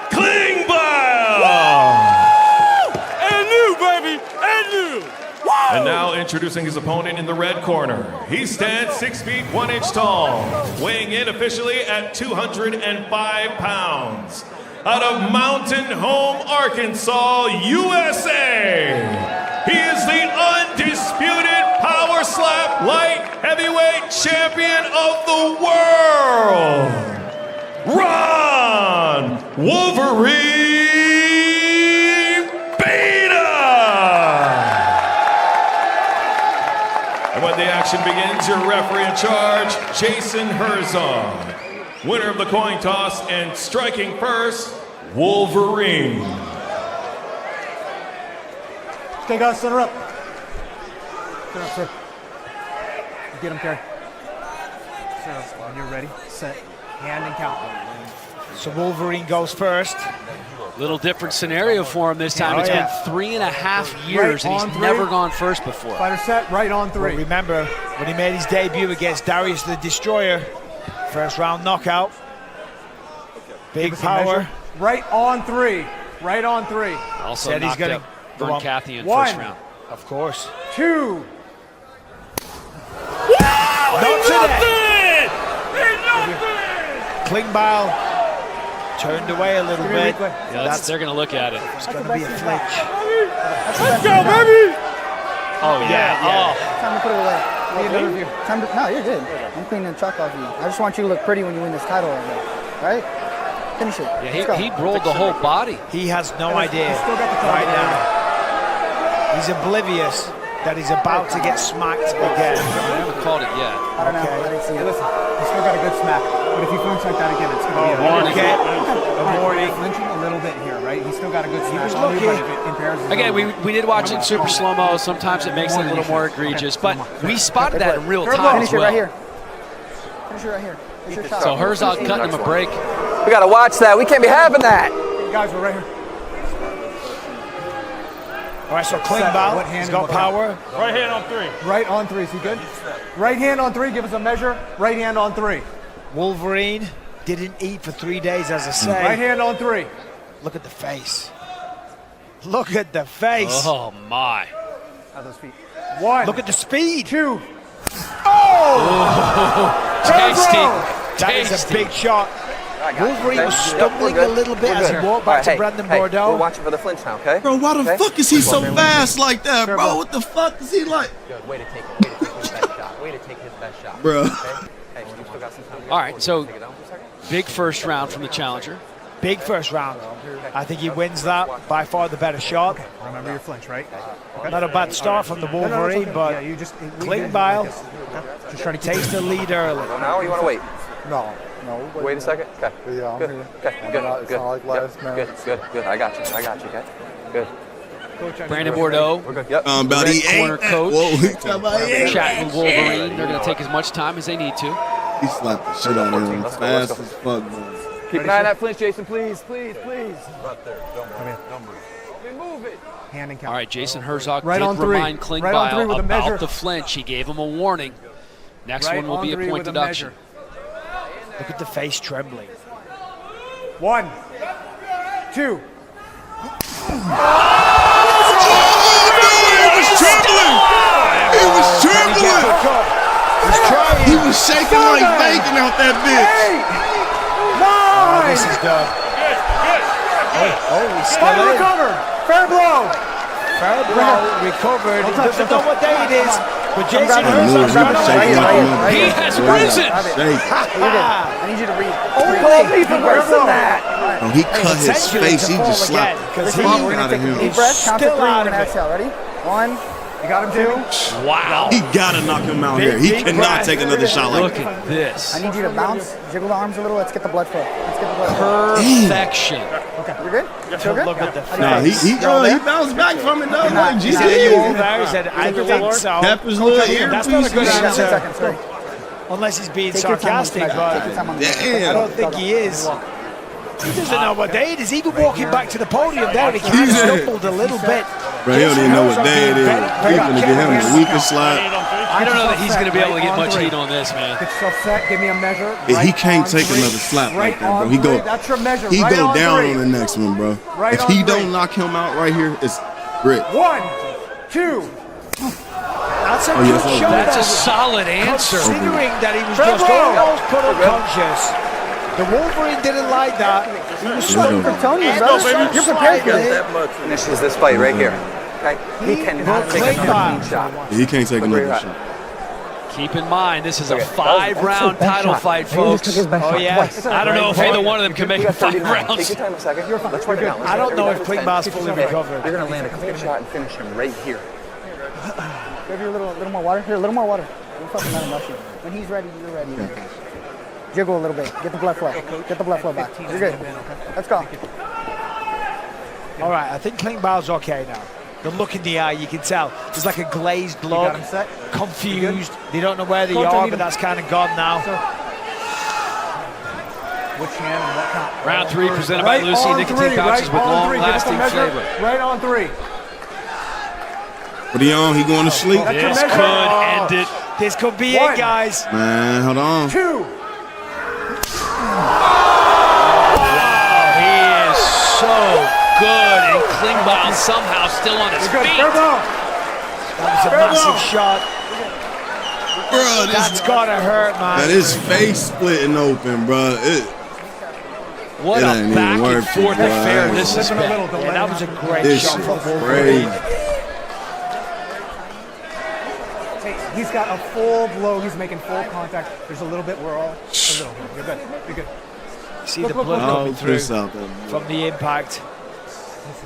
Klingbeil. And new, baby, and new. And now introducing his opponent in the red corner. He stands 6 feet 1 inch tall, weighing in officially at 205 pounds. Out of Mountain Home, Arkansas, USA. He is the undisputed Power Slap Light Heavyweight Champion of the world, Ron Wolverine Beta. And when the action begins, your referee in charge, Jason Herzog. Winner of the coin toss and striking first, Wolverine. Okay, guys, center up. Center up, sir. Get him, Kerry. Center up. When you're ready, set, hand, and count. So Wolverine goes first. Little different scenario for him this time. It's been 3.5 years, and he's never gone first before. Fighter set, right on 3. Well, remember, when he made his debut against Darius the Destroyer, first round knockout. Big power. Right on 3. Right on 3. Also said he's knocked going out Vern Cathy in 1. first round. Of course. 2. Not today. Klingbeil turned away a little bit. Yeah, they're going to look at it. It's going to be a flinch. Let's go, baby. Oh, yeah. Time to put it away. Time to, no, you're good. I'm cleaning the chalk off you. I just want you to look pretty when you win this title right now. All right? Finish it. Yeah, he rolled the whole body. He has no idea right now. He's oblivious that he's about to get smacked again. I haven't called it yet. I don't know. I didn't see it. Listen, he's still got a good smack. But if he flinch like that again, it's going to be a warning. A warning. Flinching a little bit here, right? He's still got a good smack. Again, we did watch it in super slow-mo. Sometimes it makes it a little more egregious. But we spotted that in real time as Finish it right well. here. Finish it right here. Finish your shot. So Herzog cutting him a break. We gotta watch that. We can't be having that. Guys, we're right here. All right, so Klingbeil, he's got power. Right hand on 3. Right on 3. Is he good? Right hand on 3. Give us a measure. Right hand on 3. Wolverine didn't eat for 3 days, as I say. Right hand on 3. Look at the face. Look at the face. Oh, my. How those feet? 1. Look at the speed. 2. Tasty. That is a big shot. Wolverine was stumbling a little bit as he walked back to Brandon Bordeaux. We're watching for the flinch now, okay? Bro, why the fuck is he so fast like that, bro? What the fuck is he like? Good. Way to take his best shot. Way to take his best shot. Bro. Okay? Hey, you still got some time. All right, so big first round from the challenger. Big first round. I think he wins that. By far the better shot. Remember your flinch, right? Not a bad start from the Wolverine, but Klingbeil just trying to taste the lead early. Now you want to wait? No. Wait a second. Okay. Yeah, good. Okay. Good. Good. Good. I got you. Okay. Good. Brandon Bordeaux, Yep. About red corner coach, Whoa, chatting with Wolverine. They're going to take as much time as they need to. He slapped the shit out of him fast as fuck, bro. Keep an eye on that flinch, Jason, please. Right there. Numbers. Move it. Hand and count. All right, Jason Herzog Right did on 3. remind Right on 3 Klingbeil with a measure. about the flinch. He gave him a warning. Next Right one will on be a 3 point with deduction. measure. Look at the face trembling. 1. 2. He was trembling. He was shaking like bacon out that bitch. Oh, this is done. he's still Body in. recovered. Fair blow. Fair blow, recovered. He doesn't know what day it is, but Jason I knew Herzog's he got was to shaking like a win. motherfucker. He has risen. I need you to read. Call me for worse than that. Oh, he cut his face. He just slapped the fuck out of him. Deep breath. Count to still 3. out We're of gonna it. exhale. Ready? 1. You got him, too? Wow. He gotta knock him out here. He big cannot breath. take another shot like Look that. at this. I need you to bounce, jiggle the arms a little. Let's get the blood flow. Let's get the blood flow. Perfection. Okay, we're good? Feel good? Look at the Nah, face. he bounced back from it though. Like, He said, "Are you all Jesus. there?" He said, "I think so." Tap his little That's not a good earpiece. answer. Seconds, sorry. Unless he's being Take your time on the sarcastic, second. but Take your time on the second. I don't think he is. He doesn't know what day it is. Even walking back to the podium there, he kind of stumbled a little bit. Bro, he don't even know what day it is. He's gonna give him the weakest slap. I don't know that he's going to be able to get much heat on this, man. Get yourself set. Give me a measure. He Right can't on take 3. another slap like Right that, bro. on He 3. go, That's your measure. he Right go on down 3. on the next one, bro. Right If on he 3. don't knock him out right here, it's brick. 1, 2. That's a Oh, good yes, oh, shot. That's a though, solid answer. considering that he was Fair just blow. almost put unconscious. The Wolverine didn't like that. He was so Kryptonian, brother. You're prepared for this. Finishes this fight right here. Okay? He cannot take Klingbeil. another clean shot. He can't take Look where another you're at. shot. Keep in mind, this is a Okay, 5-round title fight, folks. Oh, yeah. I don't know if either one of them can make You it got 5 39. Take rounds. your time a second. Let's run it down. I don't know if Klingbeil's fully recovered. You're going to land a clean shot and finish him right here. Give you a little more water. Here, a little more water. Don't fucking let him rush you. When he's ready, you're ready. Jiggle a little bit. Get the blood flow. Get the blood flow back. You're good. Let's go. All right, I think Klingbeil's okay now. The look in the eye, you can tell. There's like a glazed You look, got him set? confused. They don't know where they Coach, I are, need but him. that's kind of gone now. Which hand and what count? Round 3 presented by Lucy on Nicotine 3, pouches with right on 3. Give us a long-lasting measure. flavor. Right on 3. What he on? He going to sleep? That's your This measure. could end it. This could be 1. it, guys. Man, hold on. 2. He is so good, and Klingbeil somehow still on his You're good. feet. Fair blow. That was a Fair massive blow. shot. Bro, That's gotta hurt, man. that his face splitting open, bro. What It a ain't even back and worth it, forth bro. affair this has Slip in a been. little. Don't Yeah, let that him was a out. great This shot shit from is Wolverine. crazy. He's got a full blow. He's making full contact. There's a little bit. We're all a little. You're good. You're good. See Look, the look, blood look, coming Oh, through piss out there. from the impact.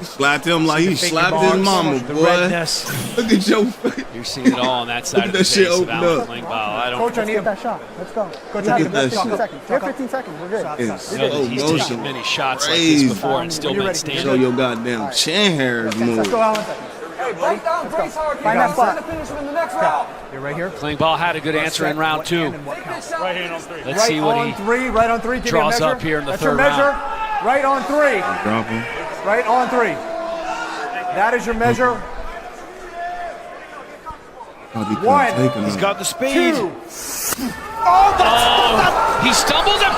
Slapped him like he The finger slapped his marks, mama, the boy. redness. Look at your face. You're seeing it all on that side Look of at the that shit face of open Alan up. Klingbeil. I don't Coach, I Let's need get him. that shot. Let's go. Coach, Look I need at him. that 15 shit. seconds. You have 15 seconds. We're good. It's know so that he's emotional. taken many shots like Crazy. this before and still When you're been ready, Show standing. your goddamn chin hairs Let's move. go, Alan. Hey, break down, brace hard. Find that spot. You're right here. Klingbeil had a good answer in round 2. Right hand on 3. Let's see what he Right on 3. Give me a draws measure. up here in the That's third your measure. round. Right on 3. Drop him. Right on 3. That is your measure. Oh, he couldn't 1. take him He's out. got the speed. 2. Oh, he stumbles him.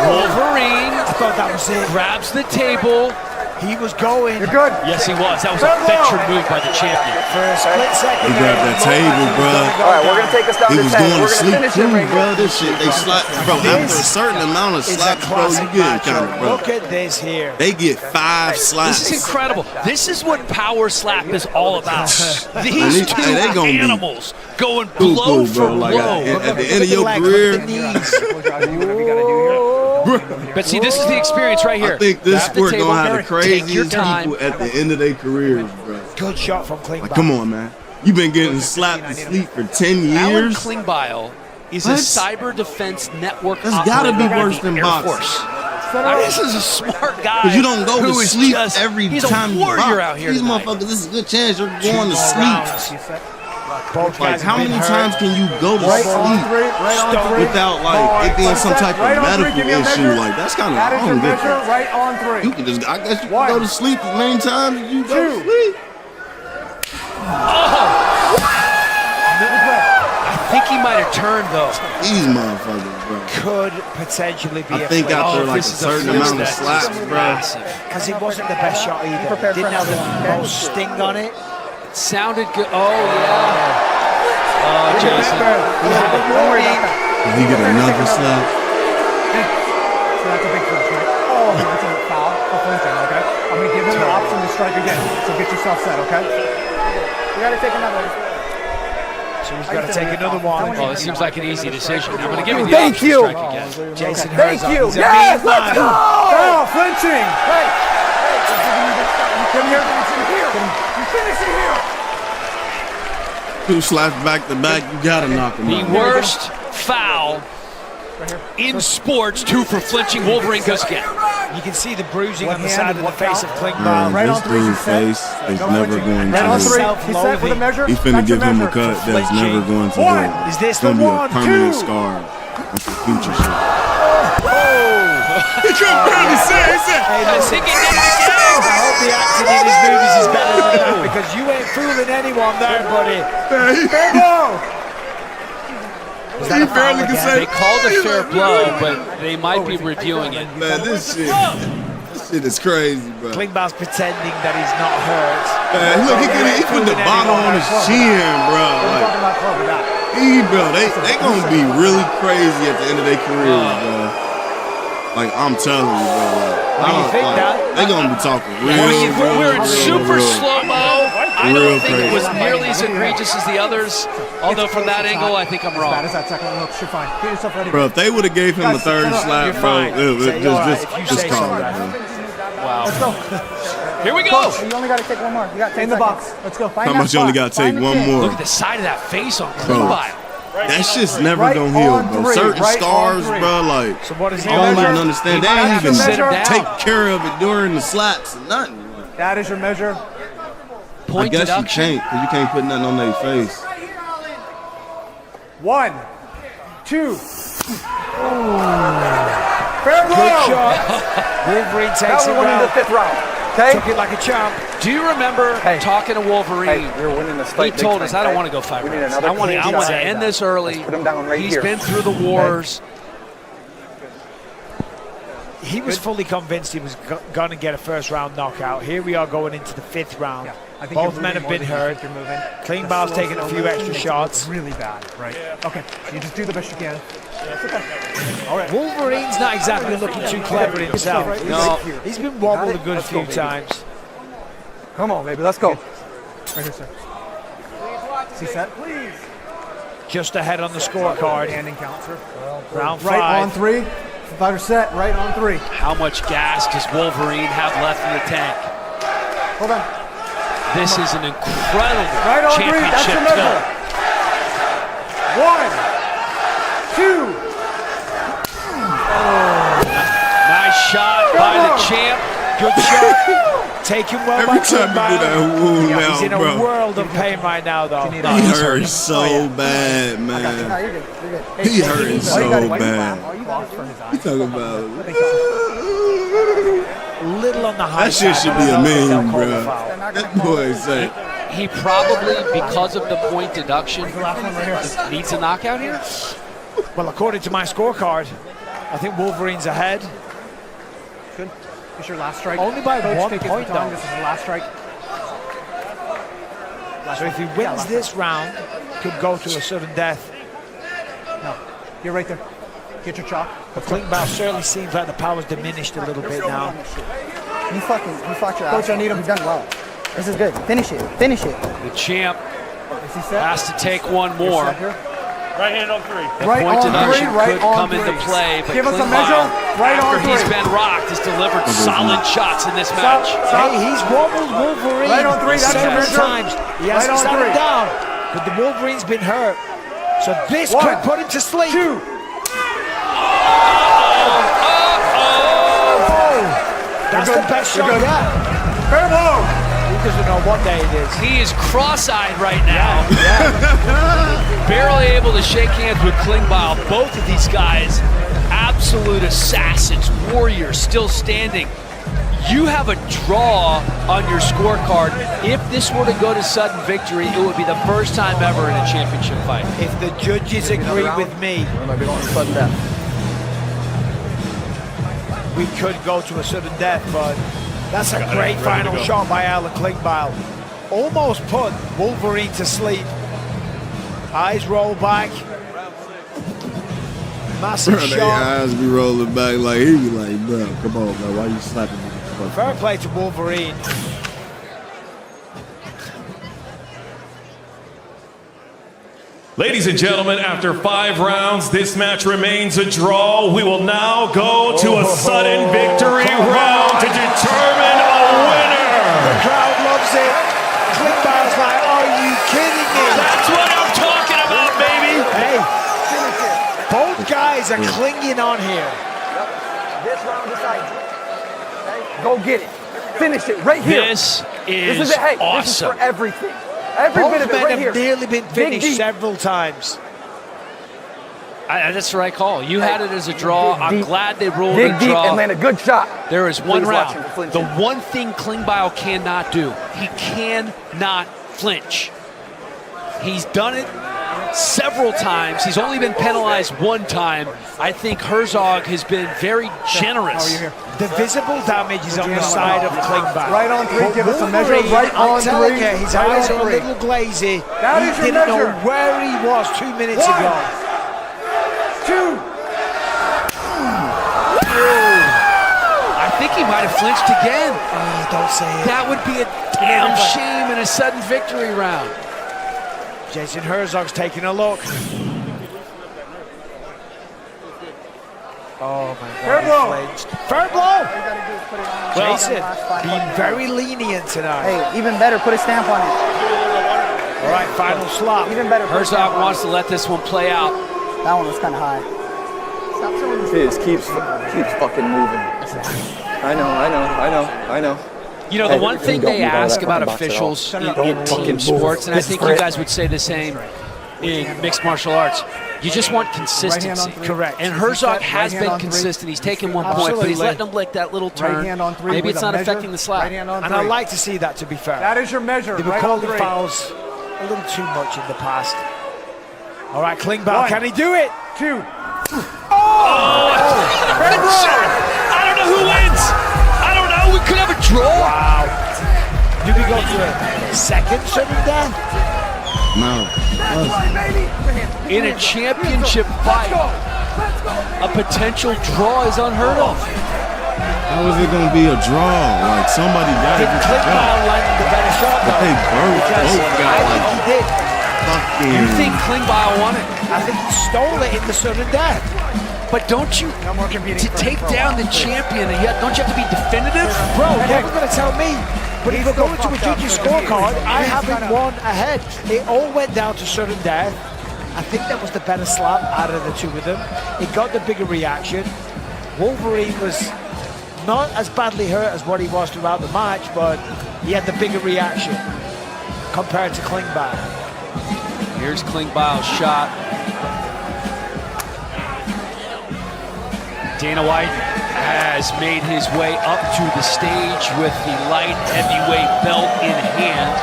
Wolverine I thought that was it. grabs the table. He was going. You're good. Yes, he was. That was a veteran move by the champion. For a split second. He grabbed that table, bro. All right, we're going to take us down He to was 10. going We're to going to sleep finish too, it right bro. here. This shit, they slap, bro. After a certain amount of It's a slaps, bro, you classic get kind of, matchup. bro. Look at this here. They get 5 slaps. This is incredible. This is what power slap is all about. These two they gonna be animals going blow Cuckoo, for bro. Like blow. at the end of your career, But see, this is the experience right here. I think this Grab the sport table, gonna have the take your craziest time. people at the end of their careers, bro. Good shot from Klingbeil. Like, come on, man. You've been getting slapped to sleep for 10 Alan years. Klingbeil is What? a cyber defense network That's gotta be operator worse of the than Air boxing. Force. I mean, this is a smart guy. Because you don't go who to is sleep just, every he's time a you warrior box. out here These tonight. motherfuckers, this is a good chance you're going to sleep. Both Like, guys how have many been times hurt. can you go to Right on sleep 3. Right on 3. without, like, it being some type of Right on 3. medical Give me a issue? measure. Like, that's kind of, That is I your don't get measure. that. Right on 3. You can just, I guess you can One. go to sleep as many times as you go to 2. sleep. I think he might have turned though. These motherfuckers, bro. Could potentially be I a think fluke. after Oh, like a this is a certain fluke amount of that's slaps, just bro. massive. Because it wasn't the best shot either. prepared for Didn't have the another one. most sting on it. Sounded good. Oh yeah. Oh, Jason. Don't worry about that. Did he get another slap? So that's a big push, right? Oh, that's a foul for flinching, okay? strike again. So get yourself set, okay? You gotta take another one. So he's got to take another one. Oh, this seems like an easy decision. I'm going to give you the Thank option you. to strike again. Jason Thank Herzog. you. He's a Yes, mean let's man. go. Oh, flinching. Hey, come here. You finish it here. Two slaps back to back, you gotta knock him The out. worst foul in sports, 2 for flinching. Wolverine goes again. You can see the bruising on the One side hand of the and face one of count. Klingbeil. Right on This three, dude's he's set. face is never going Right on to. three. He's set with a measure. He finna Got your give him a measure. cut that's never going to One. heal. Is this It's gonna the be one? a permanent Two. scar on some future shit. He couldn't barely say it. He said, Hey, listen, I hope the acting in his movies is better than that because you ain't fooling anyone there, buddy. Fair blow. Was that a foul barely can again? say- They called a fair blow, but they might be reviewing it. Man, this shit is crazy, bro. Klingbeil's pretending that he's not hurt. Man, look, he put the bottle on his chin, bro. Like, they gonna be really crazy at the end of their careers, bro. Like, I'm telling you, bro. What do you think, Dad? They gonna be talking real, We're in super real. slow-mo. I Real don't think it was crazy. nearly as egregious as the others, although from that angle, I think I'm As bad wrong. as that second one looks, you're fine. Get yourself ready. Bro, if they would have gave him a Guys, third shut up. slap, You're bro, fine. Say, all right, if you just say call so, it, Dad. bro. Wow. Let's go. Here we go. Coach, you only gotta take one more. You got 10 In the seconds. box. Let's go. Find How that much you only spot. gotta take Find the one pin. more? Look at the side of that face on Bro. Klingbeil. That shit's never Right gonna heal, on bro. three, Certain right on scars, three. bro, like, So what is he I don't measure? even understand. They might ain't have to even sit him down. take care of it during the slaps or nothing. That is your measure. I Point guess deduction. you can't, because you can't put nothing on their face. 1, 2. Fair Good blow. shot. Wolverine takes Now it we're winning the round. 5th round. Okay? Took it like a champ. Do you remember talking to Wolverine? Hey, we're winning this He fight. big told us, time, I don't okay? want to go 5 We need rounds. another I want clean to shot. end this early. Let's put him down right He's here. been through the wars. He was fully convinced he was going to get a first round knockout. Here we are going into the 5th round. I think Both you're men moving have more been than you hurt. think you're moving. Klingbeil's taking a few extra shots. Really bad, right? Okay, you just do the best you can. That's okay. All right. Wolverine's not exactly looking too clever himself. No. He's been wobbled a good few times. Come on, baby. Let's go. Right here, sir. Is he set? Please. Just ahead on the scorecard. Standing count, sir. Round Right 5. on 3. Fighter set. Right on 3. How much gas does Wolverine have left in the tank? Hold on. This is an incredible Right on 3. That's championship your measure. fill. 1, 2. Nice shot by the champ. Good shot. Taken well by Every time you do Klingbeil. that, woo, Yeah, he's in now, a bro. world of pain right now, though. He hurts so bad, No, man. you're good. You're good. Hey, He hey, hurting all you so gotta- bad. all you gotta do- You talking about Little on the high that shit side, should but be I a don't think they'll meme, call the bro. foul. That boy say, He probably, because of the point deduction, needs a knockout here. Well, according to my scorecard, I think Wolverine's ahead. Good. This is your last strike. Only by Coach, 1 take his point, baton. though. This is the last strike. So if he wins this round, could go to a sudden death. No. You're right there. Get your chalk. But Klingbeil certainly seems like the power's diminished a little bit now. You fought your ass. Coach, I need him. You've done well. This is good. Finish it. Finish it. The champ Is he set? has to take one more. Set here. Right hand on 3. The Right point on deduction 3, right could on come 3. into play, but Give us a Klingbeil, measure. Right on after he's 3. been rocked, has delivered solid shots in this Stop. match. Stop. Hey, he's wobbled Wolverine Right on 3, that's your several measure. times. He has Right to on stand 3. him down, but the Wolverine's been hurt. So this 1, could put him to sleep. 2. That's You're the good. best You're shot good. yet. Fair blow. He doesn't know what day it is. He is cross-eyed right now. Barely able to shake hands with Klingbeil. Both of these guys, absolute assassins, warriors, still standing. You have a draw on your scorecard. If this were to go to sudden victory, it would be the first time ever in a championship fight. If the judges agree with me, we could go to a sudden death, but that's a great final shot by Alan Klingbeil. Almost put Wolverine to sleep. Eyes roll back. Massive bro, their shot. eyes be rolling back like he be like, bro, come on, bro, why you slapping me? Fair play to Wolverine. Ladies and gentlemen, after 5 rounds, this match remains a draw. We will now go to a sudden victory round to determine a winner. The crowd loves it. Klingbeil's like, are you kidding me? That's what I'm talking about, baby. Hey, both guys are clinging on here. This round decides it. Okay? Go get it. Finish it right here. This is it. Hey, awesome. This is for everything. Every Both bit of it men right have here. nearly been Dig finished deep. several times. That's the right call. You had it as a draw. I'm glad they ruled Dig it a deep draw. and land a good shot. There is one Please watch him round. flinch. The one thing Klingbeil cannot do, he cannot flinch. He's done it several times. He's only been penalized one time. I think Herzog has been very generous. The visible damage is on the side of Klingbeil. Right on 3, give us a measure. Wolverine, Right I'm on telling 3. you, his right eyes on are a 3. little glazy. That He is your didn't know measure. where he was 2 minutes 1, ago. 2. I think he might have flinched again. Oh, don't say it. That would be a damn shame in a sudden victory round. Jason Herzog's taking a look. Oh my Fair God, blow. he flinched. Fair blow! Jason, being very lenient tonight. Hey, even better, put a stamp on it. All right, final slap. Even better, put a stamp Herzog on wants to let this one play out. it. That one was kind of high. Stop showing this. Fizz keeps fucking moving. I know. You know, the Hey, one thing don't they move out of ask that about fucking box at officials all. in Don't fucking team move. sports, and I This think is you for guys would say the same in mixed martial arts, you just want consistency. Correct. And Herzog has Right hand been on 3. consistent. He's taken 1 point, but he's Absolutely. letting him lick that little turn. Right hand on 3. Maybe with it's a not measure. affecting the slap. Right hand on 3. And I like to see that, to be fair. That is your measure. They were Right on calling 3. fouls a little too much in the past. All right, Klingbeil, 1, can he do it? 2. I don't know who wins. I don't know. We could have a draw. Wow. Do we go to a second sudden death? No. In a championship fight, a potential draw is unheard of. How is it gonna be a draw? Like somebody got Did it. Klingbeil land the better shot, But though? they both Because got I like think he did. fucking. You think Klingbeil won it? I think he stole it in the sudden death. But don't you, No more competing to for take control. down the champion, don't you have to be definitive? Bro, you're never going to tell me. But if we're going to a judge's scorecard, I have him one ahead. It all went down to sudden death. I think that was the better slap out of the two of them. It got the bigger reaction. Wolverine was not as badly hurt as what he was throughout the match, but he had the bigger reaction compared to Klingbeil. Here's Klingbeil's shot. Dana White has made his way up to the stage with the light heavyweight belt in hand.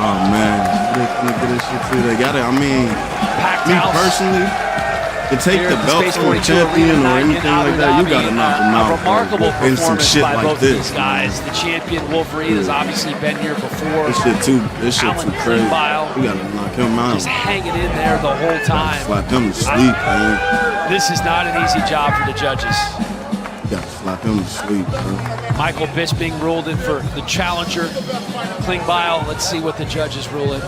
Oh man, look at this shit too. They got it. I mean, Packed me house. personally, to take Here the at belt Space from a 42 champion Arena or in anything Abu like that, you Dhabi. gotta knock them A out. remarkable bro. In some performance shit by like both this. these guys. The champion Wolverine has obviously been here before. This shit too Alan crazy. Klingbeil You gotta knock him out. just hanging in there the whole time. Slap him to sleep, man. This is not an easy job for the judges. You gotta slap him to sleep, bro. Michael Bisping ruled in for the challenger. Klingbeil, let's see what the judges rule in.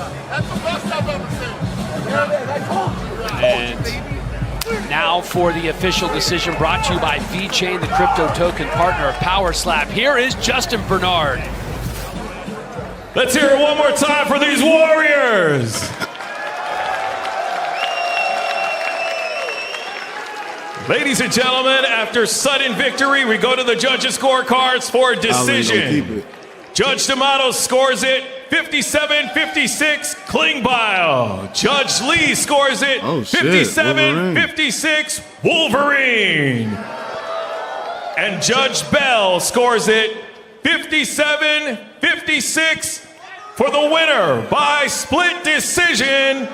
And now for the official decision brought to you by VeChain, the crypto token partner of Power Slap. Here is Justin Bernard. Let's hear it one more time for these Warriors. Ladies and gentlemen, after sudden victory, we go to the judges' scorecards for a decision. Judge D'Amato scores it 57-56, Klingbeil. Judge Lee scores it 57-56, Wolverine. And Judge Bell scores it 57-56 for the winner by split decision.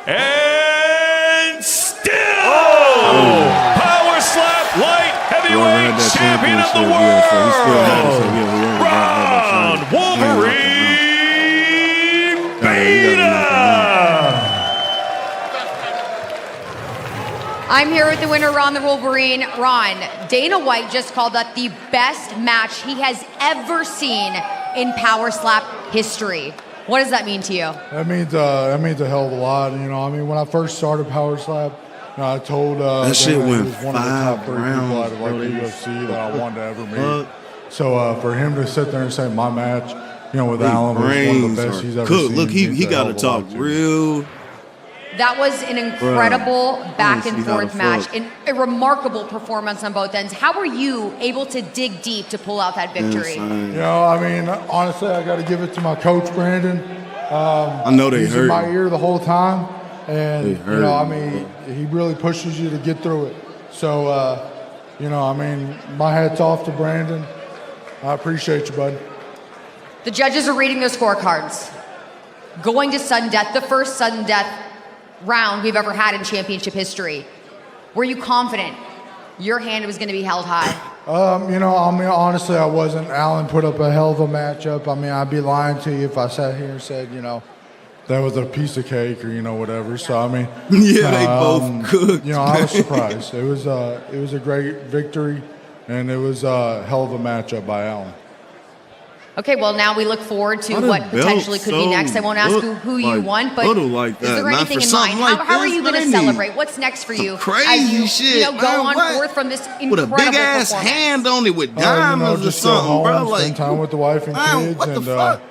And still, Power Slap Light Heavyweight Champion of the World, Ron Wolverine Beta. I'm here with the winner, Ron the Wolverine. Ron, Dana White just called that the best match he has ever seen in Power Slap history. What does that mean to you? That means a hell of a lot. You know, I mean, when I first started Power Slap, you know, I told that shit Dana went he was one of the top 3 people out of like the UFC that I wanted to ever meet. So for him to sit there and say my match, you know, with Alan was one of the best he's ever seen. Look, he got to talk real. That was an incredible back and forth match, and a remarkable performance on both ends. How were you able to dig deep to pull out that victory? You know, I mean, honestly, I got to give it to my coach, Brandon. I know they he's hurt in my ear the whole time, and hurt you know, I mean, he really pushes you to get through it. So, you know, I mean, my hat's off to Brandon. I appreciate you, bud. The judges are reading their scorecards. Going to sudden death, the first sudden death round we've ever had in championship history. Were you confident your hand was going to be held high? You know, I mean, honestly, I wasn't. Alan put up a hell of a matchup. I mean, I'd be lying to you if I sat here and said, you know, that was a piece of cake or, you know, whatever. So, I mean, yeah, they both cooked. You know, I was surprised. It was a great victory, and it was a hell of a matchup by Alan. Okay, well, now we look forward to what potentially could be next. I won't ask who you want, but like is there anything in mind? How are you going to celebrate? What's next for you as you, go on forth from this incredible with a big ass performance? hand on it with You know, diamonds or just go something, home, bro. Like, spend time with the wife and kids, what the and fuck?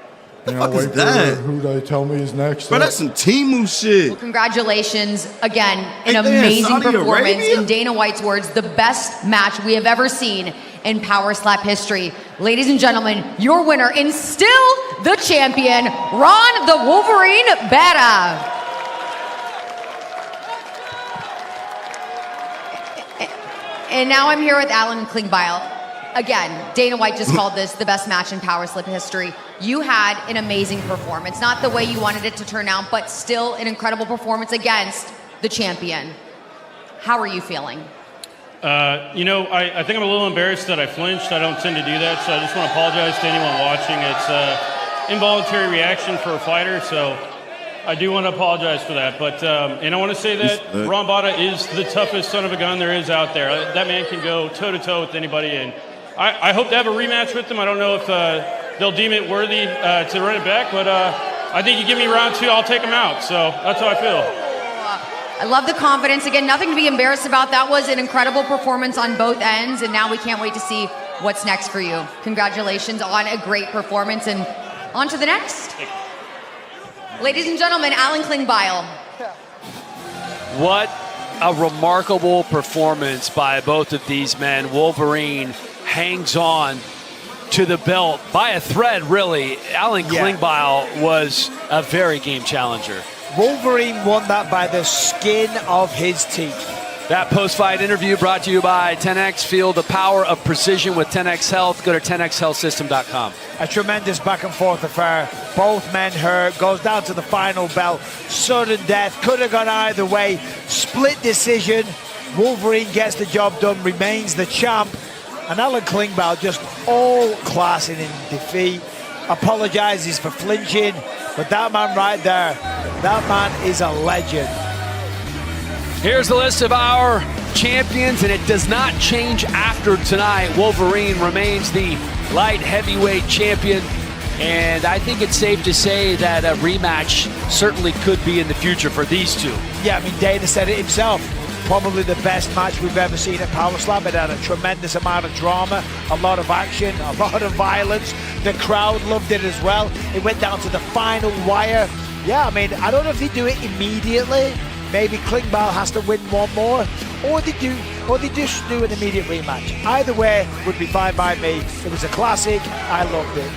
you know, fuck is wait for that? who they tell me is next. Bro, that's some Temu shit. Well, congratulations again, an Ain't they in amazing Saudi performance. Arabia? In Dana White's words, the best match we have ever seen in Power Slap history. Ladies and gentlemen, your winner and still the champion, Ron the Wolverine Berra. And now I'm here with Alan Klingbeil. Again, Dana White just called this the best match in Power Slap history. You had an amazing performance. Not the way you wanted it to turn out, but still an incredible performance against the champion. How are you feeling? You know, I think I'm a little embarrassed that I flinched. I don't tend to do that, so I just want to apologize to anyone watching. It's an involuntary reaction for a fighter, so I do want to apologize for that. But and I want to say that Ron Bada is the toughest son of a gun there is out there. That man can go toe-to-toe with anybody, and I hope to have a rematch with him. I don't know if they'll deem it worthy to run it back, but I think you give me round 2, I'll take him out. So that's how I feel. I love the confidence. Again, nothing to be embarrassed about. That was an incredible performance on both ends, and now we can't wait to see what's next for you. Congratulations on a great performance, and on to the next. Ladies and gentlemen, Alan Klingbeil. What a remarkable performance by both of these men. Wolverine hangs on to the belt by a thread, really. Alan Klingbeil was a very game challenger. Wolverine won that by the skin of his teeth. That post-fight interview brought to you by 10X. Feel the power of precision with 10X Health. Go to 10xhealthsystem.com. A tremendous back and forth affair. Both men hurt. Goes down to the final bell. Sudden death. Could have gone either way. Split decision. Wolverine gets the job done. Remains the champ. And Alan Klingbeil just all class in defeat. Apologizes for flinching. But that man right there, that man is a legend. Here's the list of our champions, and it does not change after tonight. Wolverine remains the light heavyweight champion, and I think it's safe to say that a rematch certainly could be in the future for these two. Yeah, I mean, Dana said it himself. Probably the best match we've ever seen at Power Slap. It had a tremendous amount of drama, a lot of action, a lot of violence. The crowd loved it as well. It went down to the final wire. Yeah, I mean, I don't know if they do it immediately. Maybe Klingbeil has to win one more, or they just do an immediate rematch. Either way would be fine by me. It was a classic. I loved it.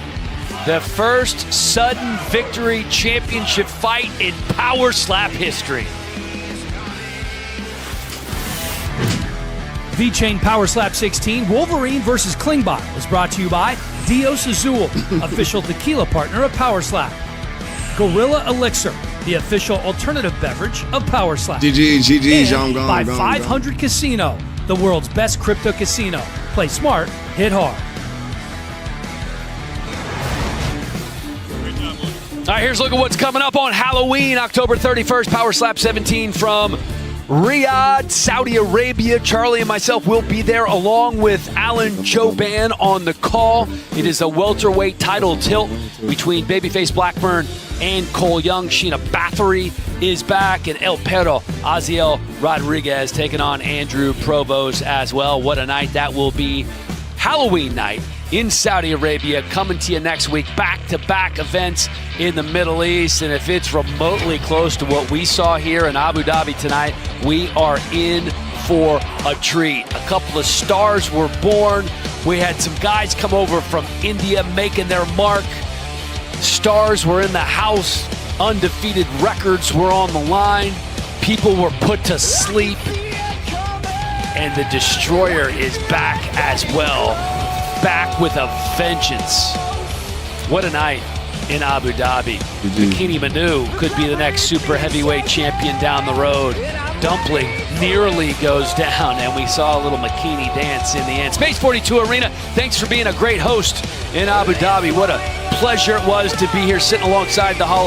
The first sudden victory championship fight in Power Slap history. V-Chain Power Slap 16, Wolverine versus Klingbeil is brought to you by Dios Azul, official tequila partner of Power Slap. Gorilla Elixir, the official alternative beverage of Power Slap. GG, and by 500 Casino, the world's best crypto casino. Play smart, hit hard. All right, here's a look at what's coming up on Halloween, October 31st, Power Slap 17 from Riyadh, Saudi Arabia. Charlie and myself will be there along with Alan Jouban on the call. It is a welterweight title tilt between Babyface Blackburn and Cole Young. Sheena Bathory is back, and El Perro Aziel Rodriguez taking on Andrew Provost as well. What a night that will be. Halloween night in Saudi Arabia, coming to you next week. Back-to-back events in the Middle East, and if it's remotely close to what we saw here in Abu Dhabi tonight, we are in for a treat. A couple of stars were born. We had some guys come over from India making their mark. Stars were in the house. Undefeated records were on the line. People were put to sleep. And the Destroyer is back as well. Back with a vengeance. What a night in Abu Dhabi. Bikini Manu could be the next super heavyweight champion down the road. Dumpling nearly goes down, and we saw a little Makini dance in the end. Space 42 Arena, thanks for being a great host in Abu Dhabi. What a pleasure it was to be here sitting alongside the Hall of